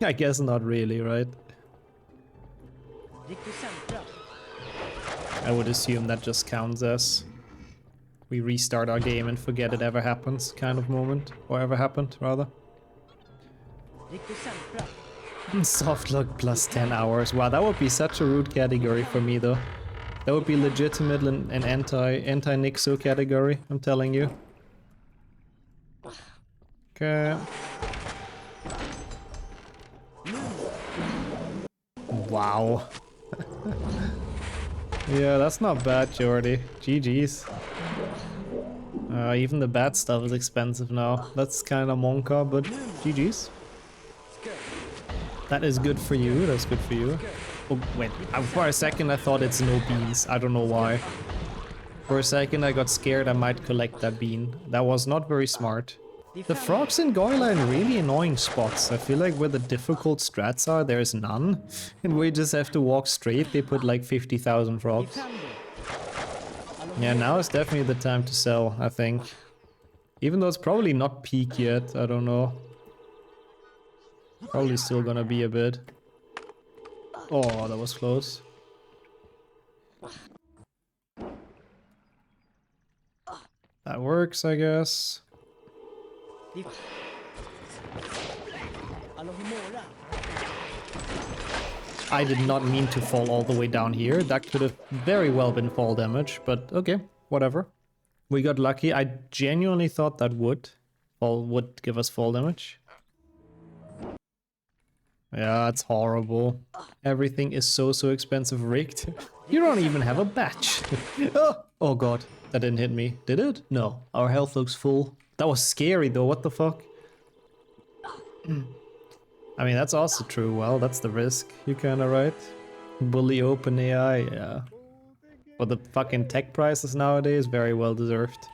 I guess not really, right? I would assume that just counts as we restart our game and forget it ever happens kind of moment. Or ever happened, rather. Soft lock plus 10 hours. Wow, that would be such a rude category for me though. That would be legitimate an anti-Nixo category, I'm telling you. Okay. Wow. Yeah, that's not bad, Jordy. GG's. Even the bad stuff is expensive now. That's kind of monka, but GG's. That is good for you, that's good for you. Oh, wait, for a second I thought it's no beans, I don't know why. For a second I got scared I might collect that bean. That was not very smart. The frogs in Goyle are in really annoying spots. I feel like where the difficult strats are, there's none. And we just have to walk straight, they put like 50,000 frogs. Yeah, now is definitely the time to sell, I think. Even though it's probably not peak yet, I don't know. Probably still gonna be a bit. Oh, that was close. That works, I guess. I did not mean to fall all the way down here. That could have very well been fall damage, but okay, whatever. We got lucky. I genuinely thought that would give us fall damage. Yeah, it's horrible. Everything is so expensive rigged. You don't even have a batch. Oh god, that didn't hit me. Did it? No. Our health looks full. That was scary though, what the fuck? I mean, that's also true. Well, that's the risk. You're kinda right. Bully open AI, yeah. For the fucking tech prices nowadays, very well deserved.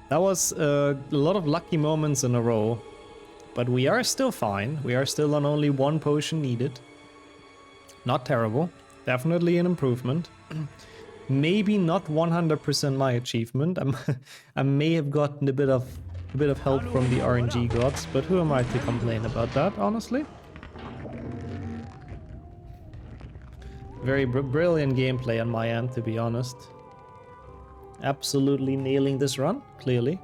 That was a lot of lucky moments in a row. But we are still fine. We are still on only 1 potion needed. Not terrible. Definitely an improvement. Maybe not 100% my achievement. I may have gotten a bit of help from the RNG gods, but who am I to complain about that, honestly? Very brilliant gameplay on my end, to be honest. Absolutely nailing this run, clearly.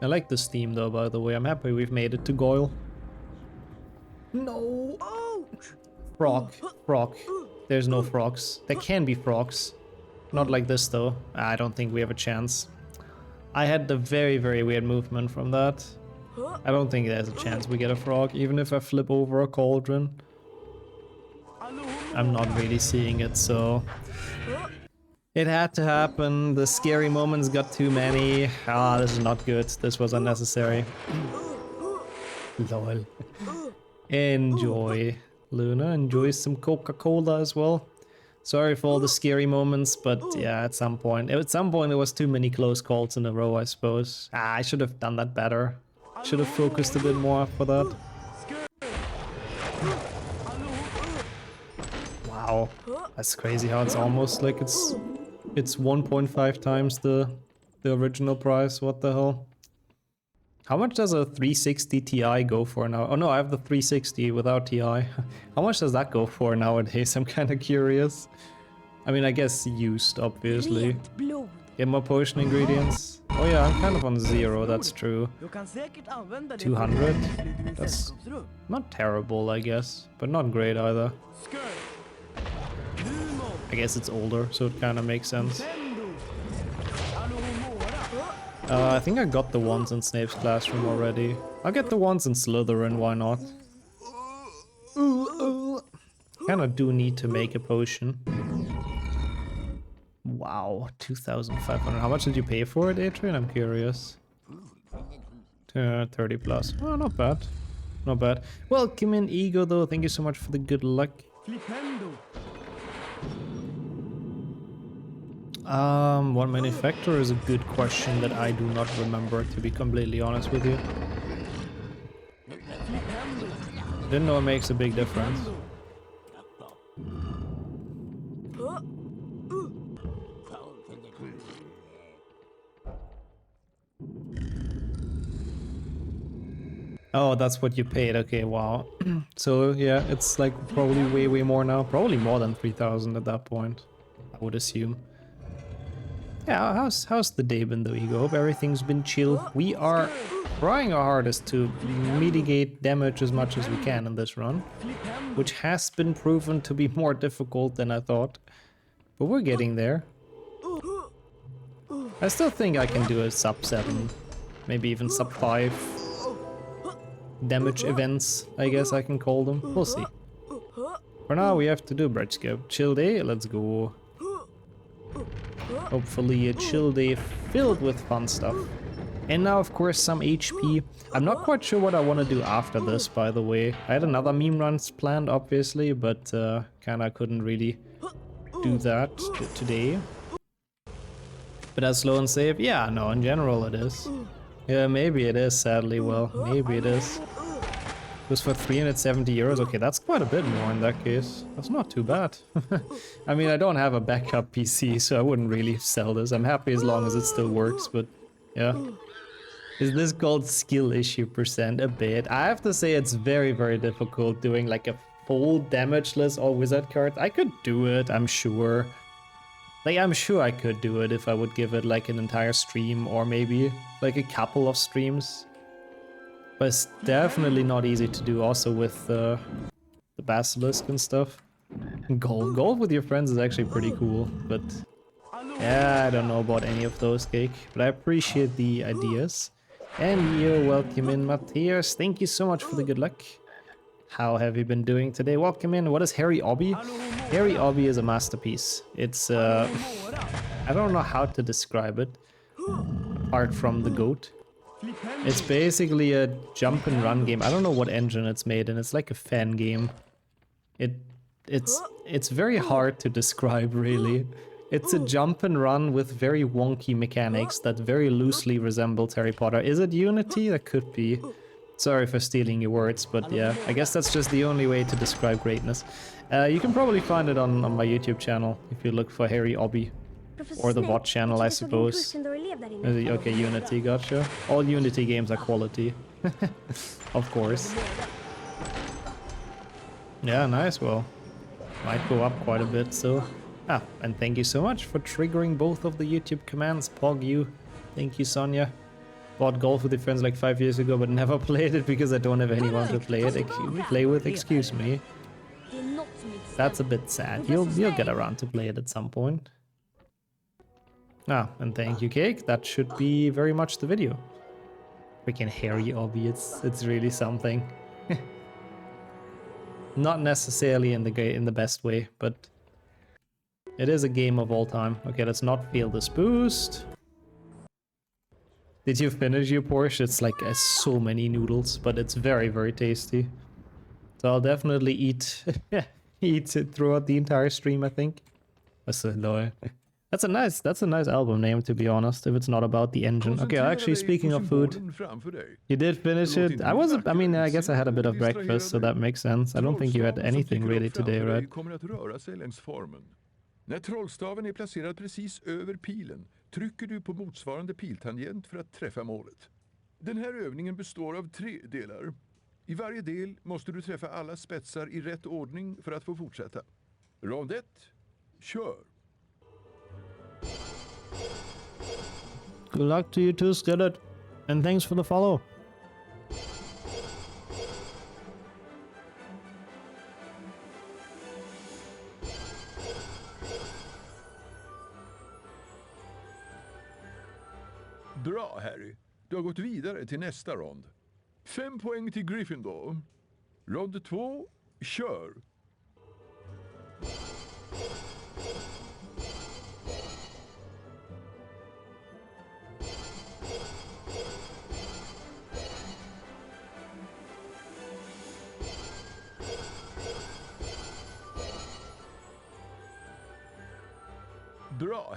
I like this theme though, by the way. I'm happy we've made it to Goyle. No! Frog. There's no frogs. There can be frogs. Not like this though. I don't think we have a chance. I had the very, very weird movement from that. I don't think there's a chance we get a frog, even if I flip over a cauldron. I'm not really seeing it, so... It had to happen. The scary moments got too many. Ah, this is not good. This was unnecessary. Lol. Enjoy. Luna, enjoy some Coca-Cola as well. Sorry for all the scary moments, but yeah, at some point there was too many close calls in a row, I suppose. I should have done that better. Should have focused a bit more for that. Wow, that's crazy how it's almost like it's 1.5 times the original price. What the hell? How much does a 360 Ti go for now? Oh no, I have the 360 without Ti. How much does that go for nowadays? I'm kind of curious. I mean, I guess used, obviously. Get more potion ingredients. Oh yeah, I'm kind of on 0, that's true. 200? That's not terrible, I guess. But not great either. I guess it's older, so it kind of makes sense. I think I got the ones in Snape's classroom already. I'll get the ones in Slytherin, why not? Kinda do need to make a potion. Wow, 2,500. How much did you pay for it, Adrian? I'm curious. 30 plus. Oh, not bad. Not bad. Welcome in, Ego, though. Thank you so much for the good luck. What manufacturer is a good question that I do not remember, to be completely honest with you. Didn't know it makes a big difference. Oh, that's what you paid. Okay, wow. So yeah, it's like probably way more now. Probably more than 3,000 at that point, I would assume. Yeah, how's the day been though, Ego? Hope everything's been chill. We are trying our hardest to mitigate damage as much as we can in this run, which has been proven to be more difficult than I thought. But we're getting there. I still think I can do a sub 7, maybe even sub 5 damage events, I guess I can call them. We'll see. For now, we have to do bridge skip. Chill day, let's go. Hopefully a chill day filled with fun stuff. And now, of course, some HP. I'm not quite sure what I want to do after this, by the way. I had another meme runs planned, obviously, but kinda couldn't really do that today. But as slow and safe, yeah, no, in general it is. Yeah, maybe it is, sadly, well, maybe it is. It was for 370 euros. Okay, that's quite a bit more in that case. That's not too bad. I mean, I don't have a backup PC, so I wouldn't really sell this. I'm happy as long as it still works, but yeah. Is this called skill issue %? A bit. I have to say it's very, very difficult doing like a full damageless all wizard card. I could do it, I'm sure. Like, I'm sure I could do it if I would give it like an entire stream or maybe like a couple of streams. But it's definitely not easy to do also with the basilisk and stuff. Golf with your friends is actually pretty cool, but yeah, I don't know about any of those, Cake. But I appreciate the ideas. And you're welcome in, Matthias. Thank you so much for the good luck. How have you been doing today? Welcome in. What is Harry Obby? Harry Obby is a masterpiece. It's, I don't know how to describe it, apart from the GOAT. It's basically a jump and run game. I don't know what engine it's made in. It's like a fan game. It's very hard to describe, really. It's a jump and run with very wonky mechanics that very loosely resembles Harry Potter. Is it Unity? That could be. Sorry for stealing your words, but yeah, I guess that's just the only way to describe greatness. You can probably find it on my YouTube channel if you look for Harry Obby. Or the bot channel, I suppose. Okay, Unity, gotcha. All Unity games are quality. Of course. Yeah, nice, well. Might go up quite a bit, so... Ah, and thank you so much for triggering both of the YouTube commands, Pog you. Thank you, Sonia. Bought Golf with your friends like 5 years ago, but never played it because I don't have anyone to play it. Play with, excuse me. That's a bit sad. You'll get around to play it at some point. Ah, and thank you, Cake. That should be very much the video. Freaking Harry Obby, it's really something. Not necessarily in the best way, but it is a game of all time. Okay, let's not fail this boost. Did you finish your Porsche? It's like so many noodles, but it's very, very tasty. So I'll definitely eat it throughout the entire stream, I think. That's a nice album name, to be honest, if it's not about the engine. Okay, actually, speaking of food, you did finish it. I mean, I guess I had a bit of breakfast, so that makes sense. I don't think you had anything really today, right? När trollstaven är placerad precis över pilen trycker du på motsvarande piltangent för att träffa målet. Den här övningen består av 3 delar. I varje del måste du träffa alla spetsar i rätt ordning för att få fortsätta. Rond 1, kör! Good luck to you too, Skillet. And thanks for the follow. Bra, Harry. Du har gått vidare till nästa rond. 5 poäng till Gryffindor. Rond 2, kör!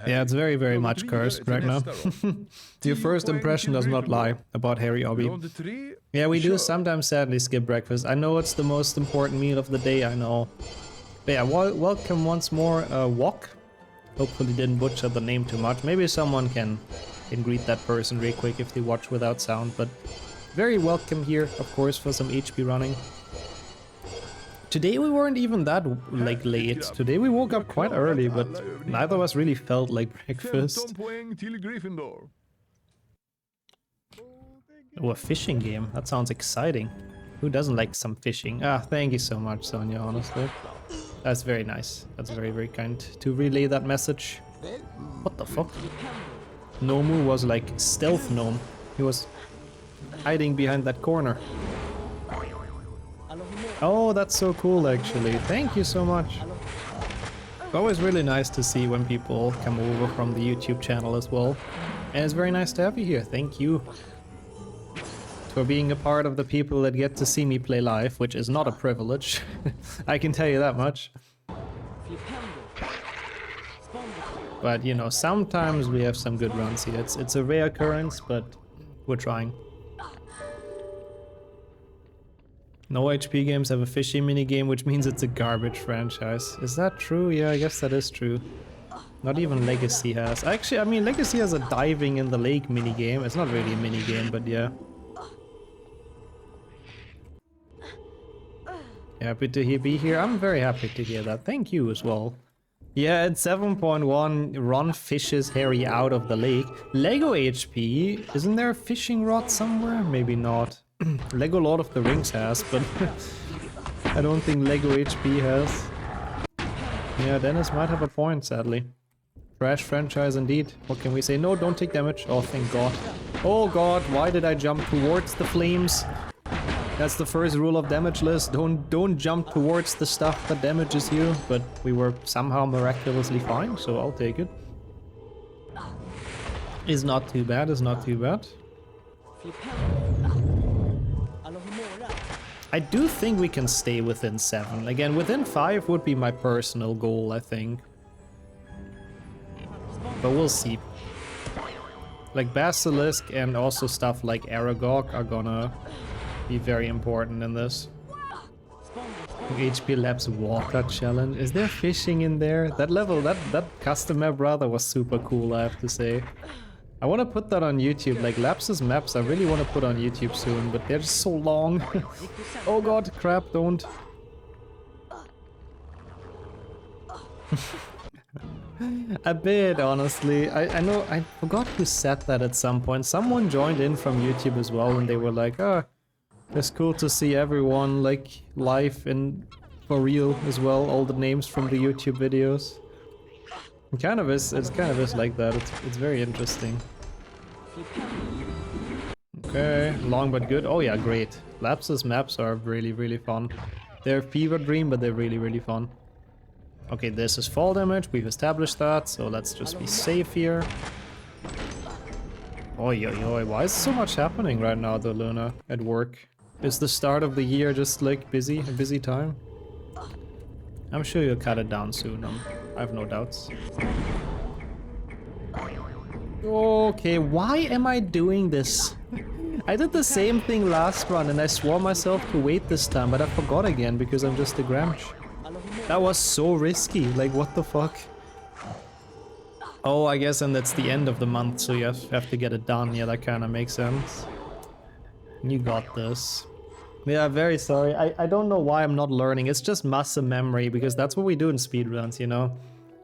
Yeah, it's very, very much cursed right now. Your first impression does not lie about Harry Obby. Yeah, we do sometimes sadly skip breakfast. I know it's the most important meal of the day, I know. But yeah, welcome once more, Wok. Hopefully didn't butcher the name too much. Maybe someone can greet that person real quick if they watch without sound. But very welcome here, of course, for some HP running. Today we weren't even that like late. Today we woke up quite early, but neither of us really felt like breakfast. Oh, a fishing game. That sounds exciting. Who doesn't like some fishing? Ah, thank you so much, Sonia, honestly. That's very nice. That's very, very kind to relay that message. What the fuck? Nomu was like stealth gnome. He was hiding behind that corner. Oh, that's so cool, actually. Thank you so much. It's always really nice to see when people come over from the YouTube channel as well. And it's very nice to have you here. Thank you for being a part of the people that get to see me play live, which is not a privilege. I can tell you that much. But, you know, sometimes we have some good runs here. It's a rare occurrence, but we're trying. No HP games have a fishy minigame, which means it's a garbage franchise. Is that true? Yeah, I guess that is true. Not even Legacy has. Actually, I mean, Legacy has a diving in the lake minigame. It's not really a minigame, but yeah. Happy to be here. I'm very happy to hear that. Thank you as well. Yeah, at 7.1, Ron fishes Harry out of the lake. Lego HP? Isn't there a fishing rod somewhere? Maybe not. Lego Lord of the Rings has, but I don't think Lego HP has. Yeah, Dennis might have a point, sadly. Trash franchise indeed. What can we say? No, don't take damage. Oh, thank God. Oh God, why did I jump towards the flames? That's the first rule of Damageless. Don't jump towards the stuff that damages you. But we were somehow miraculously fine, so I'll take it. It's not too bad, it's not too bad. I do think we can stay within 7. Again, within 5 would be my personal goal, I think. But we'll see. Like Basilisk and also stuff like Aragog are gonna be very important in this. HP Labs Water Challenge. Is there fishing in there? That level, that custom map rather was super cool, I have to say. I want to put that on YouTube, like Laps's maps I really want to put on YouTube soon, but they're just so long. Oh god, crap, don't. A bit, honestly. I know, I forgot who said that at some point. Someone joined in from YouTube as well and they were like, oh, it's cool to see everyone like live and for real as well, all the names from the YouTube videos. It kind of is, it's kind of is like that, it's very interesting. Okay, long but good. Oh yeah, great. Laps's maps are really, really fun. They're Fever Dream, but they're really, really fun. Okay, this is fall damage, we've established that, so let's just be safe here. Oi, oi, oi, why is so much happening right now though, Luna, at work? Is the start of the year just like a busy time? I'm sure you'll cut it down soon, I have no doubts. Okay, why am I doing this? I did the same thing last run and I swore myself to wait this time, but I forgot again because I'm just a Gramsh. That was so risky, like what the fuck? Oh, I guess and that's the end of the month, so you have to get it done. Yeah, that kind of makes sense. You got this. Yeah, very sorry. I don't know why I'm not learning. It's just muscle memory, because that's what we do in speedruns, you know?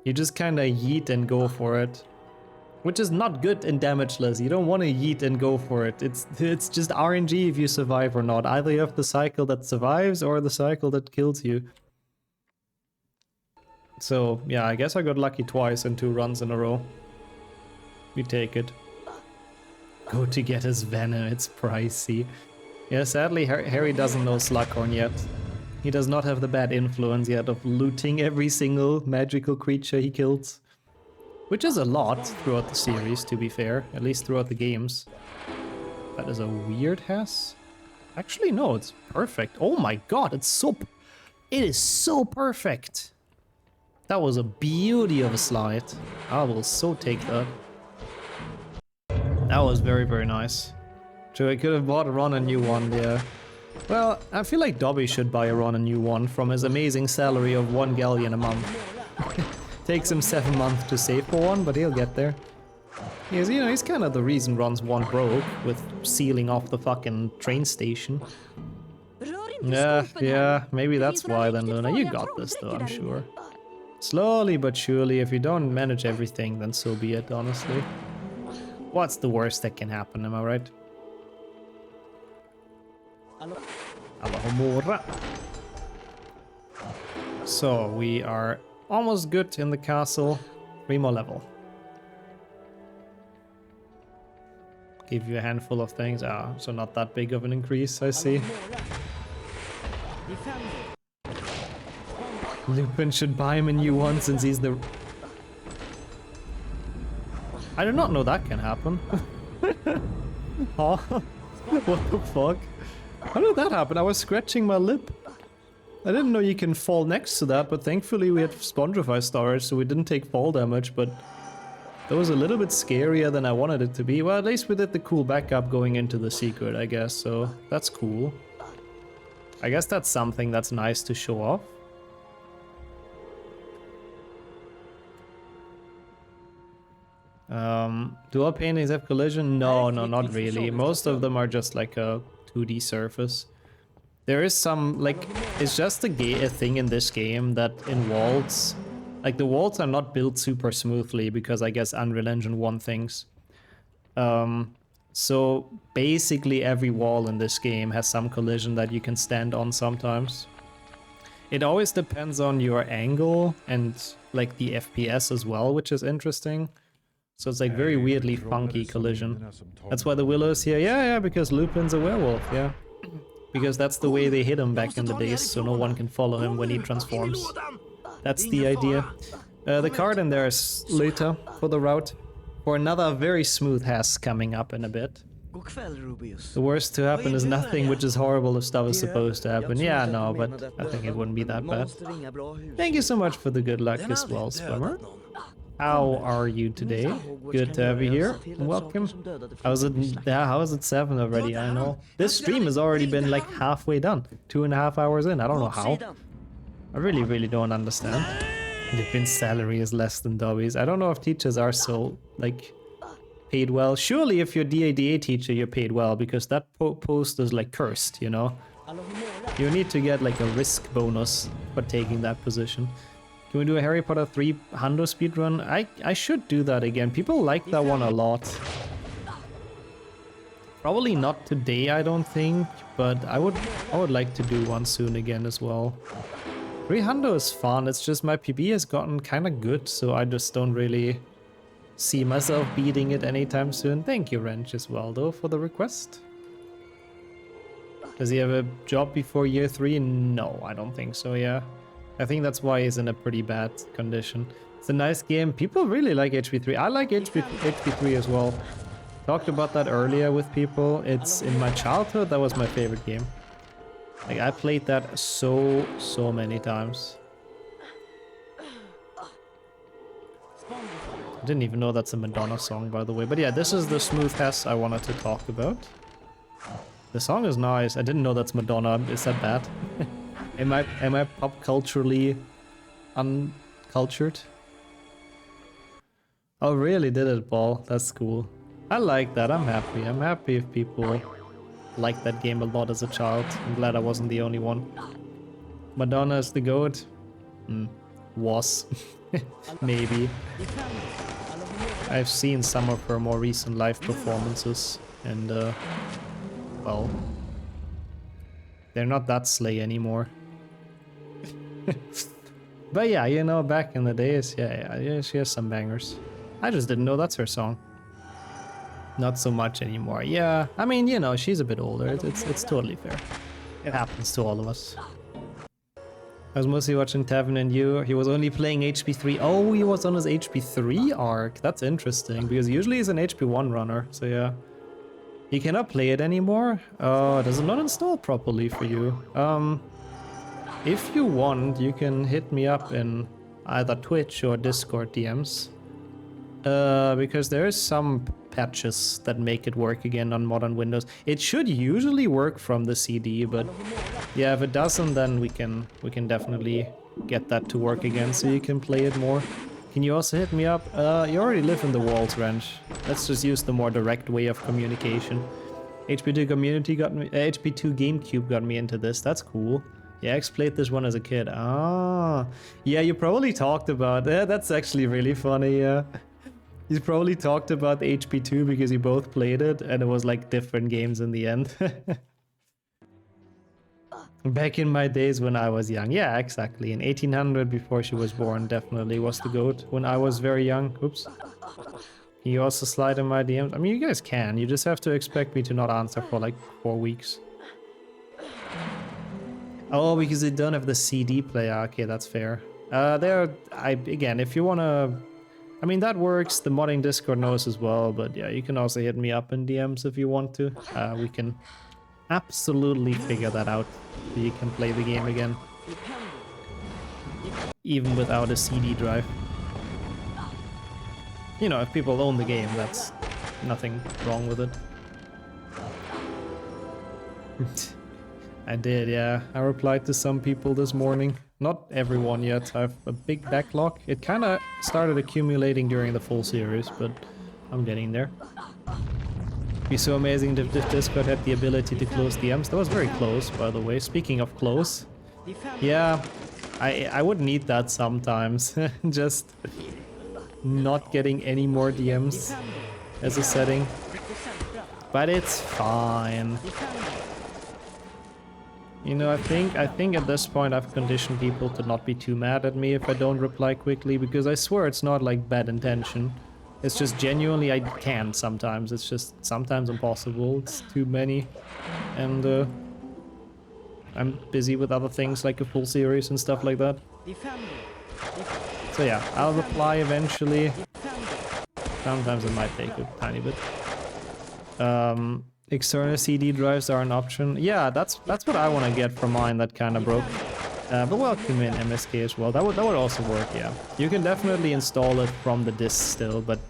You just kind of yeet and go for it. Which is not good in Damageless. You don't want to yeet and go for it. It's just RNG if you survive or not. Either you have the cycle that survives or the cycle that kills you. So, yeah, I guess I got lucky twice in 2 runs in a row. We take it. Go to get his venom, it's pricey. Yeah, sadly, Harry doesn't know Slughorn yet. He does not have the bad influence yet of looting every single magical creature he kills. Which is a lot throughout the series, to be fair. At least throughout the games. That is a weird Hess. Actually, no, it's perfect. Oh my god, it is so perfect. That was a beauty of a slide. I will so take that. That was very, very nice. So I could have bought Ron a new one, yeah. Well, I feel like Dobby should buy Ron a new one from his amazing salary of 1 galleon a month. Takes him 7 months to save for one, but he'll get there. Because, you know, he's kind of the reason Ron's one broke, with sealing off the fucking train station. Yeah, maybe that's why then, Luna. You got this though, I'm sure. Slowly but surely, if you don't manage everything, then so be it, honestly. What's the worst that can happen, am I right? Alohomora. So, we are almost good in the castle. 3 more level. Give you a handful of things. Ah, so not that big of an increase, I see. Lupin should buy him a new one since he's the... I did not know that can happen. Huh? What the fuck? How did that happen? I was scratching my lip. I didn't know you can fall next to that, but thankfully we had Spondrify storage, so we didn't take fall damage, but that was a little bit scarier than I wanted it to be. Well, at least we did the cool backup going into the secret, I guess, so that's cool. I guess that's something that's nice to show off. Do all paintings have collision? No, not really. Most of them are just like a 2D surface. There is some, like, it's just a thing in this game that in walls, like the walls are not built super smoothly because I guess Unreal Engine 1 things. So basically every wall in this game has some collision that you can stand on sometimes. It always depends on your angle and like the FPS as well, which is interesting. So it's like very weirdly funky collision. That's why the Willow's here. Yeah, because Lupin's a werewolf, yeah. Because that's the way they hit him back in the days, so no one can follow him when he transforms. That's the idea. The card in there is later for the route. For another very smooth Hess coming up in a bit. God kväll, Rubius. The worst to happen is nothing, which is horrible if stuff is supposed to happen. Yeah, no, but I think it wouldn't be that bad. Thank you so much for the good luck as well, Swimmer. How are you today? Good to have you here. Welcome. How is it 7 already? I know. This stream has already been like halfway done. 2.5 hours in. I don't know how. I really don't understand. Different salary is less than Dobby's. I don't know if teachers are so, like, paid well. Surely if you're DADA teacher, you're paid well, because that post is like cursed, you know? You need to get like a risk bonus for taking that position. Can we do a Harry Potter 3 Hundo speedrun? I should do that again. People like that one a lot. Probably not today, I don't think, but I would like to do one soon again as well. 3 Hundo is fun, it's just my PB has gotten kind of good, so I just don't really see myself beating it anytime soon. Thank you, Wrench, as well, though, for the request. Does he have a job before year 3? No, I don't think so, yeah. I think that's why he's in a pretty bad condition. It's a nice game. People really like HP3. I like HP3 as well. Talked about that earlier with people. It's in my childhood, that was my favorite game. Like, I played that so many times. I didn't even know that's a Madonna song, by the way. But yeah, this is the smooth Hess I wanted to talk about. The song is nice. I didn't know that's Madonna. Is that bad? Am I pop culturally uncultured? Oh, really? Did it, Paul? That's cool. I like that. I'm happy. I'm happy if people liked that game a lot as a child. I'm glad I wasn't the only one. Madonna is the GOAT? Was. Maybe. I've seen some of her more recent live performances, and well, they're not that slay anymore. But yeah, you know, back in the days, yeah, she has some bangers. I just didn't know that's her song. Not so much anymore. Yeah, I mean, you know, she's a bit older. It's totally fair. It happens to all of us. I was mostly watching Tavern and you. He was only playing HP3. Oh, he was on his HP3 arc. That's interesting, because usually he's an HP1 runner. So yeah. He cannot play it anymore? Does it not install properly for you? If you want, you can hit me up in either Twitch or Discord DMs. Because there is some patches that make it work again on modern Windows. It should usually work from the CD, but yeah, if it doesn't, then we can definitely get that to work again so you can play it more. Can you also hit me up? You already live in the walls, Wrench. Let's just use the more direct way of communication. HP2 community got me, HP2 GameCube got me into this. That's cool. Yeah, X played this one as a kid. Ah, yeah, you probably talked about that. That's actually really funny. Yeah. You probably talked about the HP2 because you both played it, and it was like different games in the end. Back in my days when I was young. Yeah, exactly. In 1800, before she was born, definitely was the GOAT. When I was very young. Oops. Can you also slide in my DMs? I mean, you guys can. You just have to expect me to not answer for like 4 weeks. Oh, because they don't have the CD player. Okay, that's fair. Again, if you wanna... I mean, that works. The modding Discord knows as well, but yeah, you can also hit me up in DMs if you want to. We can absolutely figure that out so you can play the game again. Even without a CD drive. You know, if people own the game, that's nothing wrong with it. I did, yeah. I replied to some people this morning. Not everyone yet. I have a big backlog. It kind of started accumulating during the full series, but I'm getting there. It'd be so amazing if Discord had the ability to close DMs. That was very close, by the way. Speaking of close, yeah, I would need that sometimes. Just not getting any more DMs as a setting. But it's fine. You know, I think at this point I've conditioned people to not be too mad at me if I don't reply quickly, because I swear it's not like bad intention. It's just genuinely I can't sometimes. It's just sometimes impossible. It's too many. And I'm busy with other things like a full series and stuff like that. So yeah, I'll reply eventually. Sometimes it might take a tiny bit. External CD drives are an option. Yeah, that's what I want to get for mine that kind of broke. But welcome in MSK as well. That would also work, yeah. You can definitely install it from the disk still, but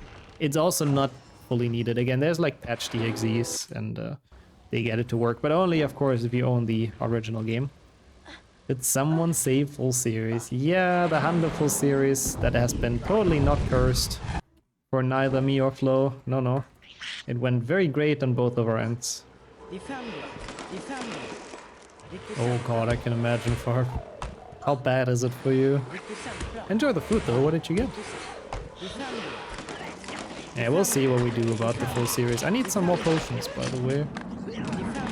it's also not fully needed. Again, there's like patch DXEs and they get it to work, but only of course if you own the original game. Did someone save full series? Yeah, the Hando full series that has been totally not cursed for neither me or Flo. No. It went very great on both of our ends. Oh god, I can imagine for her. How bad is it for you? Enjoy the food though, what did you get? Yeah, we'll see what we do about the full series. I need some more potions, by the way,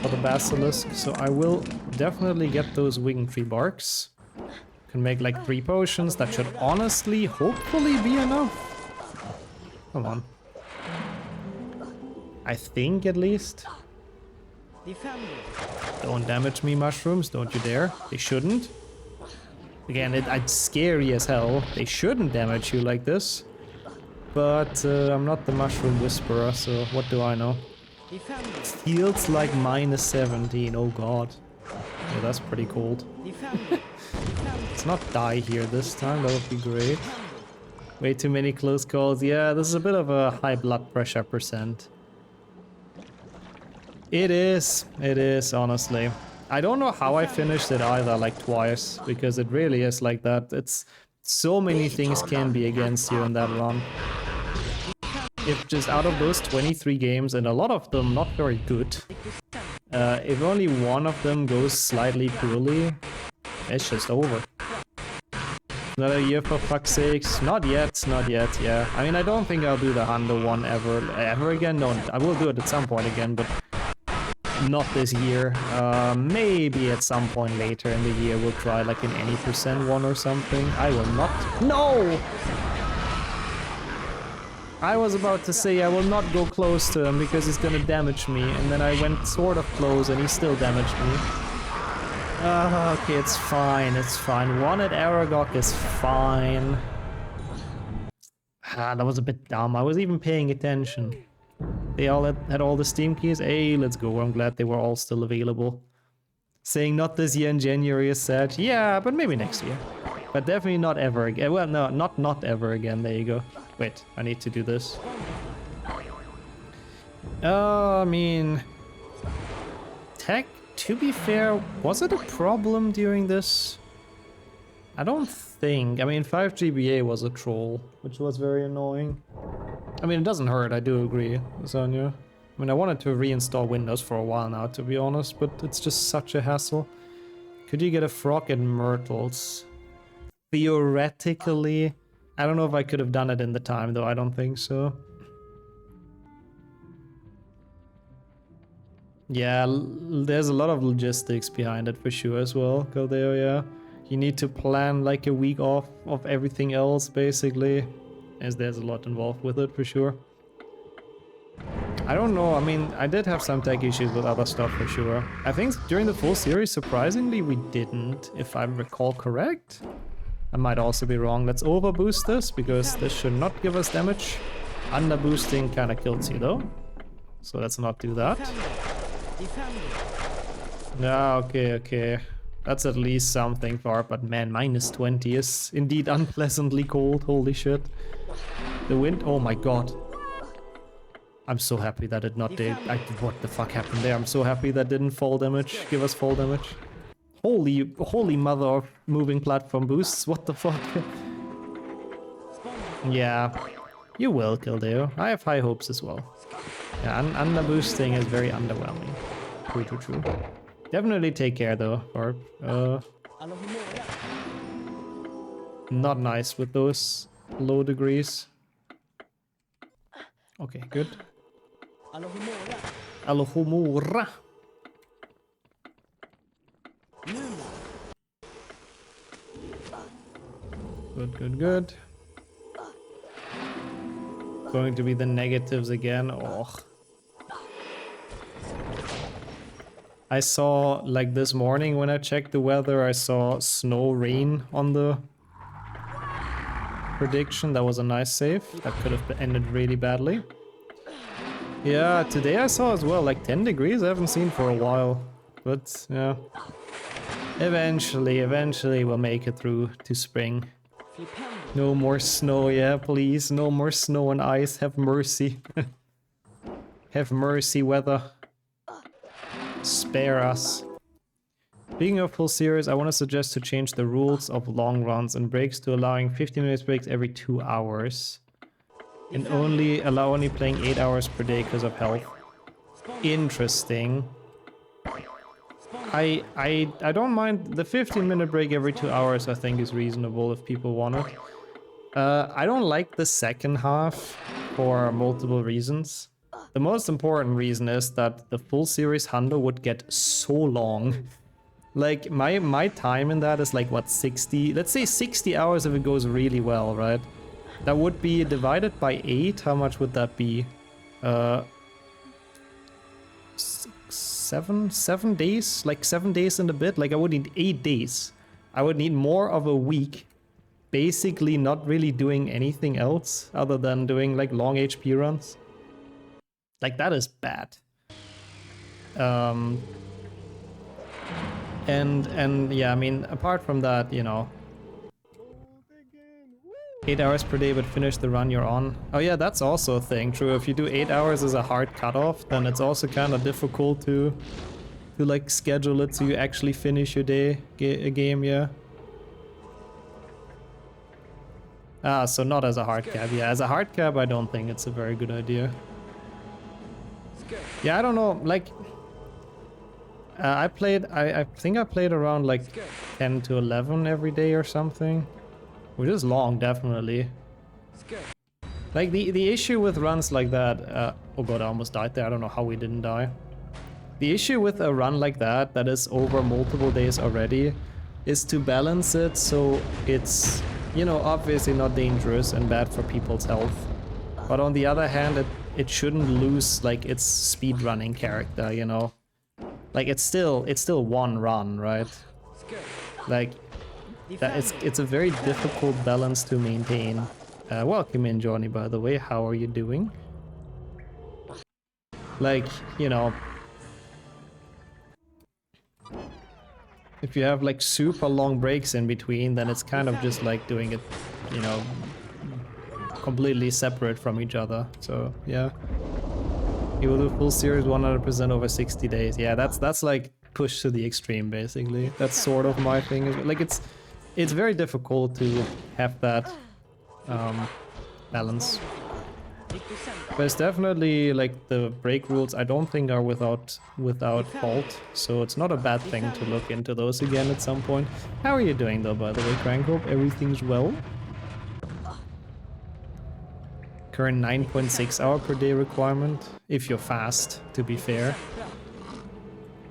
for the Basilisk, so I will definitely get those wing tree barks. Can make like 3 potions, that should honestly, hopefully be enough. Come on. I think at least. Don't damage me, mushrooms, don't you dare. They shouldn't. Again, it's scary as hell. They shouldn't damage you like this. But I'm not the mushroom whisperer, so what do I know? Feels like -17, oh god. Yeah, that's pretty cold. Let's not die here this time, that would be great. Way too many close calls. Yeah, this is a bit of a high blood pressure percent. It is, honestly. I don't know how I finished it either, like twice, because it really is like that. It's so many things can be against you in that run. If just out of those 23 games, and a lot of them not very good, if only one of them goes slightly poorly, it's just over. Another year for fuck's sakes. Not yet, yeah. I mean, I don't think I'll do the Hando one ever again. No, I will do it at some point again, but not this year. Maybe at some point later in the year we'll try like an any % one or something. I will not. No! I was about to say I will not go close to him because he's gonna damage me, and then I went sort of close and he still damaged me. Okay, it's fine, it's fine. 1 at Aragog is fine. That was a bit dumb. I was even paying attention. They all had all the Steam keys. Hey, let's go. I'm glad they were all still available. Saying not this year in January is sad. Yeah, but maybe next year. But definitely not ever again. Well, no, not ever again. There you go. Wait, I need to do this. I mean... Tech, to be fair, was it a problem during this? I don't think. I mean, 5GBA was a troll, which was very annoying. I mean, it doesn't hurt, I do agree, Sonia. I mean, I wanted to reinstall Windows for a while now, to be honest, but it's just such a hassle. Could you get a frog in Myrtles? Theoretically. I don't know if I could have done it in the time, though. I don't think so. Yeah, there's a lot of logistics behind it for sure as well, Caldeo, yeah. You need to plan like a week off of everything else, basically. As there's a lot involved with it, for sure. I don't know, I mean, I did have some tech issues with other stuff, for sure. I think during the full series, surprisingly, we didn't, if I recall correct. I might also be wrong. Let's overboost this, because this should not give us damage. Underboosting kind of kills you, though. So let's not do that. Yeah, okay. That's at least something for it, but man, -20 is indeed unpleasantly cold, holy shit. The wind, oh my god. I'm so happy that it not did. What the fuck happened there? I'm so happy that didn't fall damage, give us fall damage. Holy mother of moving platform boosts, what the fuck? Yeah, you will, Kildeo. I have high hopes as well. Yeah, underboosting is very underwhelming. True. Definitely take care though, Barb. Not nice with those low degrees. Okay, good. Alohomora. Good. Going to be the negatives again. Oh. I saw, like this morning when I checked the weather, I saw snow rain on the prediction. That was a nice save. That could have ended really badly. Yeah, today I saw as well, like 10 degrees I haven't seen for a while. But, yeah. Eventually we'll make it through to spring. No more snow, yeah, please. No more snow and ice. Have mercy. Have mercy, weather. Spare us. Speaking of full series, I want to suggest to change the rules of long runs and breaks to allowing 15 minutes breaks every 2 hours. And only playing 8 hours per day because of health. Interesting. I don't mind the 15-minute break every 2 hours. I think is reasonable if people want it. I don't like the second half for multiple reasons. The most important reason is that the full series hundo would get so long. Like my time in that is like what, 60? Let's say 60 hours if it goes really well, right? That would be divided by 8. How much would that be? 7 days? Like 7 days and a bit? Like I would need 8 days. I would need more of a week. Basically not really doing anything else other than doing like long HP runs. Like that is bad. And yeah, I mean, apart from that, you know, 8 hours per day, but finish the run you're on. Oh yeah, that's also a thing. True, if you do 8 hours as a hard cutoff, then it's also kind of difficult to like schedule it so you actually finish your day, a game, yeah. Ah, so not as a hard cap. Yeah, as a hard cap, I don't think it's a very good idea. Yeah, I don't know, like... I think I played around like 10 to 11 every day or something. Which is long, definitely. Like, the issue with runs like that... oh god, I almost died there. I don't know how we didn't die. The issue with a run like that is over multiple days already, is to balance it so it's, you know, obviously not dangerous and bad for people's health. But on the other hand, it shouldn't lose, like, its speedrunning character, you know? Like, it's still one run, right? Like... it's a very difficult balance to maintain. Welcome in, Johnny, by the way. How are you doing? Like, you know... If you have, like, super long breaks in between, then it's kind of just like doing it, you know... completely separate from each other. So, yeah. You will do full series 100% over 60 days. Yeah, that's like pushed to the extreme, basically. That's sort of my thing. Like, it's very difficult to have that balance. But it's definitely, like, the break rules I don't think are without fault. So it's not a bad thing to look into those again at some point. How are you doing though, by the way, Crank? Hope everything's well? Current 9.6 hour per day requirement, if you're fast, to be fair.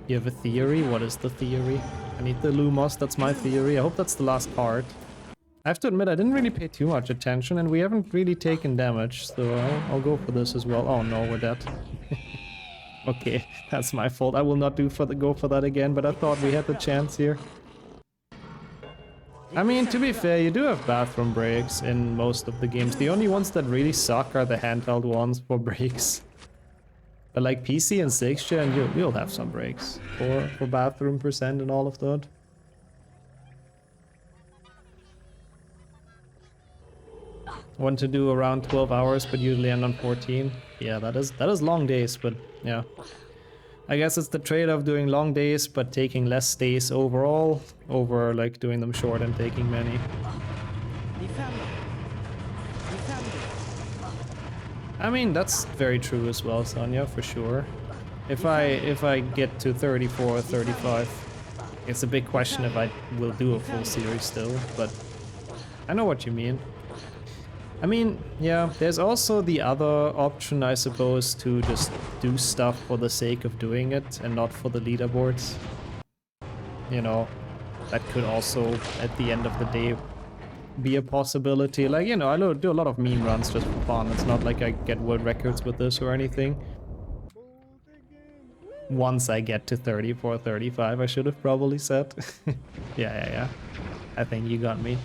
You have a theory? What is the theory? I need the Lumos, that's my theory. I hope that's the last part. I have to admit, I didn't really pay too much attention, and we haven't really taken damage, so I'll go for this as well. Oh no, we're dead. Okay, that's my fault. I will not go for that again, but I thought we had the chance here. I mean, to be fair, you do have bathroom breaks in most of the games. The only ones that really suck are the handheld ones for breaks. But like PC and 6th gen, you'll have some breaks for bathroom percent and all of that. Want to do around 12 hours, but usually end on 14. Yeah, that is long days, but yeah. I guess it's the trade-off doing long days, but taking less days overall, over like doing them short and taking many. I mean, that's very true as well, Sonia, for sure. If I get to 34 or 35, it's a big question if I will do a full series still, but I know what you mean. I mean, yeah, there's also the other option, I suppose, to just do stuff for the sake of doing it and not for the leaderboards. You know, that could also, at the end of the day, be a possibility. Like, you know, I do a lot of meme runs just for fun. It's not like I get world records with this or anything. Once I get to 34, 35, I should have probably said. Yeah. I think you got me.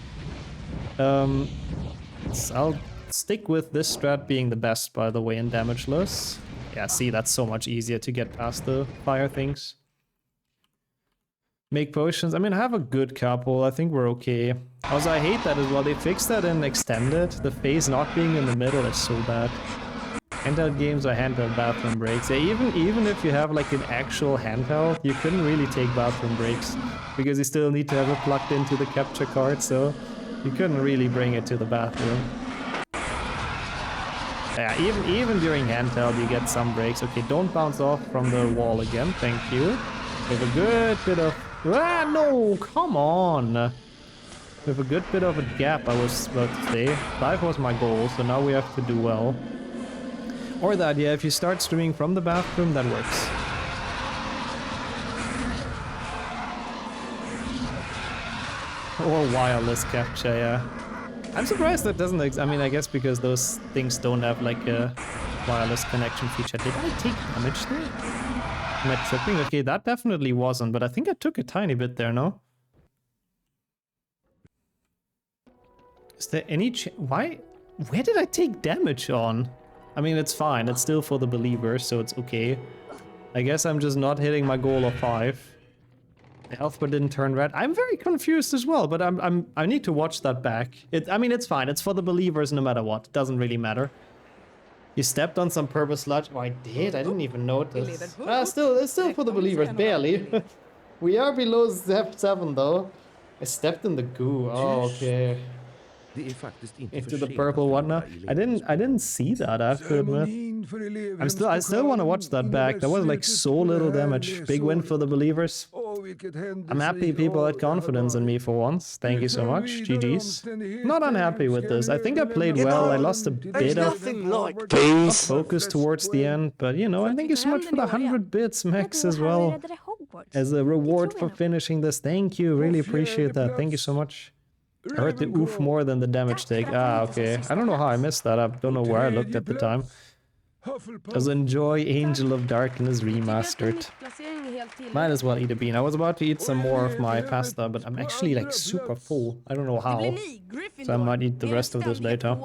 I'll stick with this strat being the best, by the way, in Damageless. Yeah, see, that's so much easier to get past the fire things. Make potions. I mean, I have a good couple. I think we're okay. Also, I hate that as well. They fixed that in Extended. The phase not being in the middle is so bad. Handheld games or handheld bathroom breaks. Yeah, even if you have like an actual handheld, you couldn't really take bathroom breaks because you still need to have it plugged into the capture card, so you couldn't really bring it to the bathroom. Yeah, even during handheld, you get some breaks. Okay, don't bounce off from the wall again. Thank you. We have a good bit of... Ah, no! Come on! We have a good bit of a gap, I was about to say. 5 was my goal, so now we have to do well. Or that, yeah, if you start streaming from the bathroom, that works. Or wireless capture, yeah. I'm surprised that doesn't I mean, I guess because those things don't have like a wireless connection feature. Did I take damage there? Am I tripping? Okay, that definitely wasn't, but I think I took a tiny bit there, no? Is there any why? Where did I take damage on? I mean, it's fine. It's still for the believers, so it's okay. I guess I'm just not hitting my goal of 5. The health bar didn't turn red. I'm very confused as well, but I need to watch that back. I mean, it's fine. It's for the believers no matter what. It doesn't really matter. You stepped on some purple sludge. Oh, I did. I didn't even notice. It's still for the believers, barely. We are below step 7 though. I stepped in the goo. Oh, okay. Into the purple one now. I didn't see that, I have to admit. I still want to watch that back. That was like so little damage. Big win for the believers. I'm happy people had confidence in me for once. Thank you so much. GG's. Not unhappy with this. I think I played well. I lost a bit of focus towards the end, but you know, and thank you so much for the 100 bits, Max, as well. As a reward for finishing this. Thank you. Really appreciate that. Thank you so much. I heard the oof more than the damage take. Ah, okay. I don't know how I missed that. I don't know where I looked at the time. Also enjoy Angel of Darkness Remastered. Might as well eat a bean. I was about to eat some more of my pasta, but I'm actually like super full. I don't know how. So I might eat the rest of this later.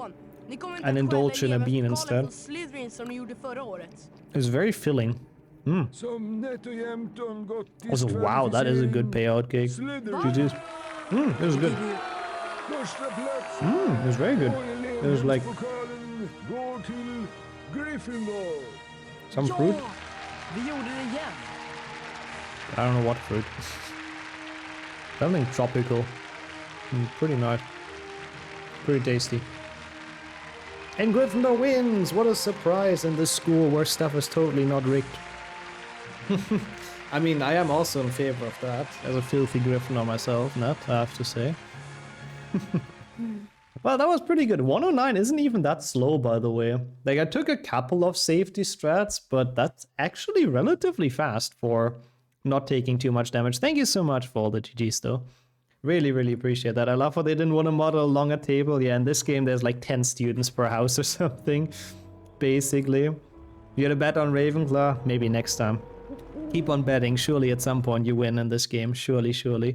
And indulge in a bean instead. It's very filling. Also, wow, that is a good payout cake. GG's. It was good. It was very good. It was like some fruit. I don't know what fruit. Something tropical. Pretty nice. Pretty tasty. And Gryffindor wins! What a surprise in this school where stuff is totally not rigged. I mean, I am also in favor of that, as a filthy Gryffindor myself, I have to say. Well, that was pretty good. 109 isn't even that slow, by the way. Like, I took a couple of safety strats, but that's actually relatively fast for not taking too much damage. Thank you so much for all the GGs, though. Really, really appreciate that. I love how they didn't want to model a longer table. Yeah, in this game, there's like 10 students per house or something, basically. You had a bet on Ravenclaw? Maybe next time. Keep on betting. Surely at some point you win in this game. Surely, surely.